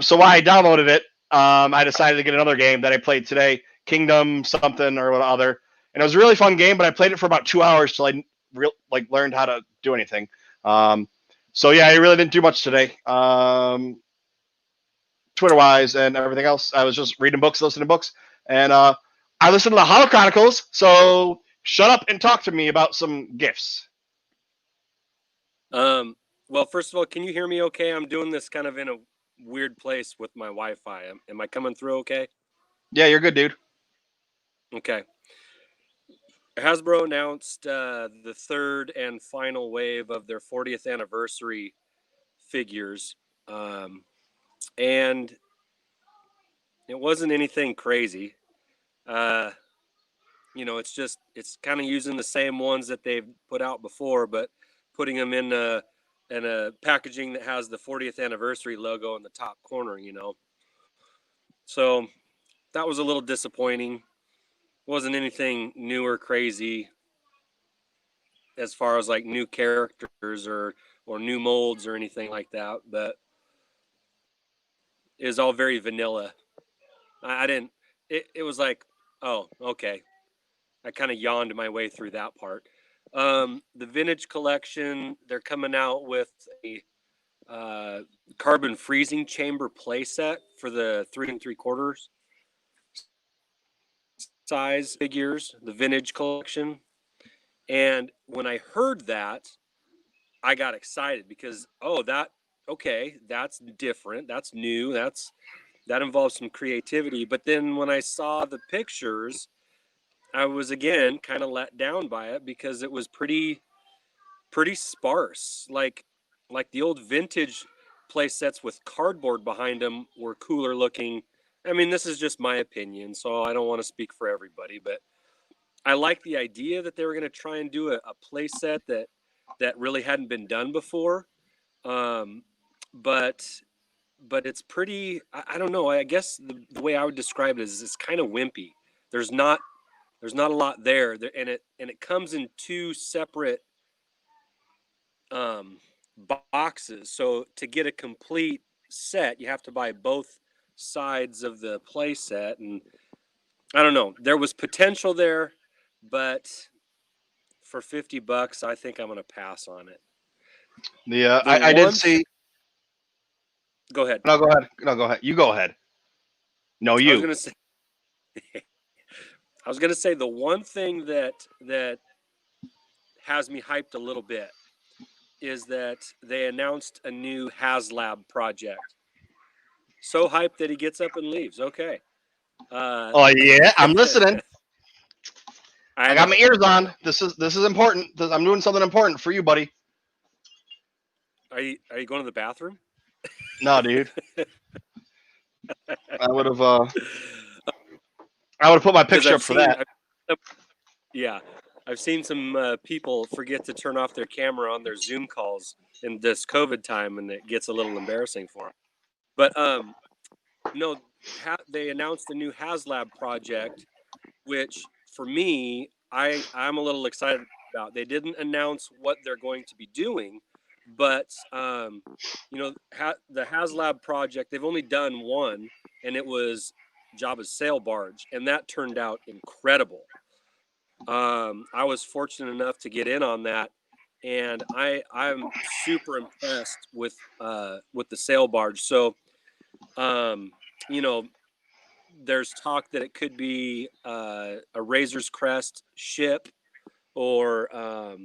So while I downloaded it, I decided to get another game that I played today, Kingdom something or other, and it was a really fun game. But I played it for about 2 hours till I learned how to do anything. So yeah, I really didn't do much today, Twitter wise and everything else. I was just reading books, listening to books, and I listened to the Hollow Chronicles. So shut up and talk to me about some gifts. Well, first of all, can you hear me okay? I'm doing this kind of in a weird place with my Wi-Fi. Am I coming through okay? Yeah, you're good, dude. Okay. Hasbro announced the third and final wave of their 40th anniversary figures, and it wasn't anything crazy. It's kind of using the same ones that they've put out before, but putting them in a packaging that has the 40th anniversary logo in the top corner. So that was a little disappointing. Wasn't anything new or crazy as far as like new characters or new molds or anything like that, but it was all very vanilla. I didn't. It was like, oh, okay. I kind of yawned my way through that part. The vintage collection, they're coming out with a carbon freezing chamber playset for the 3 3/4 size figures, the vintage collection. And when I heard that, I got excited because that's different, that's new, that involves some creativity. But then when I saw the pictures, I was again kind of let down by it because it was pretty sparse. Like the old vintage play sets with cardboard behind them were cooler looking. I mean, this is just my opinion, so I don't want to speak for everybody, but I like the idea that they were going to try and do a play set that really hadn't been done before. Um, but it's pretty. I don't know. I guess the way I would describe it is it's kind of wimpy. There's not a lot there, and it comes in two separate um, boxes. So to get a complete set, you have to buy both sides of the play set, and I don't know. There was potential there, but for $50, I think I'm going to pass on it. Yeah, The I did one, see. go ahead. No, go ahead. No, go ahead. You go ahead. No, I was you. going to say, the one thing that has me hyped a little bit is that they announced a new HasLab project. So hyped that he gets up and leaves. Okay. Oh yeah, I'm listening. I got my ears on. This is important. I'm doing something important for you, buddy. Are you going to the bathroom? No, dude. I would have put my picture up for that. Yeah, I've seen some people forget to turn off their camera on their Zoom calls in this COVID time, and it gets a little embarrassing for them. But no, they announced the new HasLab project, which for me, I'm a little excited about. They didn't announce what they're going to be doing, but the HasLab project, they've only done one, and it was Jabba's sail barge, and that turned out incredible. I was fortunate enough to get in on that, and I'm super impressed with the sail barge. So, you know, there's talk that it could be a Razor's Crest ship, or I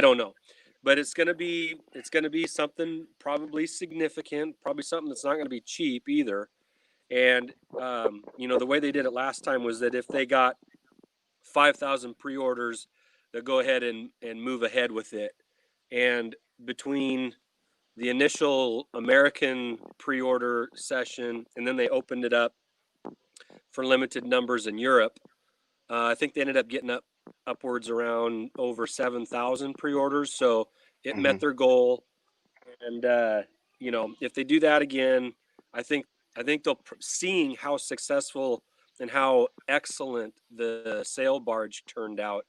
don't know, but it's gonna be something probably significant, probably something that's not gonna be cheap either. And the way they did it last time was that if they got 5,000 pre-orders, they'll go ahead and move ahead with it. And between the initial American pre-order session, and then they opened it up for limited numbers in Europe, I think they ended up getting upwards around over 7,000 pre-orders. So it met their goal. And if they do that again, I think they'll seeing how successful and how excellent the sail barge turned out.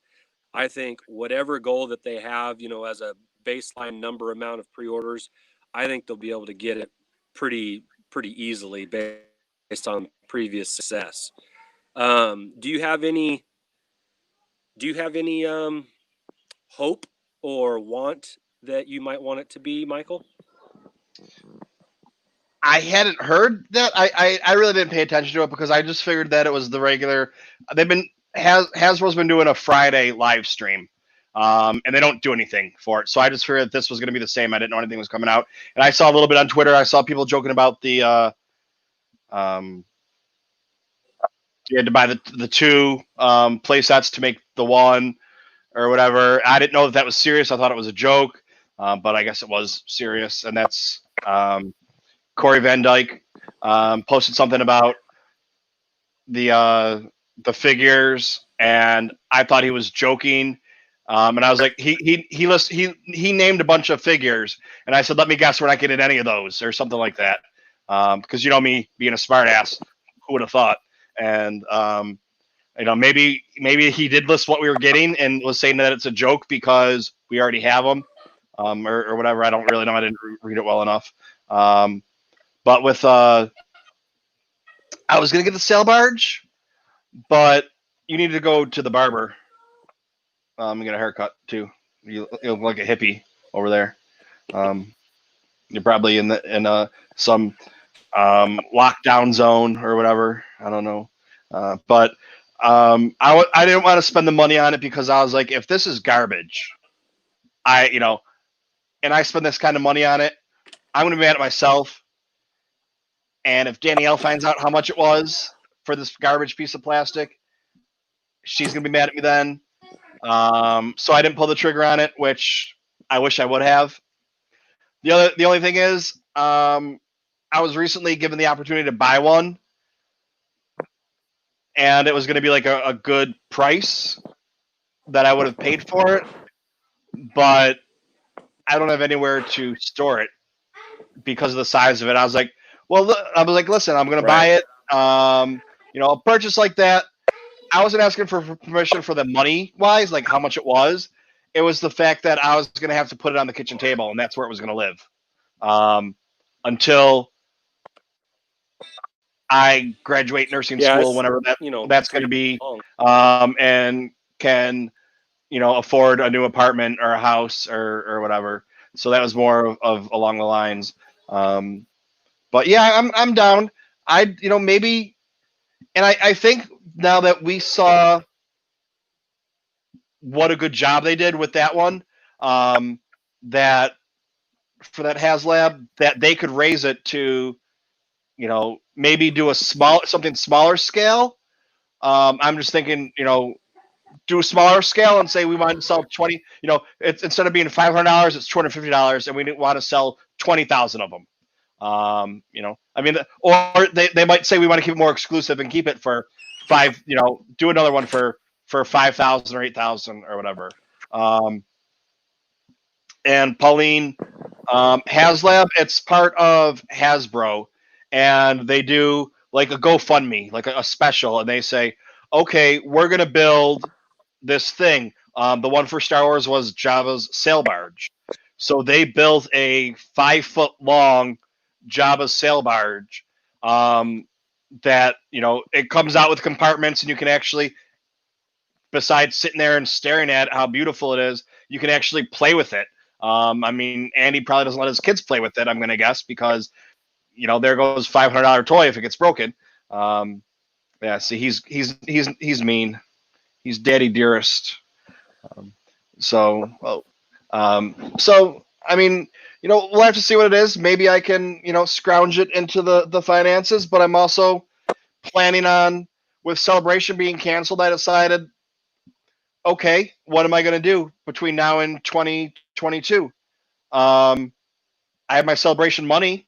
I think whatever goal that they have, as a baseline number amount of pre-orders, I think they'll be able to get it pretty easily based on previous success. Do you have any hope or want that you might want it to be, Michael? I hadn't heard that. I really didn't pay attention to it because I just figured that it was the regular. Hasbro's been doing a Friday live stream, and they don't do anything for it. So I just figured that this was going to be the same. I didn't know anything was coming out, and I saw a little bit on Twitter. I saw people joking about the you had to buy the two play sets to make the one or whatever. I didn't know that was serious. I thought it was a joke, but I guess it was serious, and that's. Corey Van Dyke posted something about the figures, and I thought he was joking. And I was like, he named a bunch of figures, and I said, let me guess, we're not getting any of those or something like that. Because me being a smart ass, who would have thought? And maybe he did list what we were getting and was saying that it's a joke because we already have them, or whatever. I don't really know. I didn't read it well enough. But with I was gonna get the sail barge, but you need to go to the barber. And get a haircut too. You look like a hippie over there. You're probably in some lockdown zone or whatever. I don't know. But I didn't want to spend the money on it because I was like, if this is garbage, and I spend this kind of money on it, I'm gonna be mad at myself. And if Danielle finds out how much it was for this garbage piece of plastic, she's going to be mad at me then. So I didn't pull the trigger on it, which I wish I would have. The only thing is, I was recently given the opportunity to buy one, and it was going to be like a good price that I would have paid for it, but I don't have anywhere to store it because of the size of it. I was like, listen, I'm going to buy it. A purchase like that. I wasn't asking for permission for the money wise, like how much it was. It was the fact that I was going to have to put it on the kitchen table, and that's where it was going to live until I graduate nursing school, whenever that's going to be, and can afford a new apartment or a house or whatever. So that was more of along the lines. But yeah, I'm down. Maybe, and I think now that we saw what a good job they did with that one, that for that HasLab, that they could raise it to, maybe do something smaller scale. I'm just thinking, do a smaller scale and say we want to sell 20. It's instead of being $500, it's $250, and we want to sell 20,000 of them. Or they might say we want to keep it more exclusive and keep it for $5. Do another one for 5,000 or 8,000 or whatever. And Pauline, HasLab, it's part of Hasbro, and they do like a GoFundMe, like a special, and they say, okay, we're gonna build this thing. The one for Star Wars was Jabba's sail barge, so they built a 5-foot long Jabba's sail barge that it comes out with compartments, and you can actually, besides sitting there and staring at how beautiful it is, you can actually play with it. Andy probably doesn't let his kids play with it, I'm gonna guess, because there goes $500 toy if it gets broken. See, he's mean. He's daddy dearest. We'll have to see what it is. Maybe I can, scrounge it into the finances, but I'm also planning on, with Celebration being canceled, I decided okay, what am I going to do between now and 2022? I have my celebration money.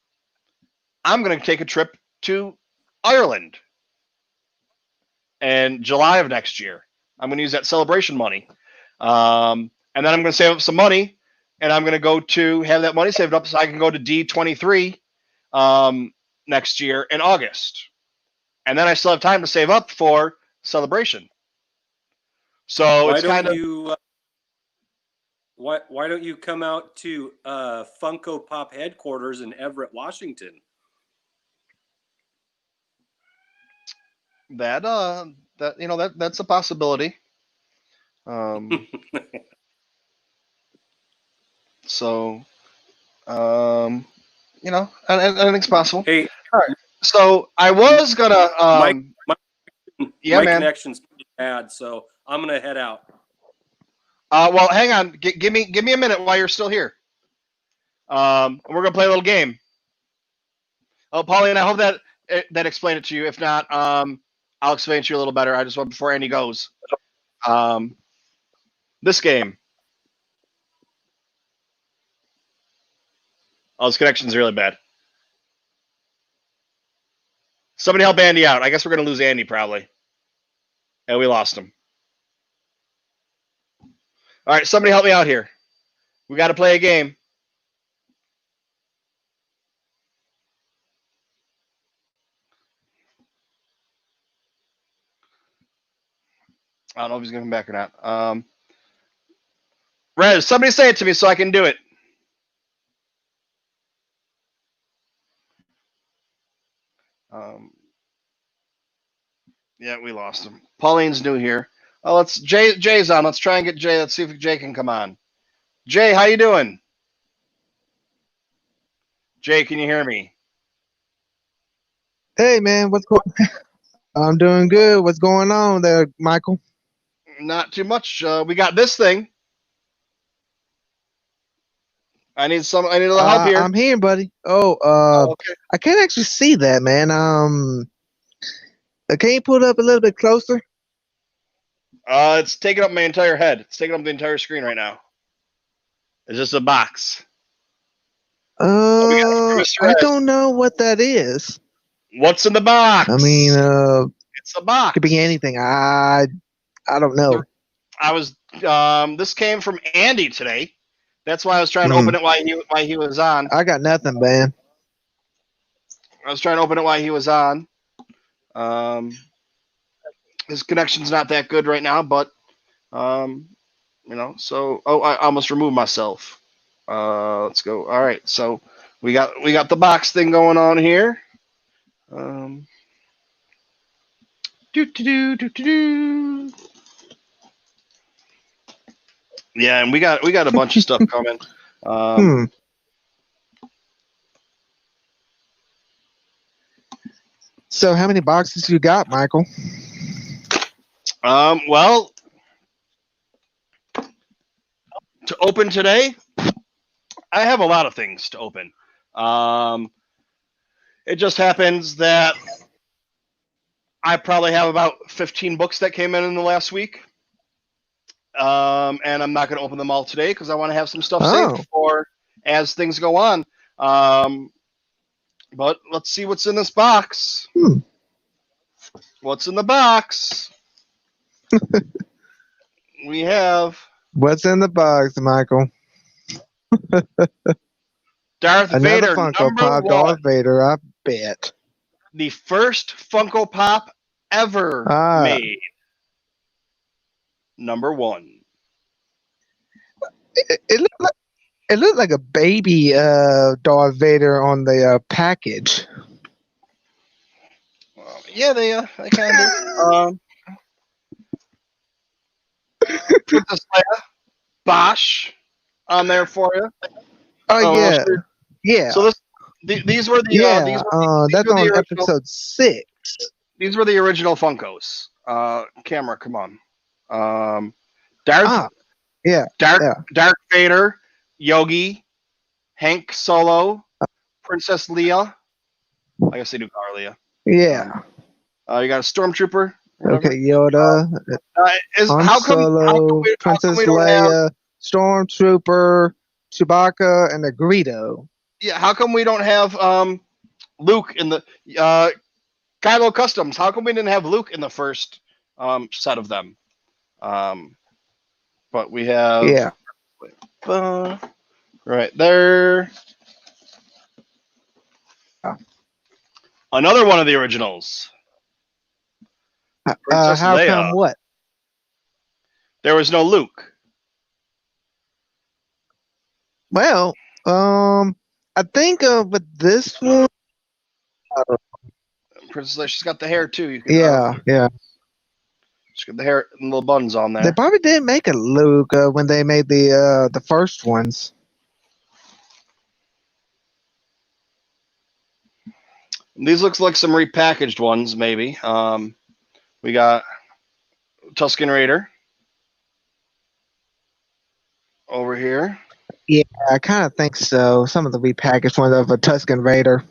I'm going to take a trip to Ireland in July of next year. I'm going to use that celebration money. And then I'm going to save up some money, and I'm going to go to have that money saved up so I can go to D23 next year in August. And then I still have time to save up for celebration. So it's kind of why don't you come out to Funko Pop headquarters in Everett, Washington? that's a possibility. So I think it's possible. Hey, all right. So I was gonna yeah, my man. connection's pretty bad, so I'm gonna head out. Well, hang on. Give me a minute while you're still here. We're gonna play a little game. Oh, Pauline, I hope that explained it to you. If not, I'll explain it to you a little better. I just want before Andy goes. This game. Oh, this connection's really bad. Somebody help Andy out. I guess we're gonna lose Andy probably. And we lost him. All right, somebody help me out here. We got to play a game. I don't know if he's going to come back or not. Rez, somebody say it to me so I can do it. Yeah, we lost him. Pauline's new here. Oh, Jay's on. Let's try and get Jay. Let's see if Jay can come on. Jay, how you doing? Jay, can you hear me? Hey man, what's going? I'm doing good. What's going on there, Michael? Not too much. We got this thing. I need a little help here. I'm here, buddy. Oh, okay. I can't actually see that, man. Can you pull it up a little bit closer? It's taking up my entire head. It's taking up the entire screen right now. It's just a box. I don't know what that is. What's in the box? I mean, it's a box. Could be anything. I don't know. This came from Andy today. That's why I was trying to open it while he was on. I got nothing, man. I was trying to open it while he was on. His connection's not that good right now, but so I almost removed myself. Let's go. All right, so we got the box thing going on here. Yeah, and we got a bunch of stuff coming. So how many boxes you got, Michael? Well, to open today, I have a lot of things to open. It just happens that I probably have about 15 books that came in the last week. And I'm not going to open them all today because I want to have some stuff saved for as things go on. But let's see what's in this box. What's in the box? We have. What's in the box, Michael? Darth Another Vader. Funko Pop, Darth Vader, I bet. The first Funko Pop ever made. Number 1. It looked like a baby Darth Vader on the package. Yeah, they kind of. Put this Bosch on there for you. Oh yeah, yeah. So these were the that's on episode 6. These were the original Funkos. Camera, come on. Darth Vader, Yogi, Hank Solo, Princess Leia. I guess they do call her Leia. Yeah. You got a Stormtrooper, Whatever. Okay, Yoda, Han How Solo, how come Princess we don't have Leia, Stormtrooper, Chewbacca, and the Greedo. yeah? How come we don't have Luke in the Kylo Customs? How come we didn't have Luke in the first set of them? But we have Yeah. right there. Another one of the originals. Princess How Leia. come what? There was no Luke. Well, I think with this one, Princess Leia. She's got the hair too. You can, yeah. she's got the hair and little buns on They there. probably did make a Luke when they made the first ones. These looks like some repackaged ones, maybe. We got Tusken Raider over here. Yeah, I kind of think so. Some of the repackaged ones of a Tusken Raider,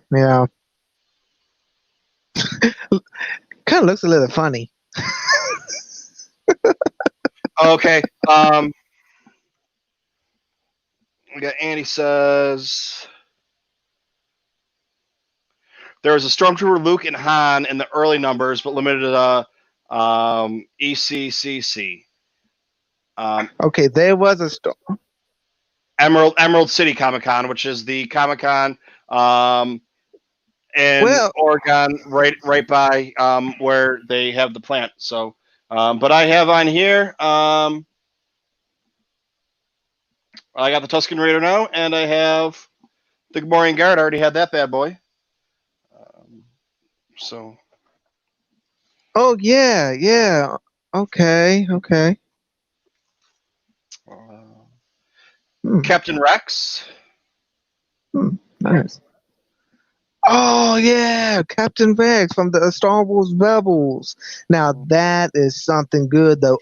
kind of looks a little funny. Okay. We got Andy says there was a Stormtrooper Luke and Han in the early numbers, but limited to ECCC. Okay, there was a Emerald City Comic Con, which is the Comic Con in Oregon, right by where they have the plant. So, but I have on here. I got the Tusken Raider now, and I have the Gamorrean Guard. I already had that bad boy. So. Oh yeah. Okay. Captain Rex. Nice. Oh yeah, Captain Rex from the Star Wars Rebels. Now that is something good though.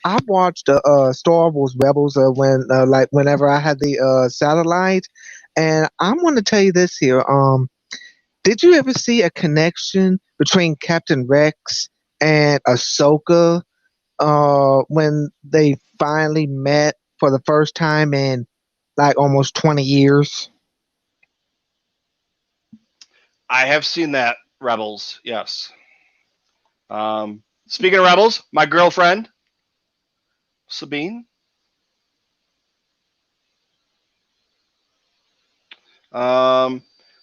I watched Star Wars Rebels whenever I had the satellite, and I want to tell you this here. Did you ever see a connection between Captain Rex and Ahsoka when they finally met for the first time in like almost 20 years? I have seen that, Rebels, yes. Speaking of Rebels, my girlfriend, Sabine.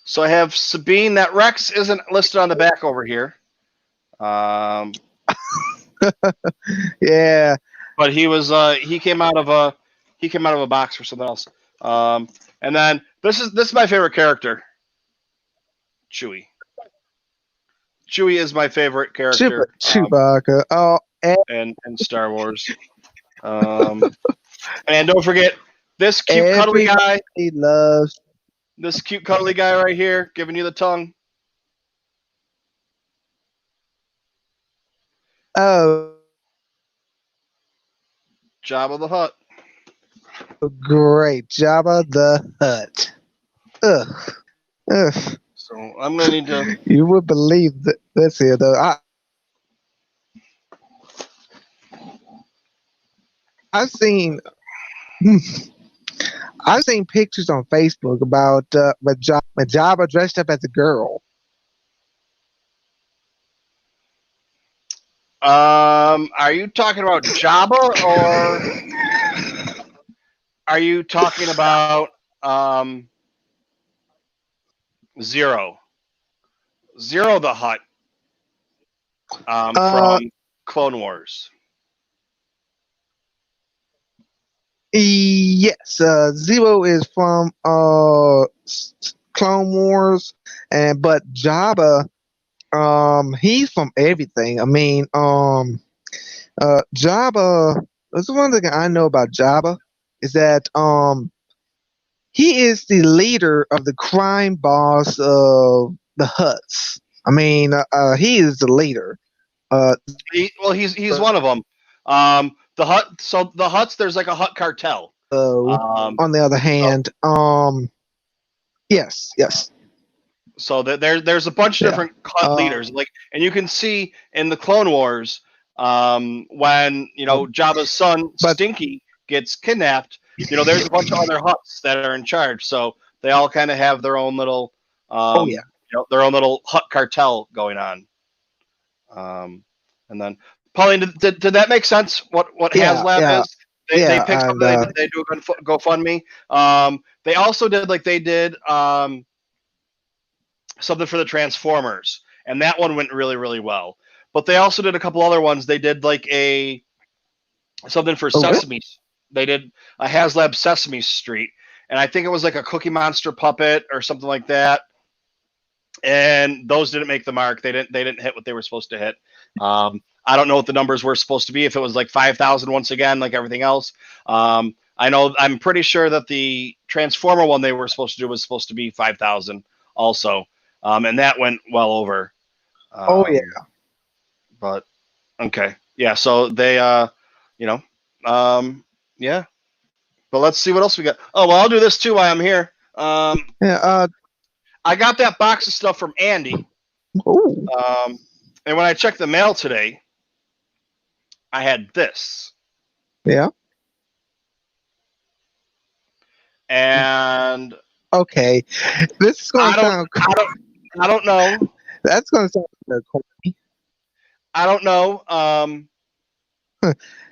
So I have Sabine. That Rex isn't listed on the back over here. Yeah. But he came out of a box for something else. And then this is my favorite character. Chewie. Chewie is my favorite character. Chewbacca. And Star Wars. And don't forget this cute cuddly guy. He loves this cute cuddly guy right here, giving you the tongue. Oh, Jabba the Hutt. great, Jabba the Hutt. Ugh. So I'm gonna need to. You would believe this here though. I've seen pictures on Facebook about with Jabba dressed up as a girl. Are you talking about Jabba or are you talking about Zero? Zero the Hutt from Clone Wars. Yes, Zero is from Clone Wars, but Jabba, he's from everything. I mean, Jabba. That's one thing I know about Jabba is that he is the leader of the crime boss of the Hutts. I mean, he is the leader. He's one of them. The Hutt. So the Hutts, there's like a Hutt cartel. On the other hand, yes. So there's a bunch of different Hutt leaders, and you can see in the Clone Wars, when Jabba's son But- Stinky gets kidnapped, there's a bunch of other Hutts that are in charge, so they all kind of have their own little their own little Hutt cartel going on. And then Pauline, did that make sense? What Yeah, HasLab yeah. is? They Yeah, pick and, something. They do a GoFundMe. They also did something for the Transformers, and that one went really, really well. But they also did a couple other ones. They did something for Sesame. They did a HasLab Sesame Street, and I think it was like a Cookie Monster puppet or something like that. And those didn't make the mark. They didn't hit what they were supposed to hit. I don't know what the numbers were supposed to be. If it was like 5,000 once again, like everything else. I'm pretty sure that the Transformer one they were supposed to do was supposed to be 5,000 also. And that went well over. But okay. Yeah. So they, yeah. But let's see what else we got. Oh, well, I'll do this too while I'm here. I got that box of stuff from Andy. And when I checked the mail today, I had this. Yeah. And okay, this is going to sound. I don't know. That's going to sound corny. I don't know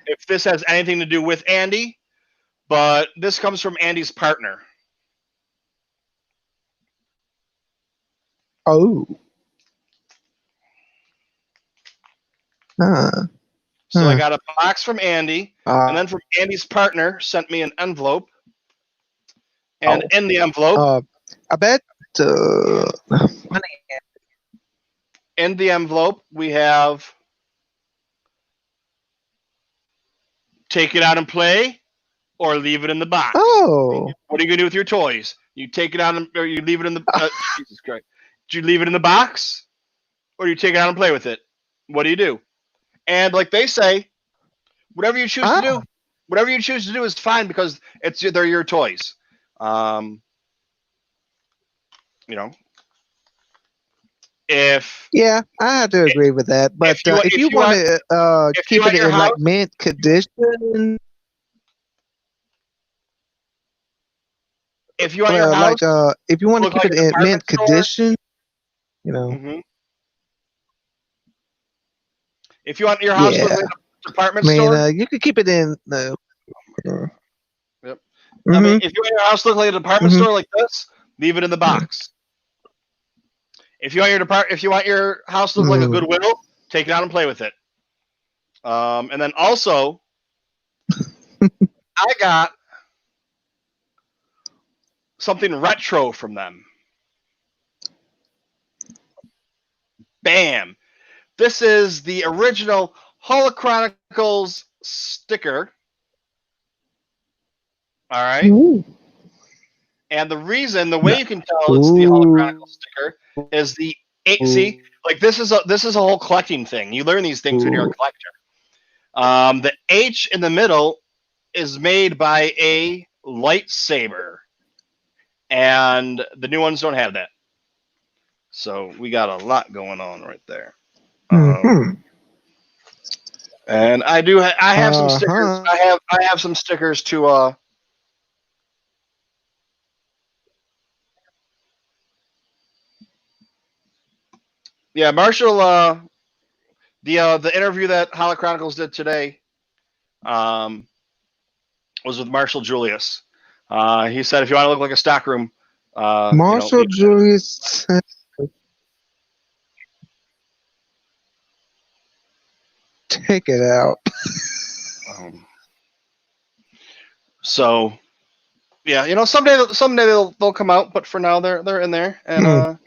if this has anything to do with Andy, but this comes from Andy's partner. Oh. So I got a box from Andy, and then from Andy's partner sent me an envelope. And in the envelope, I bet in the envelope we have take it out and play, or leave it in the box. Oh. What are you gonna do with your toys? You take it out or you leave it in the Jesus Christ. Do you leave it in the box, or you take it out and play with it? What do you do? And like they say, whatever you choose to do is fine because they're your toys. If I have to agree with that. But if you want to keep it in like mint condition, if you want your house, if you want to keep it in mint condition, Mm-hmm. If you want your house to look like a department store, you can keep it in. Yep. Mm-hmm. I mean, if you want your house to look like a department store like this, leave it in the box. If you want your house to look like a Goodwill, take it out and play with it. And then also, I got something retro from them. Bam! This is the original Chronicles sticker. All right. Ooh. And the way you can tell it's the Chronicles sticker is the see, like this is a whole collecting thing. You learn these things when you're a collector. The H in the middle is made by a lightsaber, and the new ones don't have that. So we got a lot going on right there. And I have some stickers. I have some stickers to yeah, Marshall, the interview that Holo Chronicles did today was with Marshall Julius. He said if you want to look like a stockroom, Marshall Julius. Take it out. So yeah, someday they'll come out, but for now they're in there. And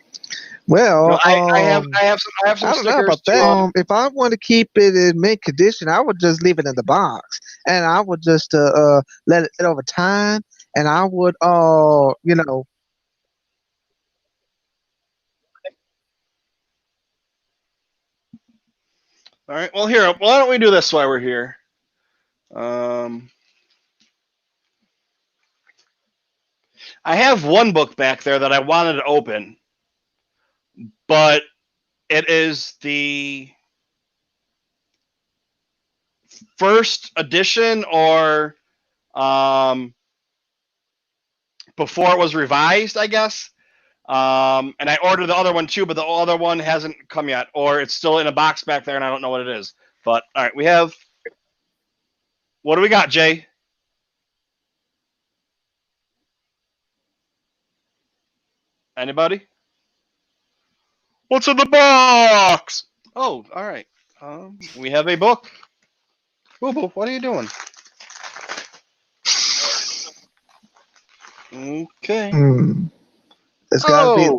well, I have some stickers. Know about that. If I want to keep it in mint condition, I would just leave it in the box, and I would just let it sit over time, and I would All right. Well, here. Why don't we do this while we're here? I have one book back there that I wanted to open, but it is the first edition or before it was revised, I guess. And I ordered the other one too, but the other one hasn't come yet, or it's still in a box back there, and I don't know what it is. But all right, we have. What do we got, Jay? Anybody? What's in the box? Oh, all right. We have a book. Boo Boo, what are you doing? Okay. It's got to be.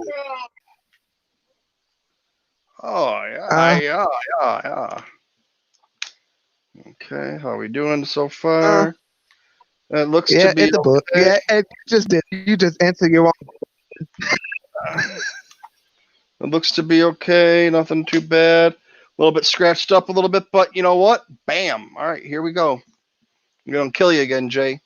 Oh yeah, yeah. Okay, how are we doing so far? It looks to be it's a book. okay. Yeah, and you just answer your own. It looks to be okay. Nothing too bad. A little bit scratched up a little bit, but you know what? Bam! All right, here we go. I'm gonna kill you again, Jay.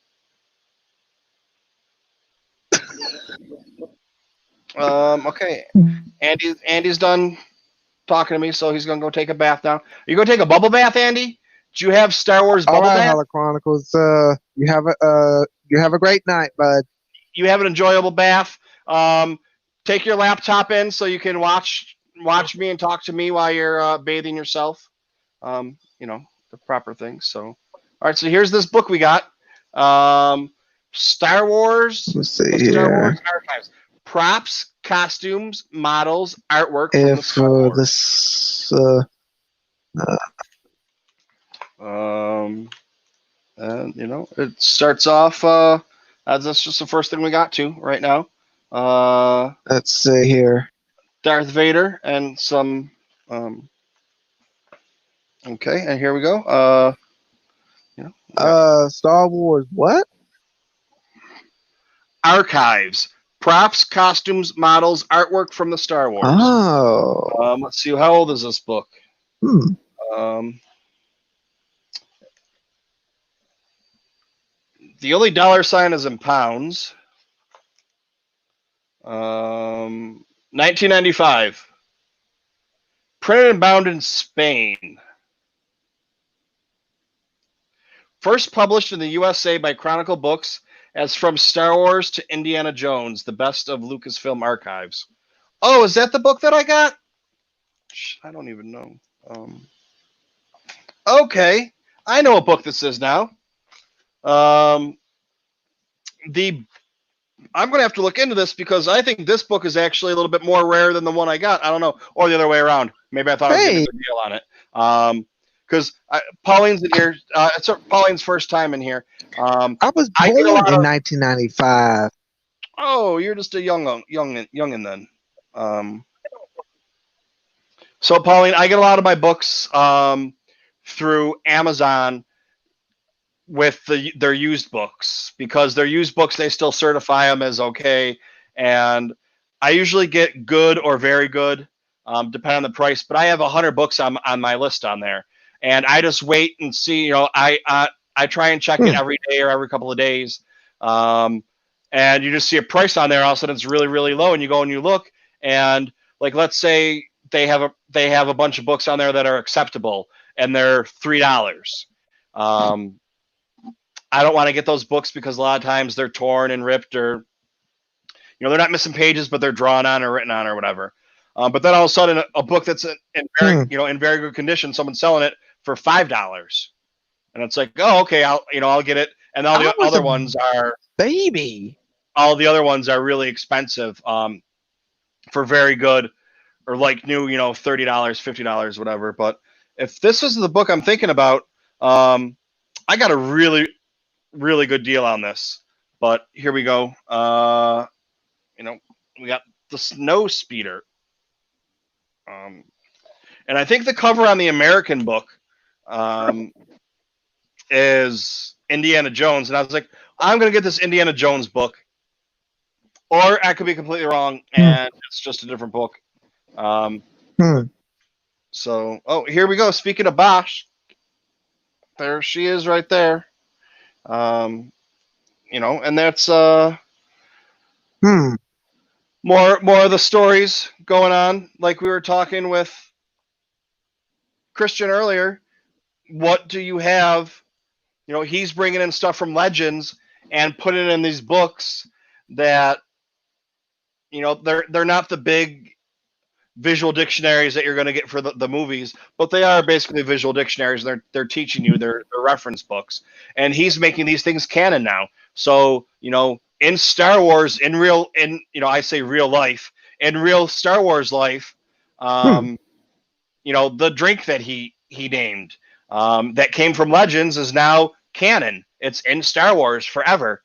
Okay. Andy's done talking to me, so he's gonna go take a bath now. Are you gonna take a bubble bath, Andy? Do you have Star Wars All bubble right, bath? Holla Chronicles. You have a great night, bud. You have an enjoyable bath. Take your laptop in so you can watch me and talk to me while you're bathing yourself. You know, the proper things. So, all right. So here's this book we got. Star Wars. Let's see Star here. Wars Archives. Props, costumes, models, artwork from the Star Wars. This. And you know, it starts off as that's just the first thing we got to right now. Let's see here. Darth Vader and some. Okay, and here we go. You know, Star Wars. What? Archives, props, costumes, models, artwork from the Star Wars. Oh. Let's see, how old is this book? The only dollar sign is in pounds. 1995. Printed and bound in Spain. First published in the USA by Chronicle Books as From Star Wars to Indiana Jones, the best of Lucasfilm archives. Oh, is that the book that I got? I don't even know. Okay, I know what book this is now. I'm going to have to look into this because I think this book is actually a little bit more rare than the one I got. I don't know, or the other way around. Maybe I thought I was getting a good deal on it. Because Pauline's in here. It's Pauline's first time in here. I was born in 1995. Oh, you're just a youngin then. So Pauline, I get a lot of my books through Amazon with their used books because their used books they still certify them as okay, and I usually get good or very good, depending on the price. But I have 100 books on my list on there, and I just wait and see. You know, I try and check it every day or every couple of days, and you just see a price on there. All of a sudden, it's really really low, and you go and you look, and like let's say they have a bunch of books on there that are acceptable, and they're $3. I don't want to get those books because a lot of times they're torn and ripped, or you know they're not missing pages, but they're drawn on or written on or whatever. But then all of a sudden, a book that's in very good condition, someone's selling it for $5, and it's like, oh, okay, I'll get it. And all the other ones are baby. All the other ones are really expensive for very good or like new, $30, $50, whatever. But if this is the book I'm thinking about, I got a really really good deal on this. But here we go. We got the Snow Speeder. And I think the cover on the American book is Indiana Jones. And I was like, I'm going to get this Indiana Jones book. Or I could be completely wrong, and it's just a different book. So, here we go. Speaking of Bosch, there she is right there. And that's more of the stories going on. Like we were talking with Christian earlier, what do you have? You know, he's bringing in stuff from Legends and putting it in these books that, you know, they're not the big visual dictionaries that you're going to get for the movies, but they are basically visual dictionaries. They're teaching you their reference books, and he's making these things canon now. So, you know, in Star Wars, I say real life, in real Star Wars life, you know, the drink that he named that came from Legends is now canon. It's in Star Wars forever.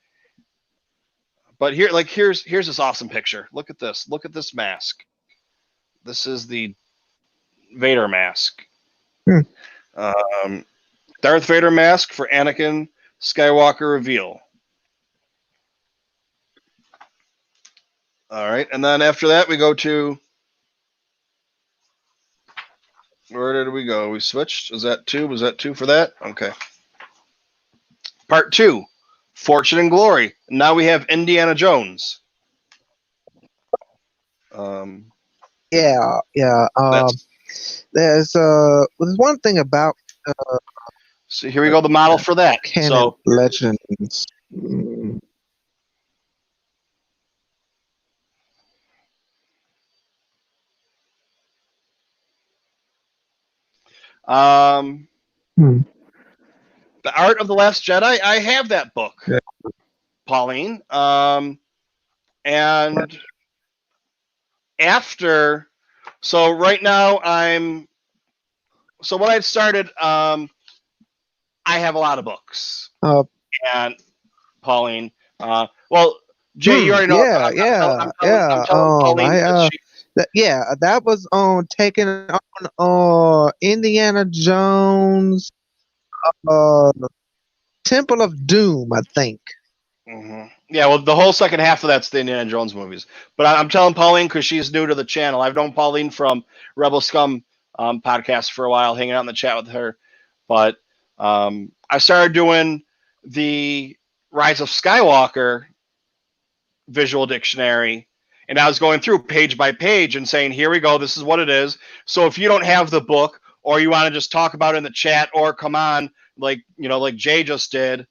But here's this awesome picture. Look at this. Look at this mask. This is the Vader mask. Darth Vader mask for Anakin Skywalker reveal. All right, and then after that we go to, where did we go? We switched. Was that 2? Was that 2 for that? Okay. Part 2, Fortune and Glory. Now we have Indiana Jones. Yeah. There's one thing about so here we go. The model for that. canon So Legends. The Art of the Last Jedi. I have that book, Pauline. And after, so right now when I started, I have a lot of books. And Pauline, well, Jay, you already know. I'm telling Pauline that was on taking on Indiana Jones, Temple of Doom, I think. Mm-hmm. Yeah, well, the whole second half of that's the Indiana Jones movies. But I'm telling Pauline because she's new to the channel. I've known Pauline from Rebel Scum podcast for a while, hanging out in the chat with her. But I started doing the Rise of Skywalker visual dictionary, and I was going through page by page and saying, here we go, this is what it is. So if you don't have the book, or you want to just talk about it in the chat, or come on, like Jay just did,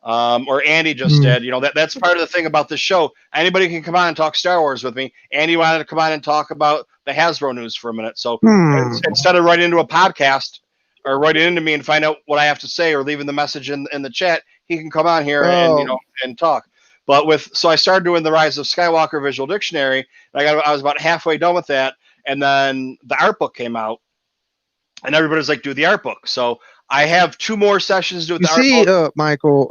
or Andy just did, that's part of the thing about this show. Anybody can come on and talk Star Wars with me. Andy wanted to come on and talk about the Hasbro news for a minute. So instead of writing into a podcast or writing into me and find out what I have to say or leaving the message in the chat, he can come on here and talk. But so I started doing the Rise of Skywalker visual dictionary. And I was about halfway done with that, and then the art book came out, and everybody's like, "Do the art book." So I have 2 more sessions to do with the art book. Michael,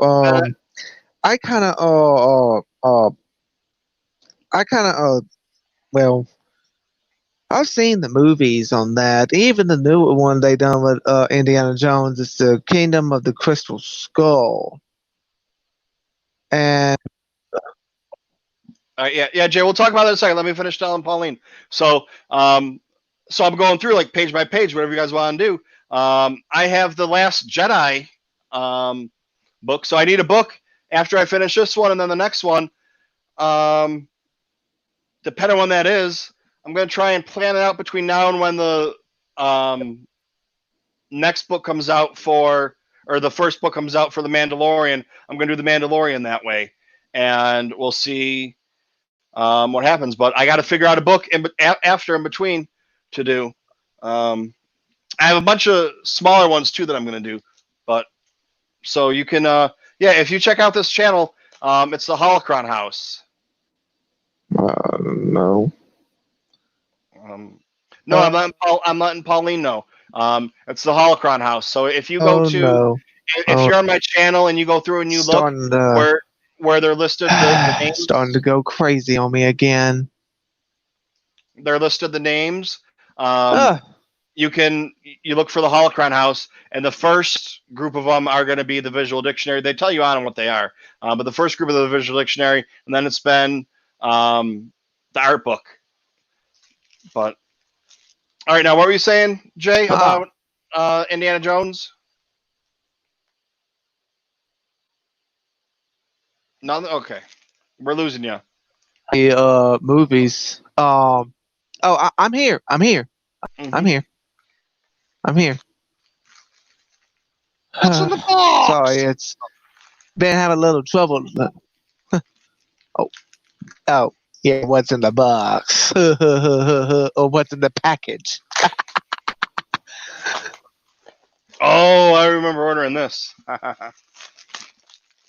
I kind of, well, I've seen the movies on that. Even the new one they done with Indiana Jones is the Kingdom of the Crystal Skull. And yeah, Jay, we'll talk about that in a second. Let me finish telling Pauline. So I'm going through like page by page, whatever you guys want to do. I have the Last Jedi book, so I need a book after I finish this one, and then the next one, depending on when that is, I'm going to try and plan it out between now and when the next book comes out or the first book comes out for The Mandalorian. I'm going to do The Mandalorian that way, and we'll see what happens. But I got to figure out a book in between to do. I have a bunch of smaller ones too that I'm going to do. But so you can, if you check out this channel, it's the Holocron House. No. No, I'm letting Pauline know. It's the Holocron House. So if you go if you're on my channel and you go through and you look where they're listed, the names, starting to go crazy on me again. They're listed the names. You look for the Holocron House, and the first group of them are going to be the visual dictionary. They tell you on what they are, but the first group of the visual dictionary, and then it's been the art book. But all right, now what were you saying, Jay, about Indiana Jones? Nothing. Okay, we're losing you. The movies. I'm here. I'm here. Mm-hmm. I'm here. What's in the box? Sorry, it's been having a little trouble. Oh, oh, yeah. What's in the box? Or what's in the package? Oh, I remember ordering this.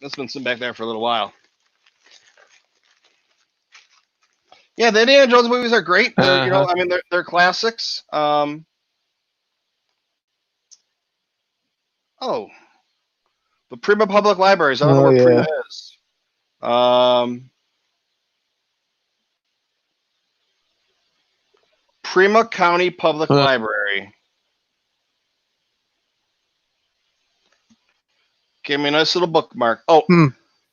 It's been sitting back there for a little while. Yeah, the Indiana Jones movies are great. They're, I mean, they're classics. Oh, the Prima Public Libraries. I don't know Oh, where yeah. Prima is. Prima County Public Library. Give me a nice little bookmark. Oh,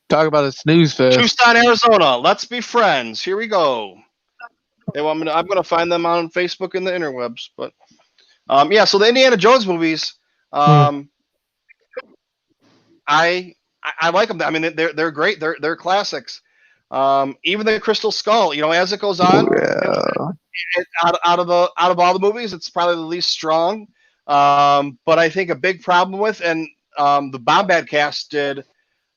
Talk about a snooze fest. Tucson, Arizona. Let's be friends. Here we go. They want me to, I'm going to find them on Facebook and the interwebs. But yeah, so the Indiana Jones movies, I like them. I mean, they're great. They're classics. Even the Crystal Skull. As it goes on, out of all the movies, it's probably the least strong. But I think a big problem with, and the Bombad Cast did,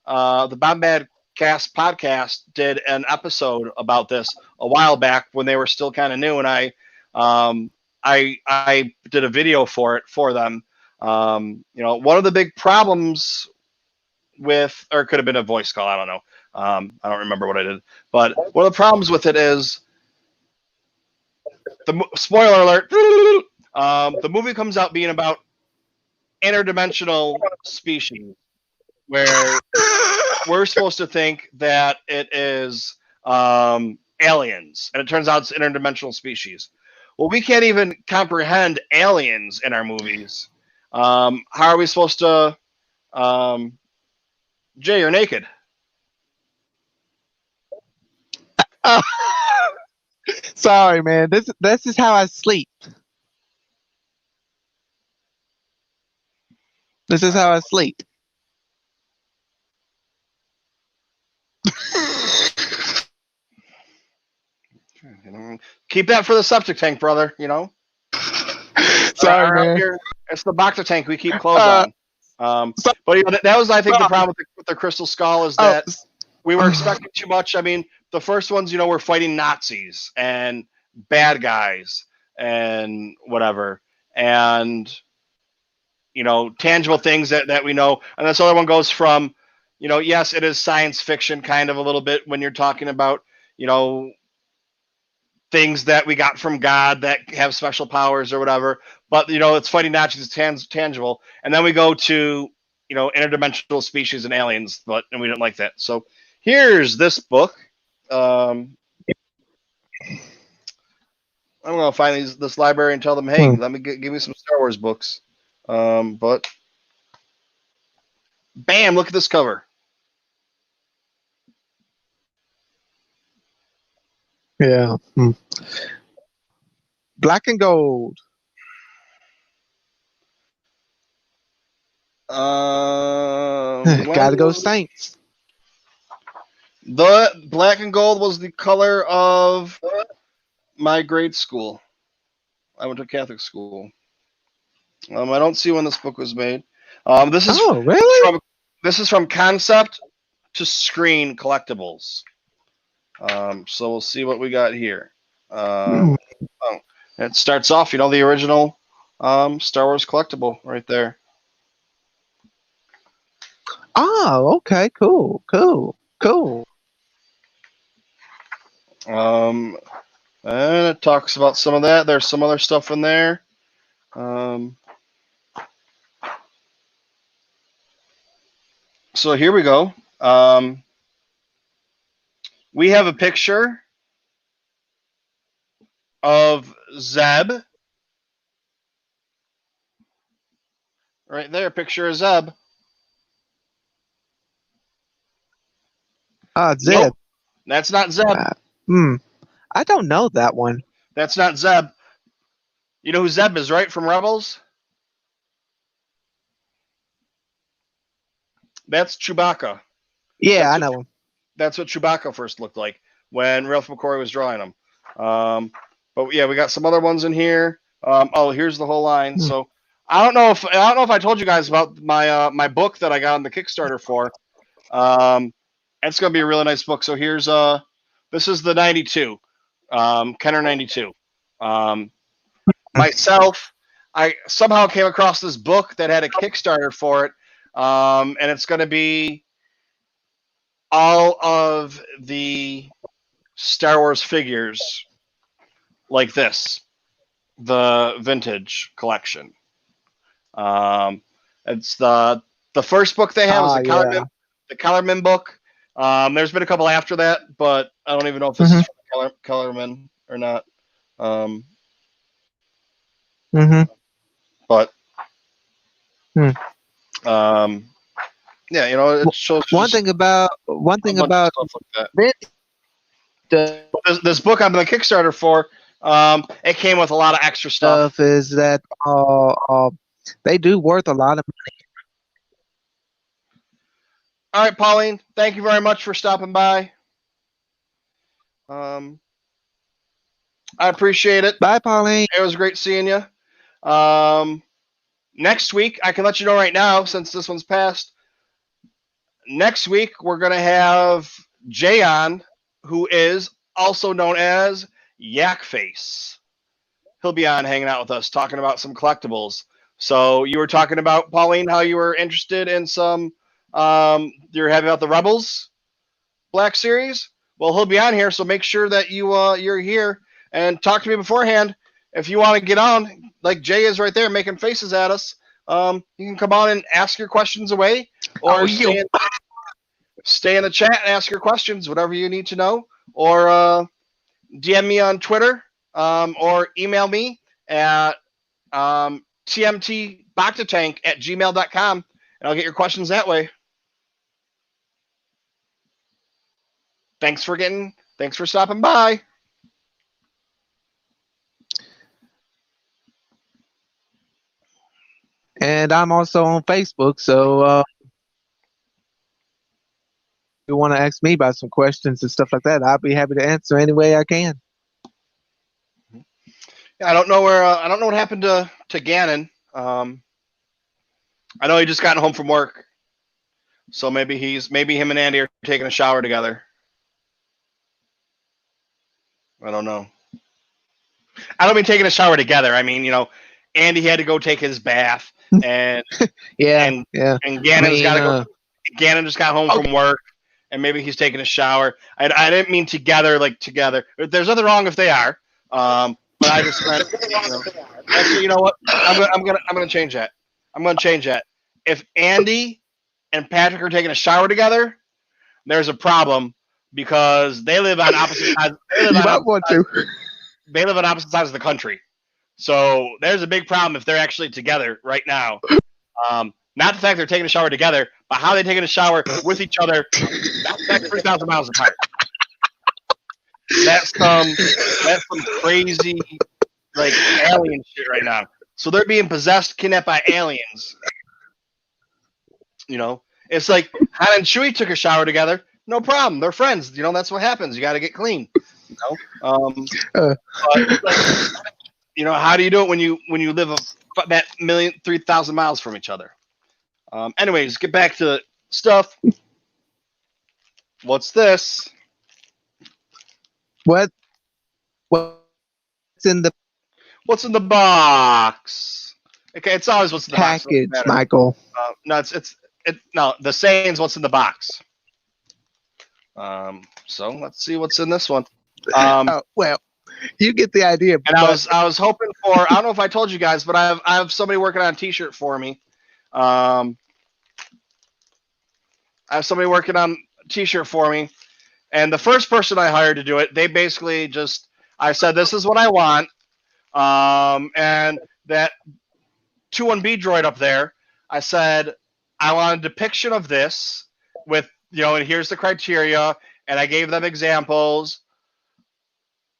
the Bombad Cast podcast did an episode about this a while back when they were still kind of new, and I did a video for them. One of the big problems with, or it could have been a voice call, I don't know. I don't remember what I did, but one of the problems with it is spoiler alert. The movie comes out being about interdimensional species, where we're supposed to think that it is aliens, and it turns out it's interdimensional species. Well, we can't even comprehend aliens in our movies. How are we supposed to? Jay, you're naked. Sorry, man. This is how I sleep. This is how I sleep. Keep that for the septic tank, brother. Sorry, man. Here, it's the Bacta tank we keep clothes on. But that was, I think, the problem with the Crystal Skull is that we were expecting too much. I mean, the first ones, were fighting Nazis and bad guys and whatever, and tangible things that we know. And this other one goes from, yes, it is science fiction kind of a little bit when you're talking about, things that we got from God that have special powers or whatever. But, it's fighting Nazis, it's tangible. And then we go to, interdimensional species and aliens, and we didn't like that. So here's this book. I'm going to find this library and tell them, hey, let me give me some Star Wars books. But bam, look at this cover. Yeah. Black and gold. Gotta go Saints. The black and gold was the color of my grade school. I went to Catholic school. I don't see when this book was made. This is really? This is from Concept to Screen Collectibles. So we'll see what we got here. It starts off, the original Star Wars collectible right there. Oh, okay, cool. And it talks about some of that. There's some other stuff in there. So here we go. We have a picture of Zeb. Right there, picture of Zeb. Zeb. Nope, that's not Zeb. I don't know that one. That's not Zeb. You know who Zeb is, right? From Rebels? That's Chewbacca. Yeah, I know him. That's what Chewbacca first looked like when Ralph McQuarrie was drawing him. But yeah, we got some other ones in here. Here's the whole line. So I don't know if I told you guys about my my book that I got on the Kickstarter for. It's gonna be a really nice book. So here's this is the 92, Kenner 92. Myself, I somehow came across this book that had a Kickstarter for it, and it's gonna be all of the Star Wars figures like this, the vintage collection. It's the first book they have is the Kellerman book. There's been a couple after that, but I don't even know if this is from Kellerman or not. But yeah, you know, it shows one thing about stuff like that. This book I'm on the Kickstarter for, it came with a lot of extra stuff. is that they do worth a lot of money. All right, Pauline, thank you very much for stopping by. I appreciate it. Bye, Pauline. It was great seeing you. Next week, I can let you know right now, since this one's passed. Next week, we're going to have Jay on, who is also known as Yak Face. He'll be on hanging out with us, talking about some collectibles. So you were talking about, Pauline, how you were interested in some, you're having about the Rebels Black Series. Well, he'll be on here, so make sure that you're here and talk to me beforehand. If you want to get on, like Jay is right there making faces at us, you can come on and ask your questions away, or stay in the chat and ask your questions, whatever you need to know, or DM me on Twitter, or email me at tmtbactatank@gmail.com, and I'll get your questions that way. Thanks for stopping by. And I'm also on Facebook, so if you want to ask me about some questions and stuff like that, I'll be happy to answer any way I can. Yeah, I don't know what happened to Gannon. I know he just got home from work, so maybe him and Andy are taking a shower together. I don't know. I don't mean taking a shower together. I mean, you know, Andy had to go take his bath, and and Gannon's got to go. Gannon just got home from work, and maybe he's taking a shower. I didn't mean together, like together. There's nothing wrong if they are, but I just meant, actually, you know what? I'm gonna change that. I'm gonna change that. If Andy and Patrick are taking a shower together, there's a problem because they live on opposite sides. They live on opposite sides of the country. So there's a big problem if they're actually together right now. Not the fact they're taking a shower together, but how they're taking a shower with each other. That's 3,000 miles apart. That's some crazy, like, alien shit right now. So they're being possessed, kidnapped by aliens. You know, it's like Han and Chewie took a shower together. No problem. They're friends. You know, that's what happens. You got to get clean. You know, but, like, you know, how do you do it when you live that 3,000 miles from each other? Anyways, get back to stuff. What's this? What's in the box? Okay, it's always what's in the package, box. Michael. No, no. The saying's what's in the box. So let's see what's in this one. Well, you get the idea. And I was hoping for. I don't know if I told you guys, but I have somebody working on a T-shirt for me. I have somebody working on a T-shirt for me, and the first person I hired to do it, they basically just. I said, "This is what I want," and that 21B droid up there. I said, "I want a depiction of this with, you know, and here's the criteria," and I gave them examples.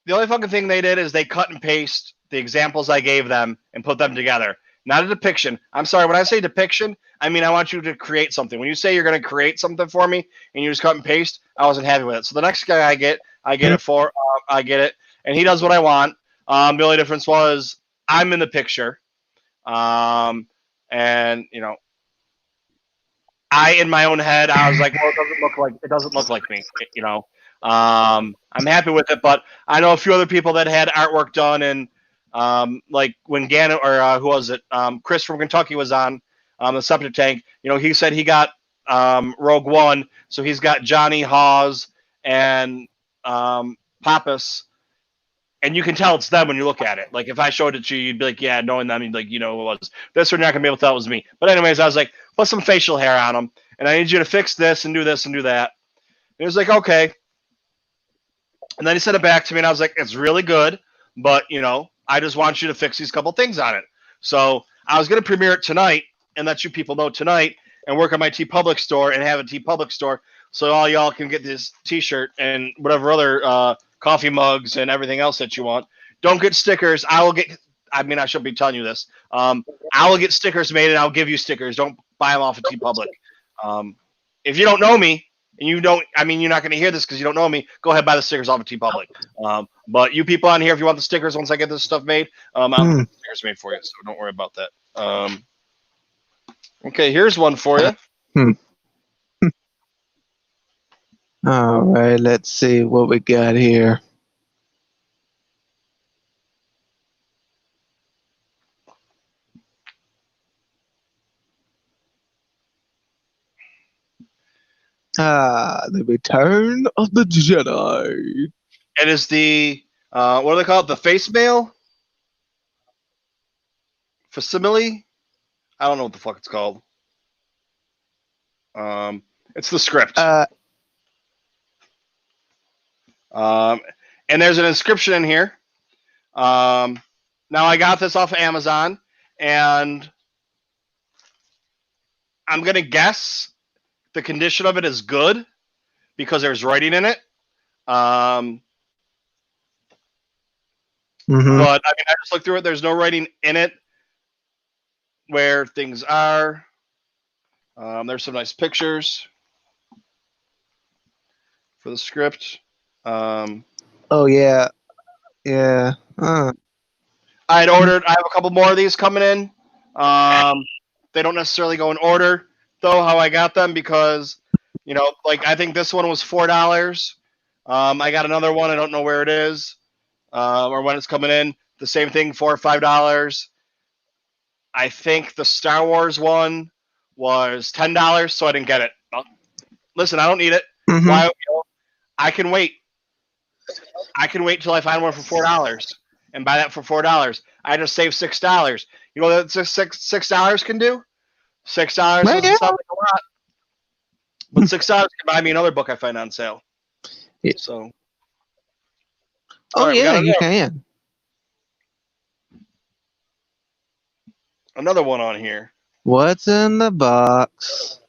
The only fucking thing they did is they cut and paste the examples I gave them and put them together. Not a depiction. I'm sorry, when I say depiction, I mean I want you to create something. When you say you're going to create something for me and you just cut and paste, I wasn't happy with it. So the next guy I get it, and he does what I want. The only difference was I'm in the picture. And I, in my own head, I was like, well, it doesn't look like me, I'm happy with it, but I know a few other people that had artwork done, and like when Gannon or who was it? Chris from Kentucky was on the septic tank. He said he got Rogue One, so he's got Johnny Hawes and Pappas, and you can tell it's them when you look at it. Like if I showed it to you, you'd be like, yeah, knowing them, you'd be like, who it was. This one, you're not gonna be able to tell it was me. But anyways, I was like, put some facial hair on them, and I need you to fix this and do this and do that. And he was like, okay. And then he sent it back to me, and I was like, it's really good, but I just want you to fix these couple things on it. So I was gonna premiere it tonight and let you people know tonight, and work on my TeePublic store and have a TeePublic store, so all y'all can get this T-shirt and whatever other coffee mugs and everything else that you want. Don't get stickers. I should be telling you this. I will get stickers made, and I'll give you stickers. Don't buy them off of TeePublic. If you don't know me, and you're not going to hear this because you don't know me, go ahead and buy the stickers off of TeePublic. But you people on here, if you want the stickers, once I get this stuff made, I'll get the stickers made for you, so don't worry about that. Okay, here's one for you. All right, let's see what we got here. The Return of the Jedi. It is the, what do they call it? The face mail? Facsimile? I don't know what the fuck it's called. It's the script. And there's an inscription in here. Now I got this off of Amazon, and I'm going to guess the condition of it is good because there's writing in it. But I just looked through it. There's no writing in it where things are. There's some nice pictures for the script. Oh yeah. I have a couple more of these coming in. They don't necessarily go in order though, how I got them, because I think this one was $4. I got another one, I don't know where it is or when it's coming in. The same thing, $4 or $5. I think the Star Wars one was $10, so I didn't get it. Listen, I don't need it. Why? I can wait. I can wait till I find one for $4 and buy that for $4. I just saved $6. You know what $6 can do? $6 doesn't sound like a lot, but $6 can buy me another book I find on sale. Yeah. So. Oh right, yeah, you can. Another one on here. What's in the box?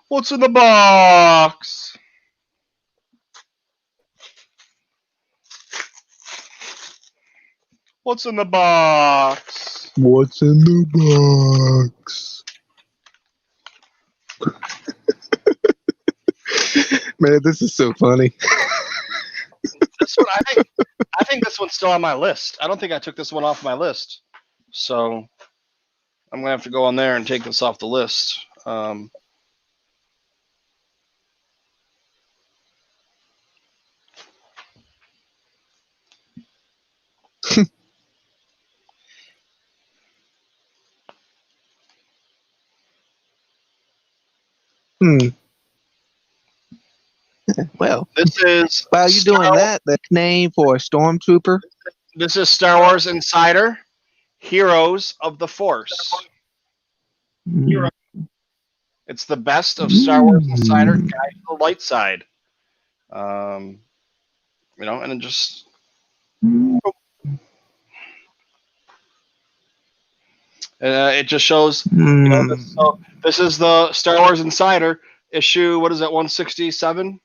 What's in the box? What's in the box? What's in the box? Man, this is so funny. This one, I think this one's still on my list. I don't think I took this one off my list, so I'm gonna have to go on there and take this off the list. Well, this is while you're doing that, the name for a stormtrooper. This is Star Wars Insider, Heroes of the Force. It's the best of Star Wars Insider Guide to the Light Side. And it just. It just shows, this is the Star Wars Insider issue. What is that? 167,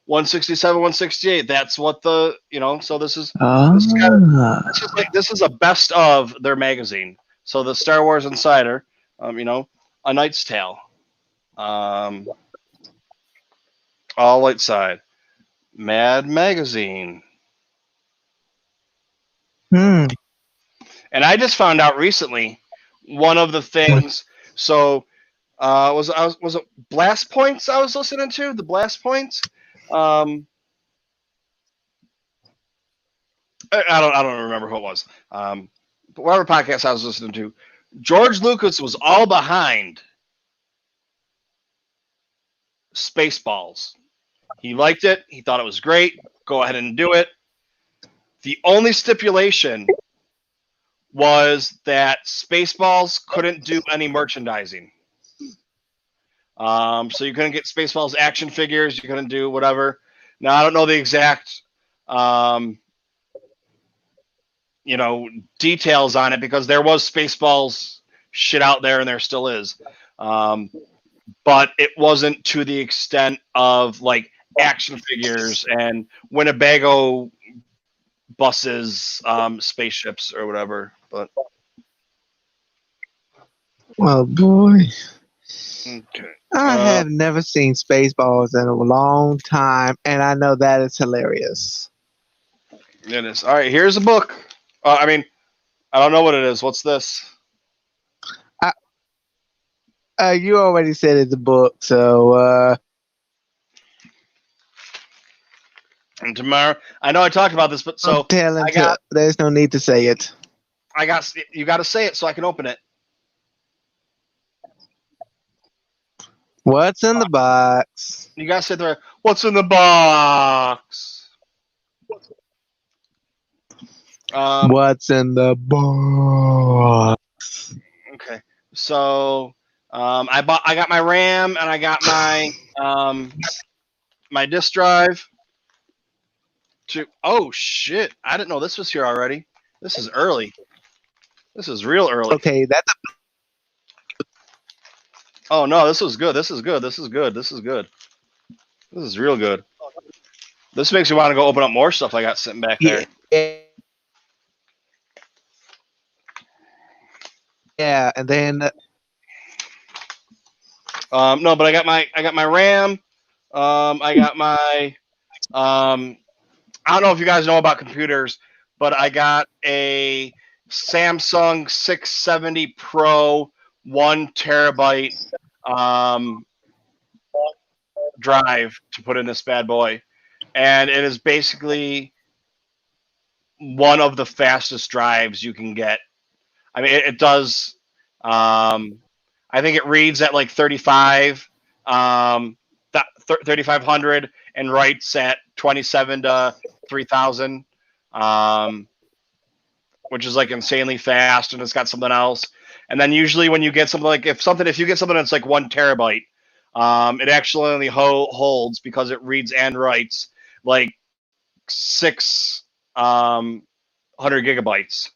167, 168. That's what the So this is this is a best of their magazine. So the Star Wars Insider, A Knight's Tale, All Light Side, Mad Magazine. And I just found out recently one of the things. So was it Blast Points I was listening to? The Blast Points. I don't remember who it was. But whatever podcast I was listening to, George Lucas was all behind Spaceballs. He liked it. He thought it was great. Go ahead and do it. The only stipulation was that Spaceballs couldn't do any merchandising. So you couldn't get Spaceballs action figures. You couldn't do whatever. Now I don't know the exact, details on it because there was Spaceballs shit out there and there still is. But it wasn't to the extent of like action figures and Winnebago buses, spaceships or whatever. But Oh boy. okay. I have never seen Spaceballs in a long time, and I know that is hilarious. It is. All right, here's a book. I don't know what it is. What's this? You already said it's a book, so And tomorrow, I know I talked about this, but so there's no need to say it. You got to say it so I can open it. What's in the box? You got to sit there. What's in the box? What's in the box? Okay, so I got my RAM and I got my my disk drive. Oh shit! I didn't know this was here already. This is early. This is real early. Okay, that's. Oh no, this was good. This is good. This is good. This is good. This is real good. This makes me want to go open up more stuff I got sitting back there. Yeah, and then no, but I got my RAM. I got my I don't know if you guys know about computers, but I got a Samsung 670 Pro 1 terabyte drive to put in this bad boy, and it is basically one of the fastest drives you can get. I mean, it does. I think it reads at like 3,500 and writes at 27 to 3,000, which is like insanely fast. And it's got something else. And then usually when you get something like if you get something that's like 1 terabyte, it actually only holds because it reads and writes like 600 gigabytes.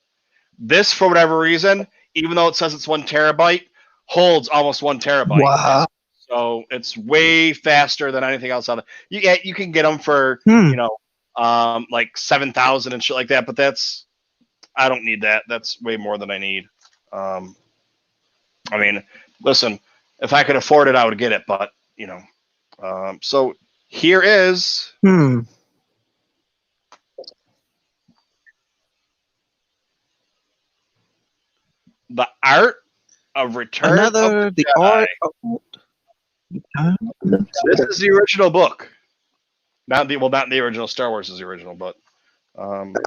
This, for whatever reason, even though it says it's 1 terabyte, holds almost 1 terabyte. Wow. So it's way faster than anything else out there. You can get them for like 7,000 and shit like that, but I don't need that. That's way more than I need. I mean, listen, if I could afford it, I would get it, but so here is The Art of Return of the Jedi. This is the original book. Not the original Star Wars is the original, but and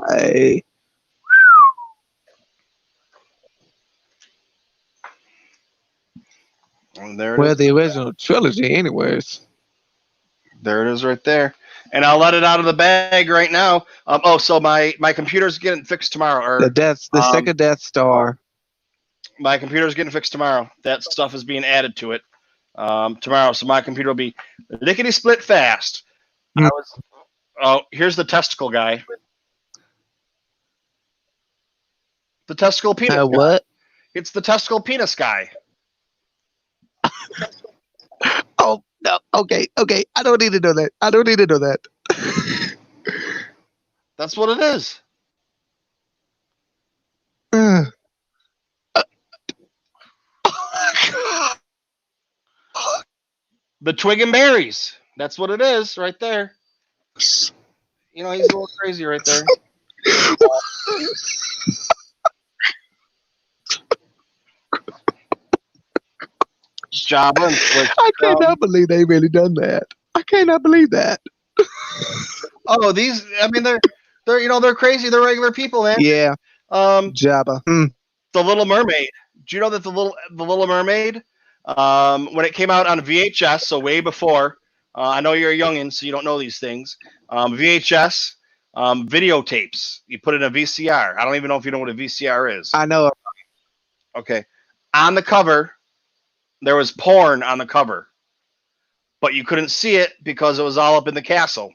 there it is. The original trilogy, anyways. There it is, right there. And I'll let it out of the bag right now. So my computer's getting fixed tomorrow. The second Death Star. My computer's getting fixed tomorrow. That stuff is being added to it tomorrow. So my computer will be lickety split fast. Here's the testicle guy. The testicle penis guy. What? It's the testicle penis guy. Oh no. Okay. I don't need to know that. That's what it is. The twig and berries. That's what it is right there. He's a little crazy right there. Jabba and Switch. I cannot believe they really done that. I cannot believe that. Oh, these. I mean, they're crazy. They're regular people, man. Yeah, Um, Jabba. The Little Mermaid. Do you know that the Little Mermaid, when it came out on VHS, so way before. I know you're a youngin, so you don't know these things. VHS, videotapes. You put in a VCR. I don't even know if you know what a VCR is. I know. Okay. On the cover, there was porn on the cover, but you couldn't see it because it was all up in the castle.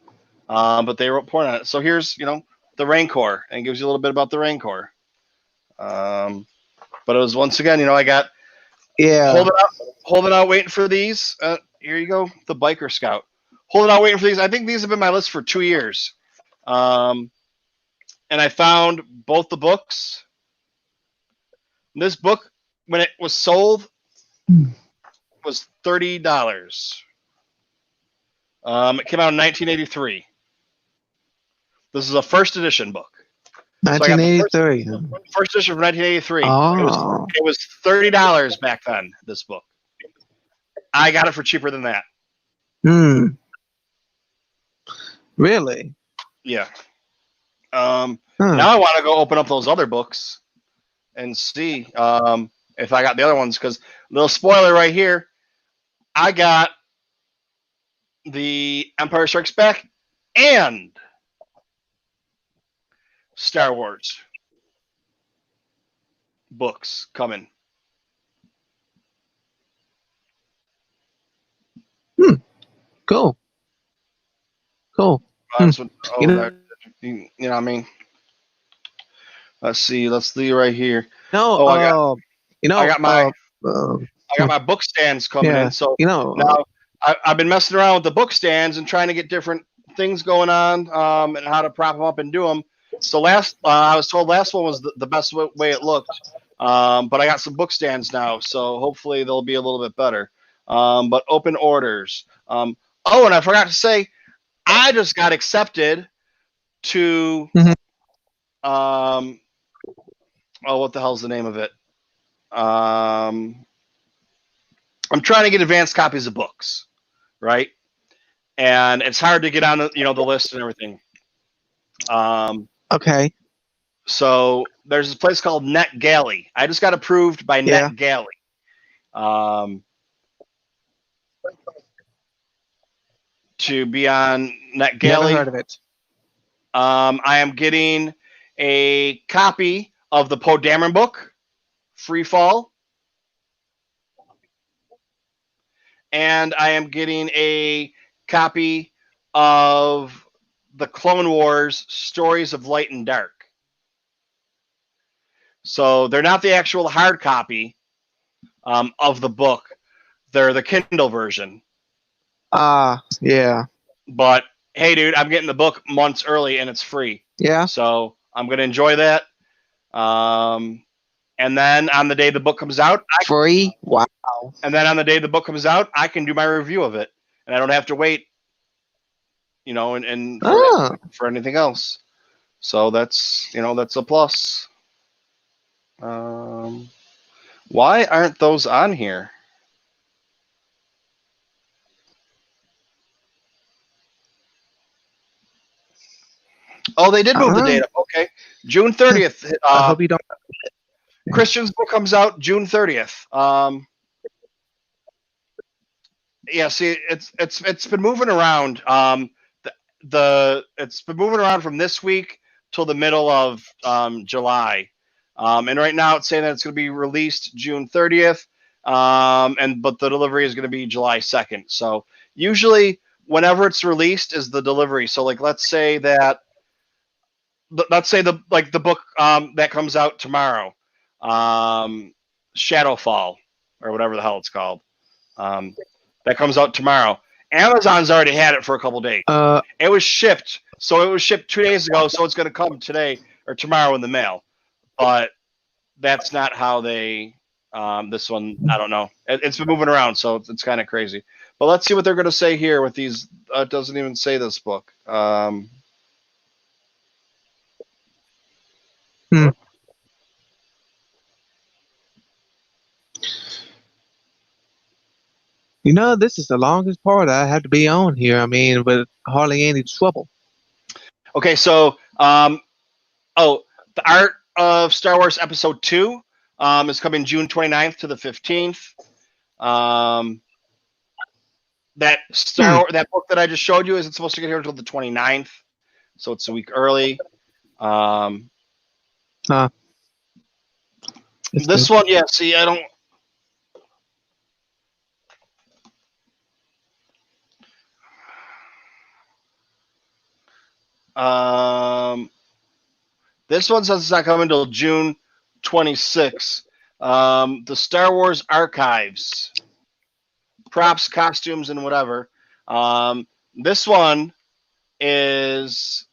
But they wrote porn on it. So here's, the Rancor, and it gives you a little bit about the Rancor. But it was once again, I got holding out, waiting for these. Here you go, the Biker Scout. Holding out, waiting for these. I think these have been my list for 2 years. And I found both the books. This book, when it was sold, was $30. It came out in 1983. This is a first edition book. 1983. So first edition from 1983. Oh. It was $30 back then, this book. I got it for cheaper than that. Really? Yeah. Now I want to go open up those other books and see if I got the other ones, because little spoiler right here, I got the Empire Strikes Back and Star Wars books coming. Cool. That's what, You know- you know what I mean? Let's see right here. No, I got my uh, my book stands coming in. So now I've been messing around with the book stands and trying to get different things going on, and how to prop them up and do them. So I was told last one was the best way it looked, but I got some book stands now, so hopefully they'll be a little bit better. But open orders. And I forgot to say, I just got accepted to what the hell's the name of it? I'm trying to get advanced copies of books, right? And it's hard to get on the the list and everything. okay. So there's this place called NetGalley. I just got approved by NetGalley. To be on NetGalley. Never heard of it. I am getting a copy of the Poe Dameron book, Free Fall. And I am getting a copy of the Clone Wars Stories of Light and Dark. So they're not the actual hard copy of the book. They're the Kindle version. Yeah. But hey, dude, I'm getting the book months early and it's free. Yeah. So I'm going to enjoy that. And then on the day the book comes out, Free? Wow. And then on the day the book comes out, I can do my review of it, and I don't have to wait, and for anything else. So that's a plus. Why aren't those on here? Oh, they did move the date up. Okay, June 30th. I hope you don't. Christian's book comes out June 30th. Yeah, see, it's been moving around. It's been moving around from this week till the middle of July, and right now it's saying that it's going to be released June 30th, but the delivery is going to be July 2nd. So usually, whenever it's released, is the delivery. So let's say the book that comes out tomorrow, Shadowfall or whatever the hell it's called. That comes out tomorrow. Amazon's already had it for a couple days. It was shipped. So it was shipped 2 days ago. So it's going to come today or tomorrow in the mail. But that's not how they, this one, I don't know. It's been moving around. So it's kind of crazy. But let's see what they're going to say here with these. It doesn't even say this book. You know, this is the longest part I have to be on here. I mean, with hardly any trouble. Okay, so the art of Star Wars Episode 2 is coming June 29th to the 15th. That book that I just showed you isn't supposed to get here until the 29th, so it's a week early. This one, yeah. See, I don't. This one says it's not coming until June 26th. The Star Wars Archives, props, costumes, and whatever. This one is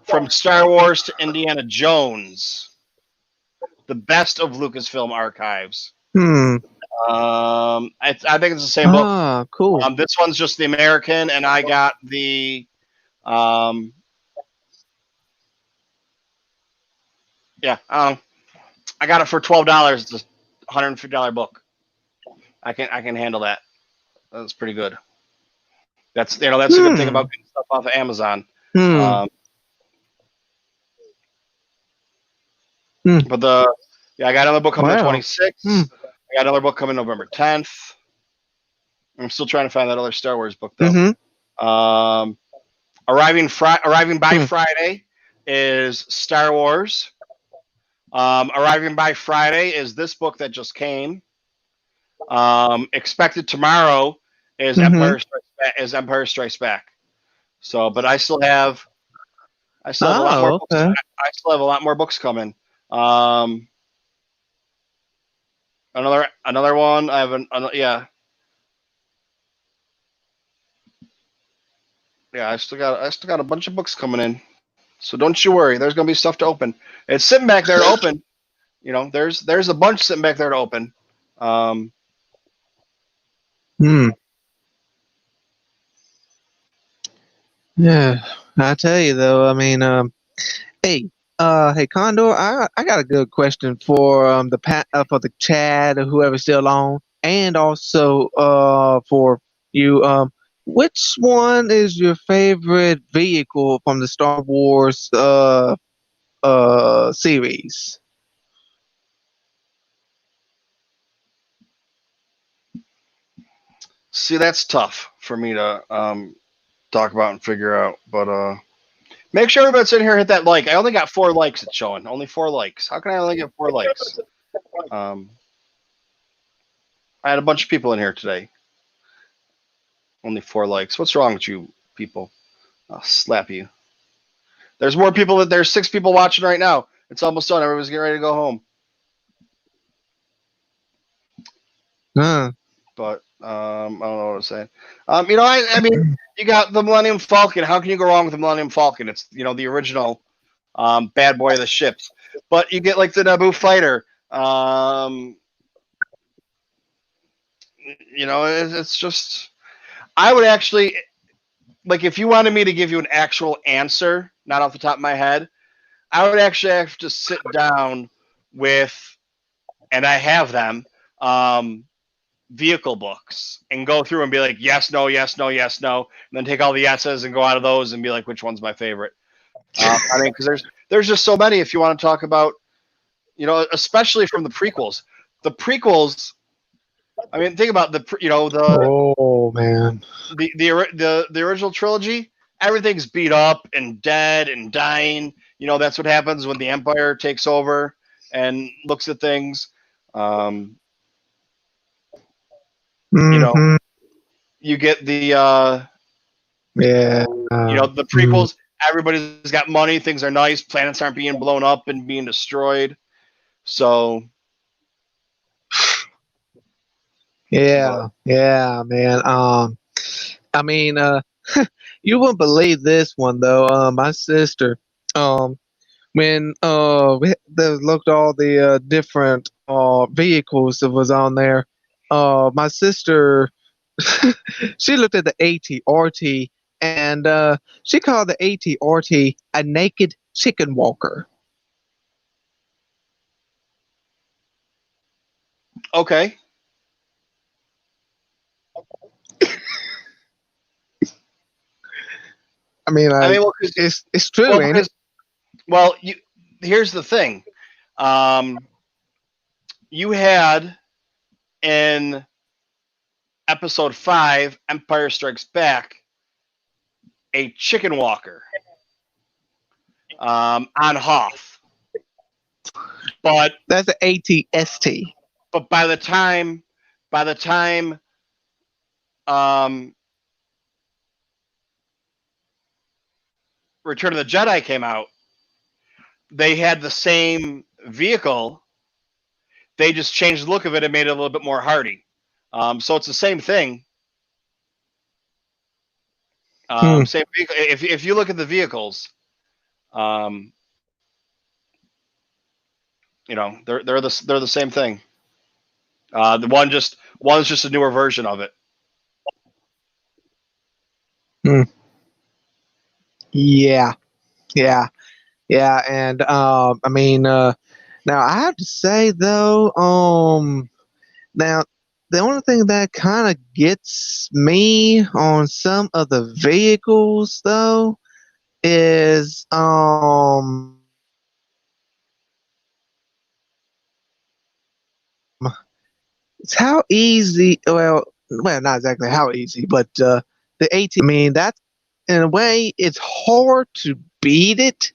from Star Wars to Indiana Jones, the best of Lucasfilm Archives. I think it's the same book. Ah, cool. This one's just the American, and I got the I got it for $12. It's a $150 book. I can handle that. That's pretty good. That's a good thing about getting stuff off of Amazon. But I got another book coming the 26th. I got another book coming November 10th. I'm still trying to find that other Star Wars book though. Arriving by Friday is Star Wars. Arriving by Friday is this book that just came. Expected tomorrow is Empire Strikes Back. So, but I still have a lot more books. I still have a lot more books coming. Another one. I have yeah. I still got a bunch of books coming in. So don't you worry. There's gonna be stuff to open. It's sitting back there to open. You know, there's a bunch sitting back there to open. Yeah, I tell you though. I mean, hey, Condor. I got a good question for for the Chad or whoever's still on, and also for you. Which one is your favorite vehicle from the Star Wars series? See, that's tough for me to talk about and figure out. But make sure everybody's in here hit that like. I only got 4 likes. It's showing only 4 likes. How can I only get 4 likes? I had a bunch of people in here today. Only 4 likes. What's wrong with you people? I'll slap you. There's more people. There's 6 people watching right now. It's almost done. Everybody's getting ready to go home. But I don't know what I was saying. I mean, you got the Millennium Falcon. How can you go wrong with the Millennium Falcon? It's the original bad boy of the ships. But you get like the Naboo fighter. It's just. I would actually if you wanted me to give you an actual answer, not off the top of my head, I would actually have to sit down with, and I have them. Vehicle books and go through and be like yes, no, yes, no, yes, no, and then take all the yeses and go out of those and be like which one's my favorite. I mean, because there's just so many. If you want to talk about, especially from the prequels. I mean, think about the original trilogy. Everything's beat up and dead and dying. That's what happens when the Empire takes over and looks at things. You get the the prequels. Everybody's got money. Things are nice. Planets aren't being blown up and being destroyed. So, yeah, man. I mean, you wouldn't believe this one though. My sister, when they looked all the different vehicles that was on there. My sister, she looked at the AT-RT and she called the AT-RT a naked chicken walker. Okay. I mean, I mean, well, it's true, well, ain't it? here's the thing. You had in episode 5, Empire Strikes Back, a chicken walker on Hoth. But That's an ATST. but by the time Return of the Jedi came out, they had the same vehicle. They just changed the look of it and made it a little bit more hardy. So it's the same thing. Same vehicle. If you look at the vehicles, you know, they're the same thing. The one's just a newer version of it. Yeah, yeah, yeah, and I mean, now I have to say though, now the only thing that kind of gets me on some of the vehicles though is it's how easy. Well, not exactly how easy, but the AT. I mean, that's in a way it's hard to beat it,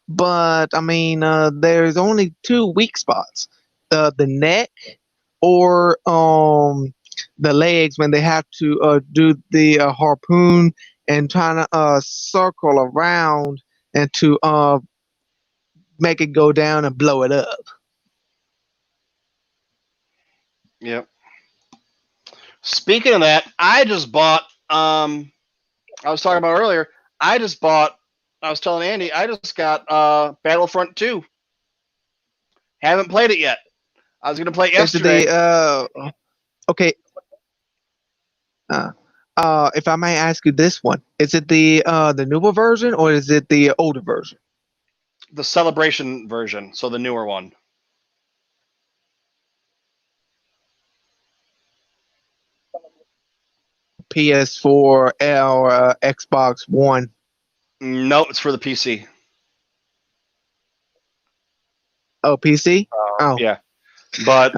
but I mean, there's only two weak spots: the neck or the legs when they have to do the harpoon and trying to circle around and to make it go down and blow it up. Yep. Speaking of that, I just bought. I was talking about earlier. I was telling Andy, I just got Battlefront 2. Haven't played it yet. I was going to play it yesterday. Okay. If I may ask you this one, is it the newer version or is it the older version? The Celebration version, so the newer one. PS4 or Xbox One? No, it's for the PC. Oh, PC? Oh, Yeah. But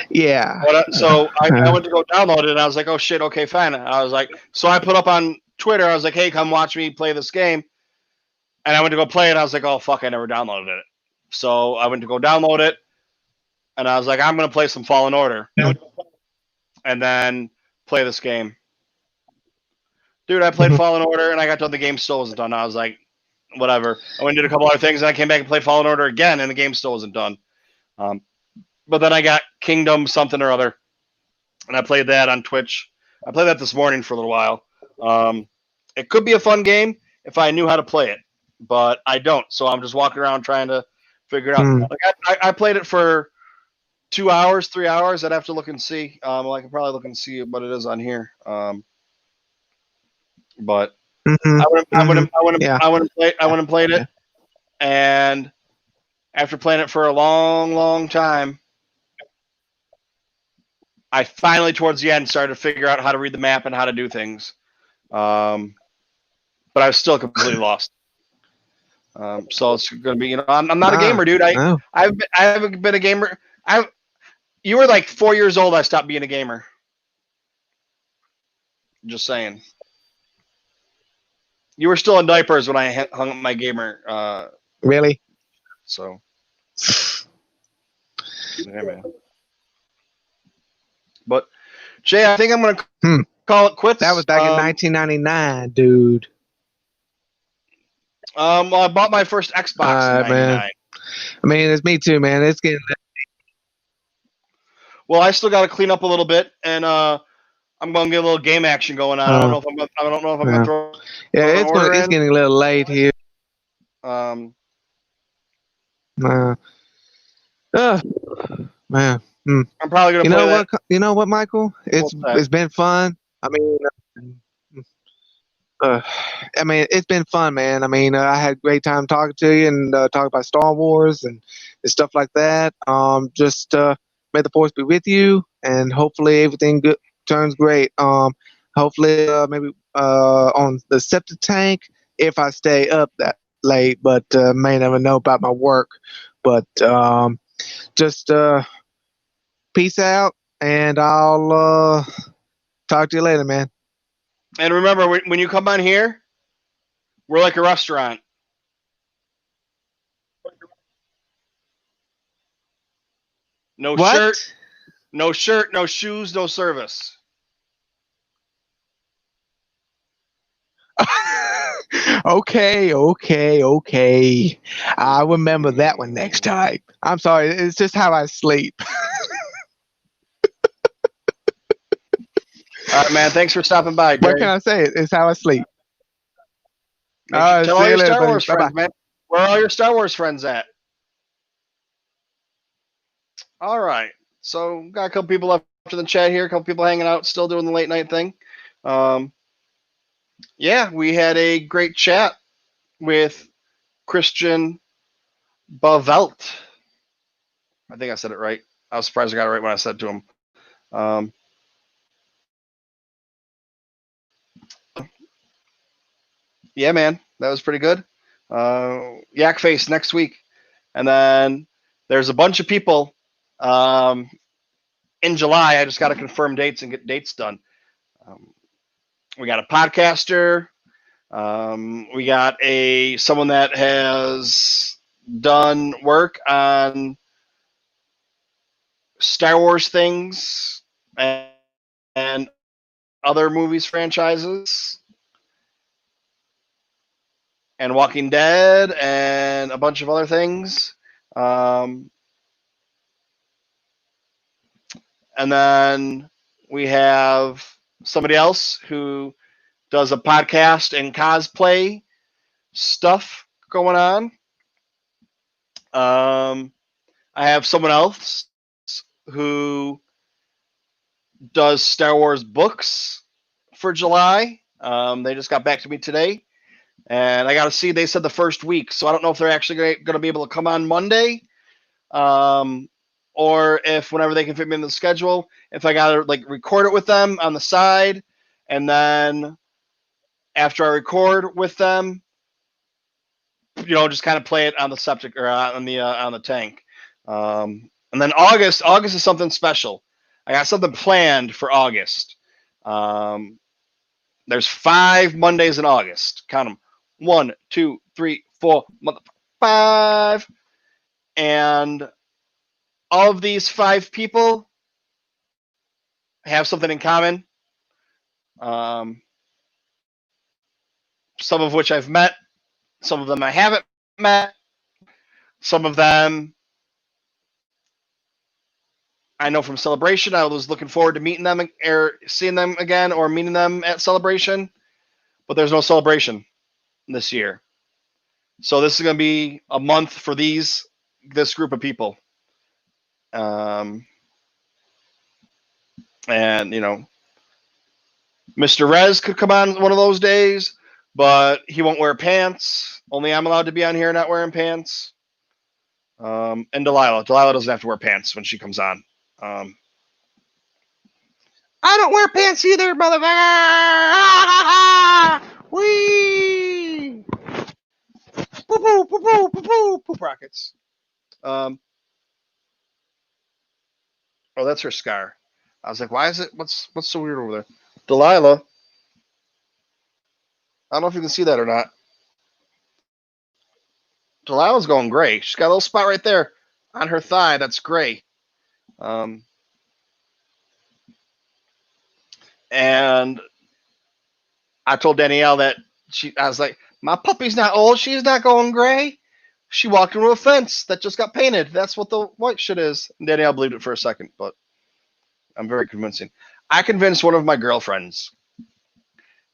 yeah. so I went to go download it, and I was like, oh shit, okay, fine. I was like, so I put up on Twitter, I was like, hey, come watch me play this game. And I went to go play it, and I was like, oh fuck, I never downloaded it. So I went to go download it, and I was like, I'm gonna play some Fallen Order, and then play this game. Dude, I played Fallen Order, and I got done. The game still wasn't done. I was like, whatever. I went and did a couple other things, and I came back and played Fallen Order again, and the game still wasn't done. But then I got Kingdom something or other, and I played that on Twitch. I played that this morning for a little while. It could be a fun game if I knew how to play it, but I don't. So I'm just walking around trying to figure it out. Like I played it for 2 hours, 3 hours. I'd have to look and see. I can probably look and see what it is on here. But I went and played it, and after playing it for a long, long time, I finally, towards the end, started to figure out how to read the map and how to do things. But I was still completely lost. So it's going to be, I'm not a gamer, dude. I haven't been a gamer. You were like 4 years old. I stopped being a gamer. Just saying. You were still in diapers when I hung up my gamer. Really? So. Yeah, man. But Jay, I think I'm gonna call it quits. That was back in 1999, dude. Well, I bought my first Xbox in '99. Man. I mean, it's me too, man. It's getting. Well, I still got to clean up a little bit, and I'm gonna get a little game action going on. I don't know if I'm gonna throw. Yeah, it's getting a little late here. Man. I'm probably gonna. You know what, Michael? It's been fun. I mean, it's been fun, man. I mean, I had a great time talking to you and talking about Star Wars and stuff like that. Just may the force be with you, and hopefully everything turns great. Hopefully, maybe on the septic tank if I stay up that late, but may never know about my work. But just peace out, and I'll talk to you later, man. And remember, when you come on here, we're like a restaurant. No shirt, What? no shirt, no shoes, no service. Okay. I'll remember that one next time. I'm sorry, it's just how I sleep. All right, man. Thanks for stopping by, What can Jay. I say? It's how I sleep. Tell See all you your later, Star buddy. Wars Bye bye. friends, man. Where are all your Star Wars friends at? All right. So got a couple people left in the chat here. A couple people hanging out, still doing the late night thing. Yeah, we had a great chat with Christian Blauvelt. I think I said it right. I was surprised I got it right when I said it to him. Yeah, man, that was pretty good. Yak Face next week, and then there's a bunch of people in July. I just got to confirm dates and get dates done. We got a podcaster. We got someone that has done work on Star Wars things and other movies franchises and Walking Dead and a bunch of other things. And then we have somebody else who does a podcast and cosplay stuff going on. I have someone else who does Star Wars books for July. They just got back to me today, and I got to see. They said the first week, so I don't know if they're actually going to be able to come on Monday, or if whenever they can fit me in the schedule. If I got to like record it with them on the side, and then after I record with them, just kind of play it on the subject or on the tank. And then August is something special. I got something planned for August. There's 5 Mondays in August. Count them. 1, 2, 3, 4, 5. And all of these 5 people have something in common. Some of which I've met. Some of them I haven't met. Some of them I know from Celebration. I was looking forward to meeting them or seeing them again or meeting them at Celebration. But there's no Celebration this year. So this is going to be a month for this group of people. And, Mr. Rez could come on one of those days, but he won't wear pants. Only I'm allowed to be on here not wearing pants. And Delilah doesn't have to wear pants when she comes on. I don't wear pants either, motherfucker! Wee! Poop rockets. Oh, that's her scar. I was like, why is it? What's so weird over there? Delilah. I don't know if you can see that or not. Delilah's going gray. She's got a little spot right there on her thigh that's gray. And I told Danielle that I was like, my puppy's not old. She's not going gray. She walked into a fence that just got painted. That's what the white shit is. And Danielle believed it for a second, but I'm very convincing. I convinced one of my girlfriends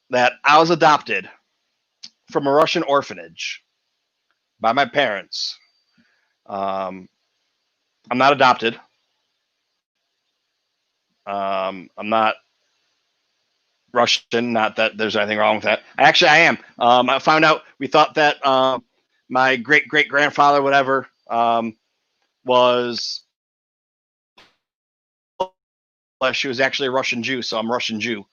that I was adopted from a Russian orphanage by my parents. I'm not adopted. I'm not Russian. Not that there's anything wrong with that. Actually, I am. I found out. We thought that my great grandfather, whatever, was. She was actually a Russian Jew, so I'm Russian Jew.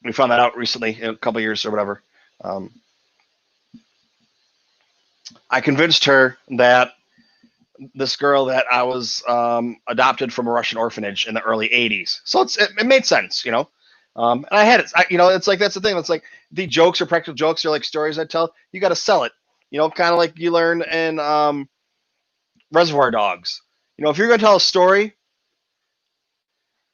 We found that out recently, in a couple of years or whatever. Um, I convinced her that this girl that I was adopted from a Russian orphanage in the early '80s. So it made sense, you know. And I had it, it's like that's the thing. It's like the jokes or practical jokes are like stories I tell. You got to sell it, you know, kind of like you learn in Reservoir Dogs. You know, if you're going to tell a story,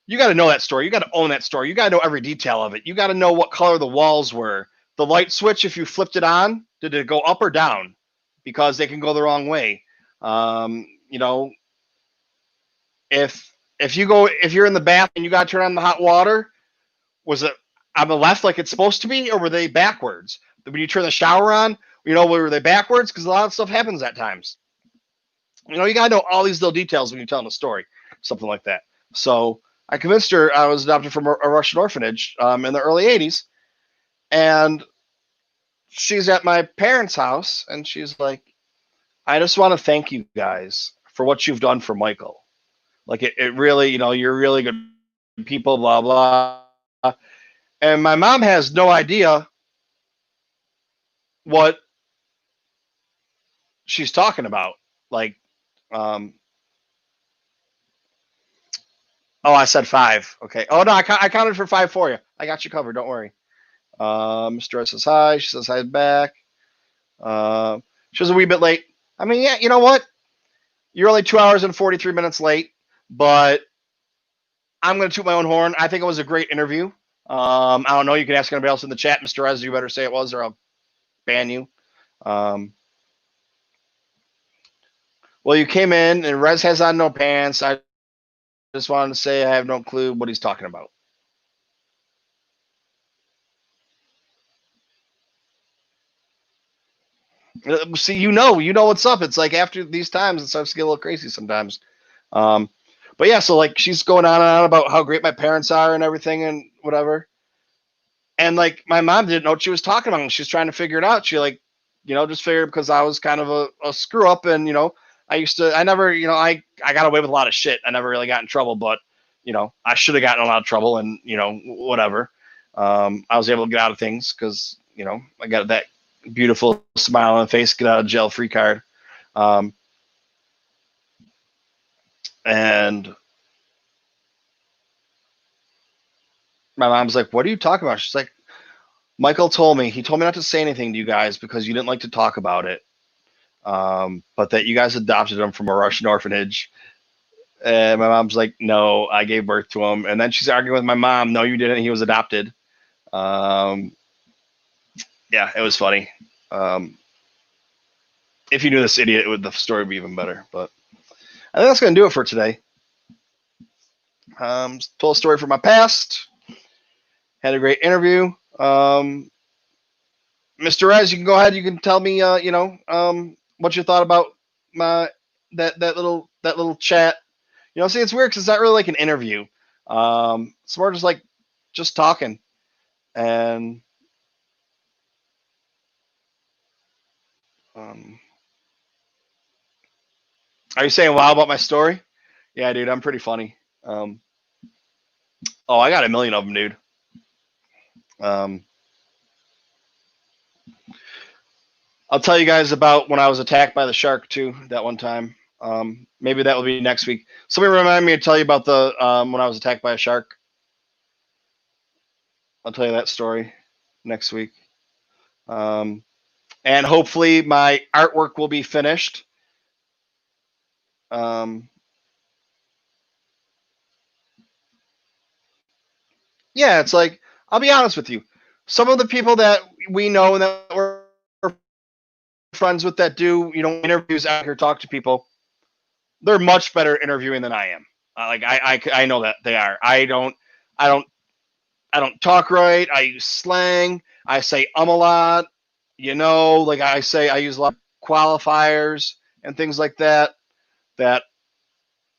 you got to know that story. You got to own that story. You got to know every detail of it. You got to know what color the walls were. The light switch, if you flipped it on, did it go up or down? Because they can go the wrong way. You know, if you're in the bath and you got to turn on the hot water, was it on the left like it's supposed to be, or were they backwards? When you turn the shower on, you know, were they backwards? Because a lot of stuff happens at times. You know, you got to know all these little details when you're telling a story, something like that. So I convinced her I was adopted from a Russian orphanage in the early '80s, and she's at my parents' house, and she's like, "I just want to thank you guys for what you've done for Michael. Like it really, you know, you're really good people, blah blah." And my mom has no idea what she's talking about. Like, um, oh, I said 5. Okay. Oh no, I counted for 5 for you. I got you covered. Don't worry. Mr. S says hi. She says hi back. She was a wee bit late. I mean, yeah, you know what? You're only 2 hours and 43 minutes late, but I'm going to toot my own horn. I think it was a great interview. I don't know. You can ask anybody else in the chat. Mr. Ez, you better say it was, or I'll ban you. Well, you came in, and Rez has on no pants. I just wanted to say I have no clue what he's talking about. See, you know what's up. It's like after these times, it starts to get a little crazy sometimes. But yeah, so like she's going on and on about how great my parents are and everything and whatever. And like my mom didn't know what she was talking about. She's trying to figure it out. She like, you know, just figured because I was kind of a screw up, and you know, I never, you know, I got away with a lot of shit. I never really got in trouble, but you know, I should have gotten in a lot of trouble, and you know, whatever. I was able to get out of things because you know I got that beautiful smile on the face, get out of jail free card. And my mom's like, "What are you talking about?" She's like, "Michael told me. He told me not to say anything to you guys because you didn't like to talk about it, but that you guys adopted him from a Russian orphanage." And my mom's like, "No, I gave birth to him." And then she's arguing with my mom, "No, you didn't. He was adopted." Yeah, it was funny. If you knew this idiot, the story would be even better. But I think that's going to do it for today. Told a story from my past. Had a great interview. Mr. Rez, you can go ahead. You can tell me, you know, what you thought about my that little chat. You know, see, it's weird because it's not really like an interview. It's more just like just talking. And are you saying wow about my story? Yeah, dude, I'm pretty funny. Oh, I got a million of them, dude. I'll tell you guys about when I was attacked by the shark too. That one time. Maybe that will be next week. Somebody remind me to tell you about the when I was attacked by a shark. I'll tell you that story next week. And hopefully my artwork will be finished. Yeah, it's like I'll be honest with you. Some of the people that we know and that we're friends with that do, you know, interviews out here, talk to people, they're much better interviewing than I am. I know that they are. I don't talk right. I use slang. I say a lot. You know, like I use a lot of qualifiers and things like that that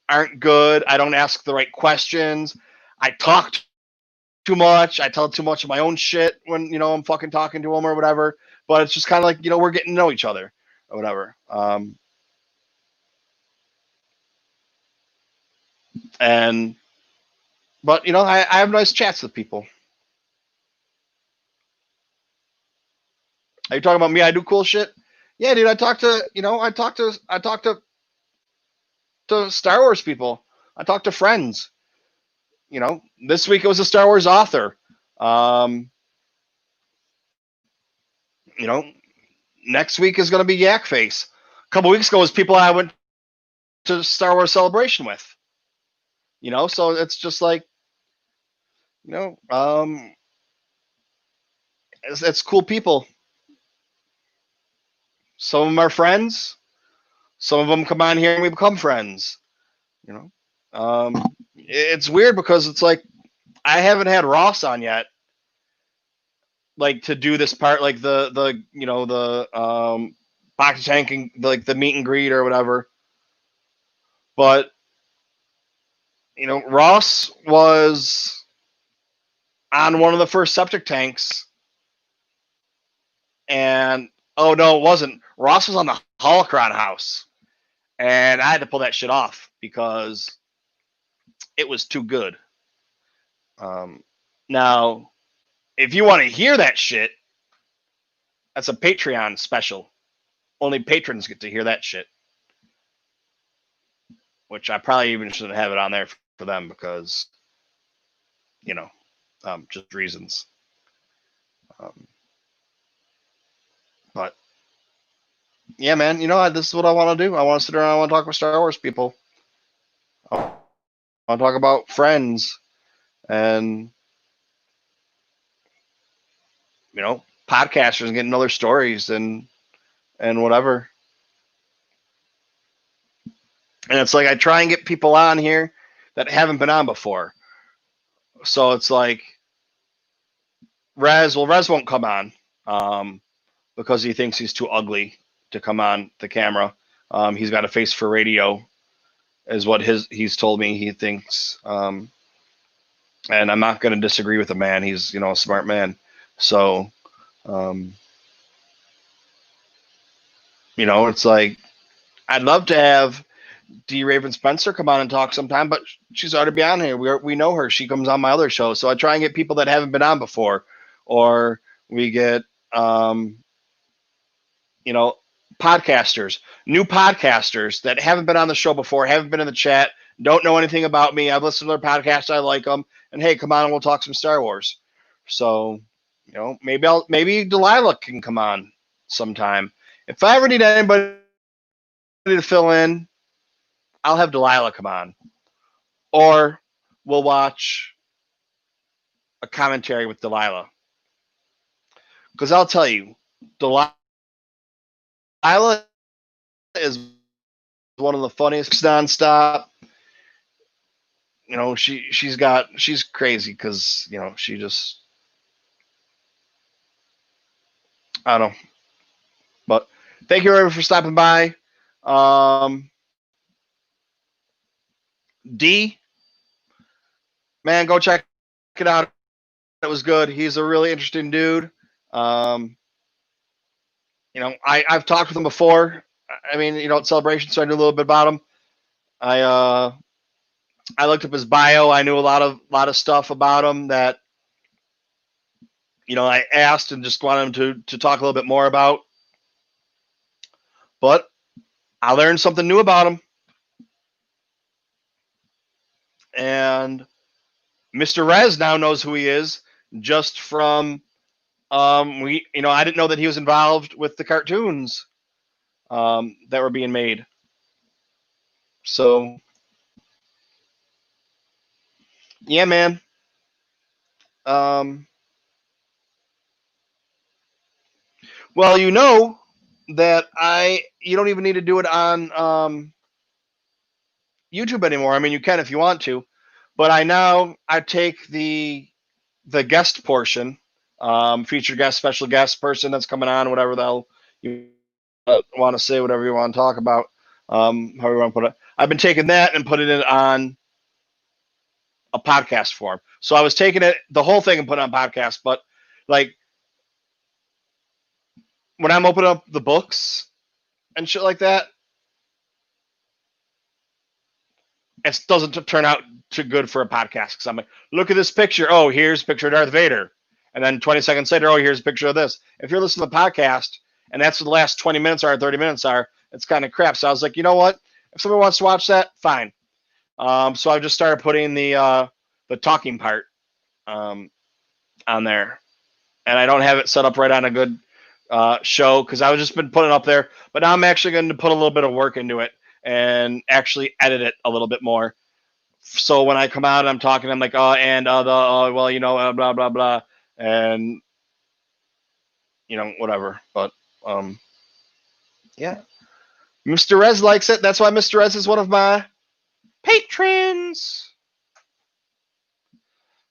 aren't good. I don't ask the right questions. I talk too much. I tell too much of my own shit when, you know, I'm fucking talking to them or whatever. But it's just kind of like, you know, we're getting to know each other or whatever. But, you know, I have nice chats with people. Are you talking about me? I do cool shit. Yeah, dude. I talk to Star Wars people. I talk to friends. This week it was a Star Wars author. Um, you know, next week is going to be Yak Face. A couple weeks ago was people I went to Star Wars Celebration with. So it's just like, you know, um, it's cool people. Some of them are friends. Some of them come on here and we become friends. You know, it's weird because it's like I haven't had Ross on yet, like to do this part, like the box tanking, like the meet and greet or whatever. But Ross was on one of the first septic tanks, and oh no, it wasn't. Ross was on the holocron house, and I had to pull that shit off because it was too good. Now, if you want to hear that shit, that's a Patreon special. Only patrons get to hear that shit. Which I probably even shouldn't have it on there for them because, just reasons. But yeah, man, this is what I want to do. I want to sit around. I want to talk with Star Wars people. I want to talk about friends and podcasters and getting other stories and whatever. And it's like I try and get people on here that haven't been on before. So it's like Rez won't come on because he thinks he's too ugly to come on the camera. He's got a face for radio, is what he's told me he thinks. And I'm not going to disagree with the man. He's a smart man. So, it's like I'd love to have D. Raven Spencer come on and talk sometime, but she's already been on here. We know her. She comes on my other show. So I try and get people that haven't been on before, or we get podcasters, new podcasters that haven't been on the show before, haven't been in the chat, don't know anything about me. I've listened to their podcast. I like them. And hey, come on and we'll talk some Star Wars. So, maybe Delilah can come on sometime. If I ever need anybody to fill in, I'll have Delilah come on. Or we'll watch a commentary with Delilah. Because I'll tell you, Delilah is one of the funniest nonstop. She's crazy because, she just, I don't know. But thank you everyone for stopping by. D, man, go check it out. It was good. He's a really interesting dude. I've talked with him before. I mean, at Celebration, so I knew a little bit about him. I looked up his bio. I knew a lot of stuff about him that, I asked and just wanted him to talk a little bit more about. But I learned something new about him. And Mr. Rez now knows who he is just from I didn't know that he was involved with the cartoons that were being made. So yeah, man. Well, that you don't even need to do it on YouTube anymore. I mean, you can if you want to, but I take the guest portion, featured guest, special guest person that's coming on, whatever the hell you want to say, whatever you want to talk about, however you want to put it. I've been taking that and putting it on a podcast form. So I was taking the whole thing and putting it on podcast, but like when I'm opening up the books and shit like that, it doesn't turn out too good for a podcast because I'm like, look at this picture. Oh, here's a picture of Darth Vader. And then 20 seconds later, oh, here's a picture of this. If you're listening to the podcast and that's what the last 20 minutes are, 30 minutes are, it's kind of crap. So I was like, you know what? If somebody wants to watch that, fine. So I just started putting the talking part on there. And I don't have it set up right on a good show because I was just been putting it up there. But now I'm actually going to put a little bit of work into it and actually edit it a little bit more. So when I come out and I'm talking, I'm like, well, you know, blah, blah, blah. And, you know, whatever. But, yeah. Mr. Rez likes it. That's why Mr. Rez is one of my patrons.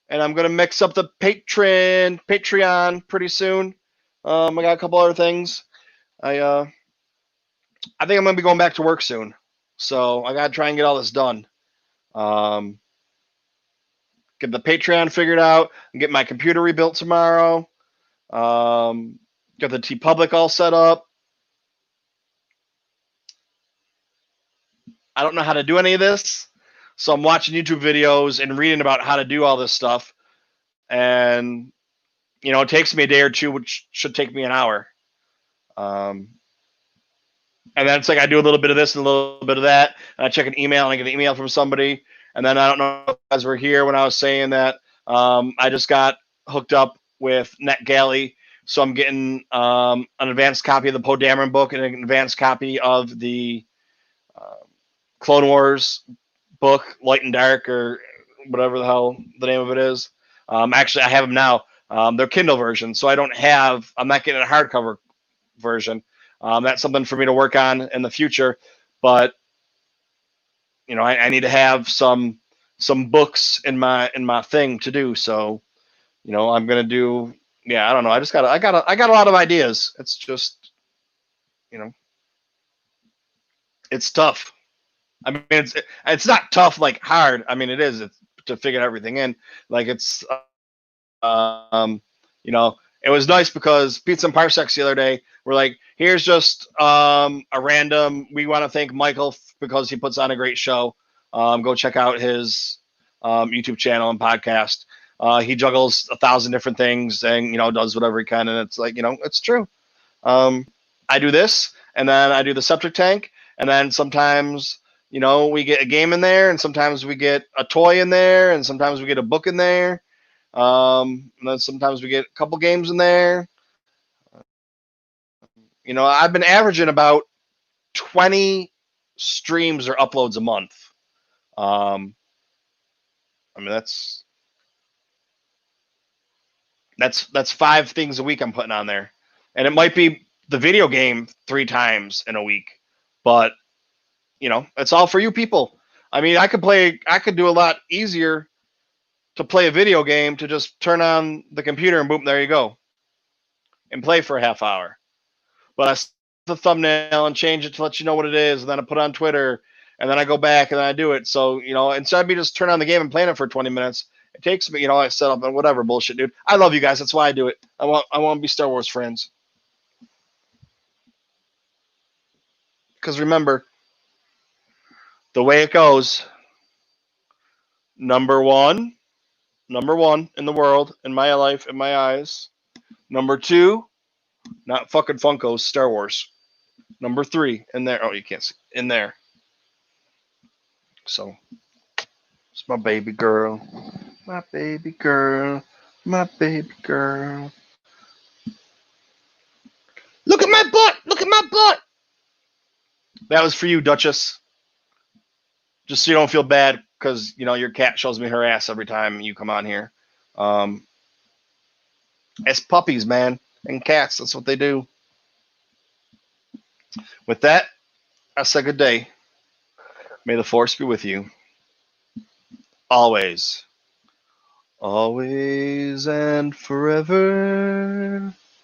And I'm going to mix up the Patreon pretty soon. I got a couple other things. I think I'm going to be going back to work soon. So I got to try and get all this done. Get the Patreon figured out and get my computer rebuilt tomorrow. Get the TeePublic all set up. I don't know how to do any of this. So I'm watching YouTube videos and reading about how to do all this stuff. And, you know, it takes me a day or two, which should take me an hour. And then it's like I do a little bit of this and a little bit of that. And I check an email and I get an email from somebody. And then I don't know if you guys were here when I was saying that I just got hooked up with NetGalley. So I'm getting an advanced copy of the Poe Dameron book and an advanced copy of the Clone Wars book, Light and Dark, or whatever the hell the name of it is. Actually, I have them now. They're Kindle versions, so I'm not getting a hardcover version. That's something for me to work on in the future. But, you know, I need to have some books in my thing to do. So, you know, I'm gonna do. Yeah, I don't know. I got a lot of ideas. It's just, you know, it's tough. I mean, it's not tough like hard. I mean, it is. It's to figure everything in. Like it's, you know, it was nice because Pizza and Parsecs the other day were like, here's just a random. We want to thank Michael because he puts on a great show. Go check out his YouTube channel and podcast. He juggles 1,000 different things and, you know, does whatever he can. And it's like, you know, it's true. I do this and then I do the septic tank. And then sometimes, you know, we get a game in there and sometimes we get a toy in there and sometimes we get a book in there. And then sometimes we get a couple games in there. You know, I've been averaging about 20 streams or uploads a month. I mean, that's 5 things a week I'm putting on there. And it might be the video game 3 times in a week, but you know, it's all for you people. I mean, I could do a lot easier to play a video game to just turn on the computer and boom, there you go. And play for a half hour. But I set the thumbnail and change it to let you know what it is, and then I put it on Twitter, and then I go back and then I do it. So, you know, instead of me just turn on the game and playing it for 20 minutes, it takes me, you know, I set up and whatever bullshit, dude. I love you guys. That's why I do it. I want to be Star Wars friends. Because remember, the way it goes, number one in the world, in my life, in my eyes. Number 2, not fucking Funkos, Star Wars. Number 3 in there. Oh, you can't see in there. So it's my baby girl, my baby girl, my baby girl. Look at my butt! Look at my butt! That was for you, Duchess. Just so you don't feel bad, because you know your cat shows me her ass every time you come on here. It's puppies, man, and cats. That's what they do. With that, I say good day. May the force be with you. Always. Always and forever.